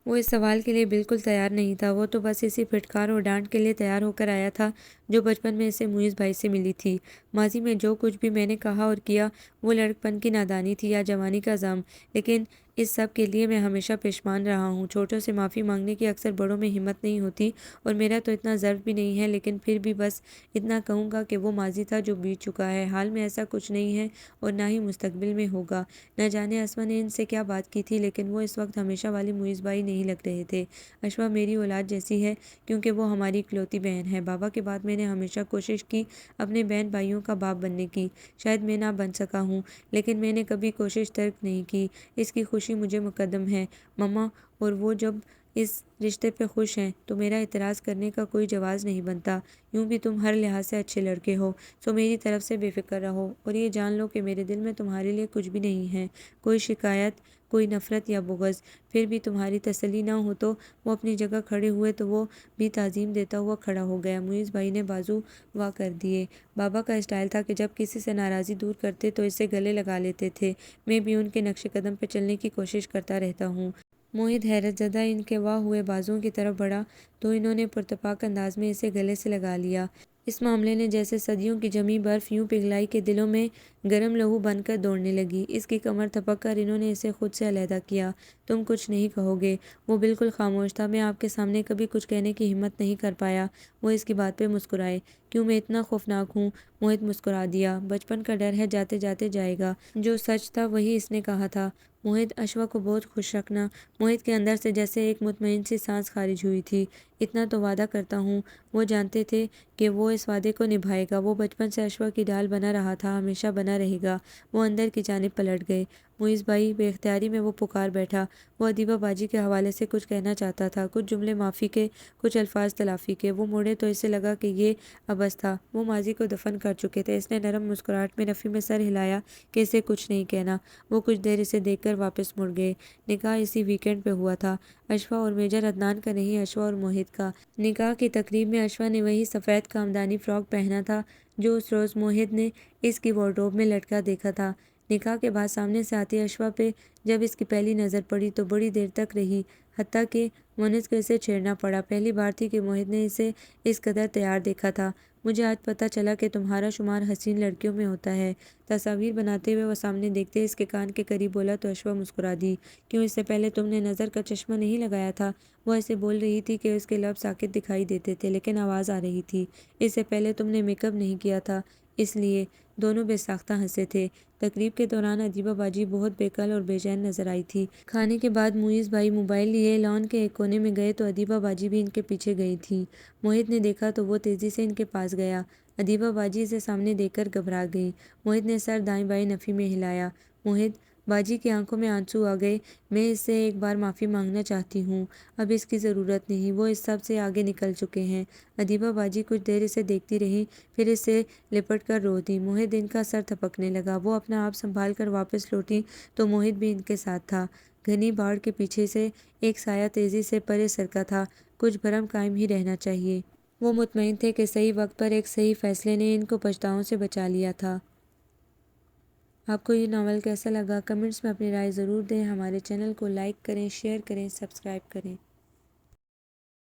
A: وہ اس سوال کے لیے بالکل تیار نہیں تھا۔ وہ تو بس اسی پھٹکار اور ڈانٹ کے لیے تیار ہو کر آیا تھا جو بچپن میں اسے معیز بھائی سے ملی تھی۔ ماضی میں جو کچھ بھی میں نے کہا اور کیا وہ لڑکپن کی نادانی تھی یا جوانی کا زم، لیکن اس سب کے لیے میں ہمیشہ پشیمان رہا ہوں۔ چھوٹوں سے معافی مانگنے کی اکثر بڑوں میں ہمت نہیں ہوتی، اور میرا تو اتنا ضرف بھی نہیں ہے، لیکن پھر بھی بس اتنا کہوں گا کہ وہ ماضی تھا جو بیت چکا ہے۔ حال میں ایسا کچھ نہیں ہے اور نہ ہی مستقبل میں ہوگا۔ نہ جانے اسوا نے ان سے کیا بات کی تھی، لیکن وہ اس وقت ہمیشہ والی معیز بھائی نہیں لگ رہے تھے۔ اشوا میری اولاد جیسی ہے کیونکہ وہ ہماری اکلوتی بہن ہے۔ بابا کے بعد میں نے ہمیشہ کوشش کی اپنے بہن بھائیوں کا باپ بننے کی۔ شاید میں نہ بن سکا ہوں، لیکن میں نے کبھی کوشش ترک نہیں کی۔ اس کی خوشی مجھے مقدم ہے مما، اور وہ جب اس رشتے پہ خوش ہیں تو میرا اعتراض کرنے کا کوئی جواز نہیں بنتا۔ یوں بھی تم ہر لحاظ سے اچھے لڑکے ہو، سو میری طرف سے بے فکر رہو، اور یہ جان لو کہ میرے دل میں تمہارے لیے کچھ بھی نہیں ہے، کوئی شکایت، کوئی نفرت یا بغض۔ پھر بھی تمہاری تسلی نہ ہو تو؟ وہ اپنی جگہ کھڑے ہوئے تو وہ بھی تعظیم دیتا ہوا کھڑا ہو گیا۔ معیز بھائی نے بازو وا کر دیے۔ بابا کا اسٹائل تھا کہ جب کسی سے ناراضی دور کرتے تو اسے گلے لگا لیتے تھے۔ میں بھی ان کے نقش قدم پہ چلنے کی کوشش کرتا رہتا ہوں۔ موہت حیرت زدہ ان کے واہ ہوئے بازوؤں کی طرف بڑھا تو انہوں نے پرتپاک انداز میں اسے گلے سے لگا لیا۔ اس معاملے نے جیسے صدیوں کی جمی برف یوں پگھلائی کہ دلوں میں گرم لہو بن کر دوڑنے لگی۔ اس کی کمر تھپک کر انہوں نے اسے خود سے علیحدہ کیا۔ تم کچھ نہیں کہو گے؟ وہ بالکل خاموش تھا۔ میں آپ کے سامنے کبھی کچھ کہنے کی ہمت نہیں کر پایا۔ وہ اس کی بات پہ مسکرائے۔ کیوں میں اتنا خوفناک ہوں؟ موہت مسکرا دیا۔ بچپن کا ڈر ہے، جاتے جاتے جائے گا۔ جو سچ تھا وہی اس نے کہا تھا۔ موہت، اشوا کو بہت خوش رکھنا۔ موہت کے اندر سے جیسے ایک مطمئن سی سانس خارج ہوئی تھی۔ اتنا تو وعدہ کرتا ہوں۔ وہ جانتے تھے کہ وہ اس وعدے کو نبھائے گا۔ وہ بچپن سے اشوا کی ڈھال بنا رہا تھا، ہمیشہ بنا رہے گا۔ وہ اندر کی جانب پلٹ گئے۔ معیز بھائی بے اختیاری میں وہ پکار بیٹھا۔ وہ ادیبہ باجی کے حوالے سے کچھ کہنا چاہتا تھا، کچھ جملے معافی کے، کچھ الفاظ تلافی کے۔ وہ مڑے تو اسے لگا کہ یہ عبث تھا، وہ ماضی کو دفن کر چکے تھے۔ اس نے نرم مسکراہٹ میں نفی میں سر ہلایا کہ اسے کچھ نہیں کہنا۔ وہ کچھ دیر اسے دیکھ کر واپس مڑ گئے۔ نکاح اسی ویکینڈ پہ ہوا تھا، اشفاء اور میجر عدنان کا نہیں، اشفاء اور موہت کا۔ نکاح کی تقریب میں اشفاء نے وہی سفید خاندانی فراک پہنا تھا جو اس روز موہت نے اس کی وارڈروب میں لٹکا دیکھا تھا۔ نکاح کے بعد سامنے سے آتی اشفاء پہ جب اس کی پہلی نظر پڑی تو بڑی دیر تک رہی، حتیٰ کہ مونس کو اسے چھیڑنا پڑا۔ پہلی بار تھی کہ موہت نے اسے اس قدر تیار دیکھا تھا۔ مجھے آج پتہ چلا کہ تمہارا شمار حسین لڑکیوں میں ہوتا ہے۔ تصاویر بناتے ہوئے وہ سامنے دیکھتے اس کے کان کے قریب بولا تو اشفاء مسکرا دی۔ کیوں اس سے پہلے تم نے نظر کا چشمہ نہیں لگایا تھا؟ وہ ایسے بول رہی تھی کہ اس کے لب ساکت دکھائی دیتے تھے لیکن آواز آ رہی تھی۔ اس سے پہلے تم نے میک اپ نہیں کیا تھا اس لیے۔ دونوں بے ساختہ ہنسے تھے۔ تقریب کے دوران ادیبہ باجی بہت بے کل اور بے چین نظر آئی تھی۔ کھانے کے بعد معیز بھائی موبائل لیے لان کے ایک کونے میں گئے تو ادیبہ باجی بھی ان کے پیچھے گئی تھیں۔ موہت نے دیکھا تو وہ تیزی سے ان کے پاس گیا۔ ادیبہ باجی اسے سامنے دیکھ کر گھبرا گئی۔ موہت نے سر دائیں بائیں نفی میں ہلایا۔ موہت باجی کی آنکھوں میں آنسو آ گئے۔ میں اس سے ایک بار معافی مانگنا چاہتی ہوں، اب اس کی ضرورت نہیں، وہ اس سب سے آگے نکل چکے ہیں۔ ادیبہ باجی کچھ دیر اسے دیکھتی رہی، پھر اسے لپٹ کر رو دی۔ موہت ان کا سر تھپکنے لگا۔ وہ اپنا آپ سنبھال کر واپس لوٹی تو موہت بھی ان کے ساتھ تھا۔ گھنی باڑ کے پیچھے سے ایک سایہ تیزی سے پرے سرکا تھا۔ کچھ بھرم قائم ہی رہنا چاہیے۔ وہ مطمئن تھے کہ صحیح وقت پر ایک صحیح فیصلے نے ان کو پچھتاؤں سے بچا لیا تھا۔ آپ کو یہ ناول کیسا لگا؟ کمنٹس میں اپنی رائے ضرور دیں۔ ہمارے چینل کو لائک کریں، شیئر کریں، سبسکرائب کریں۔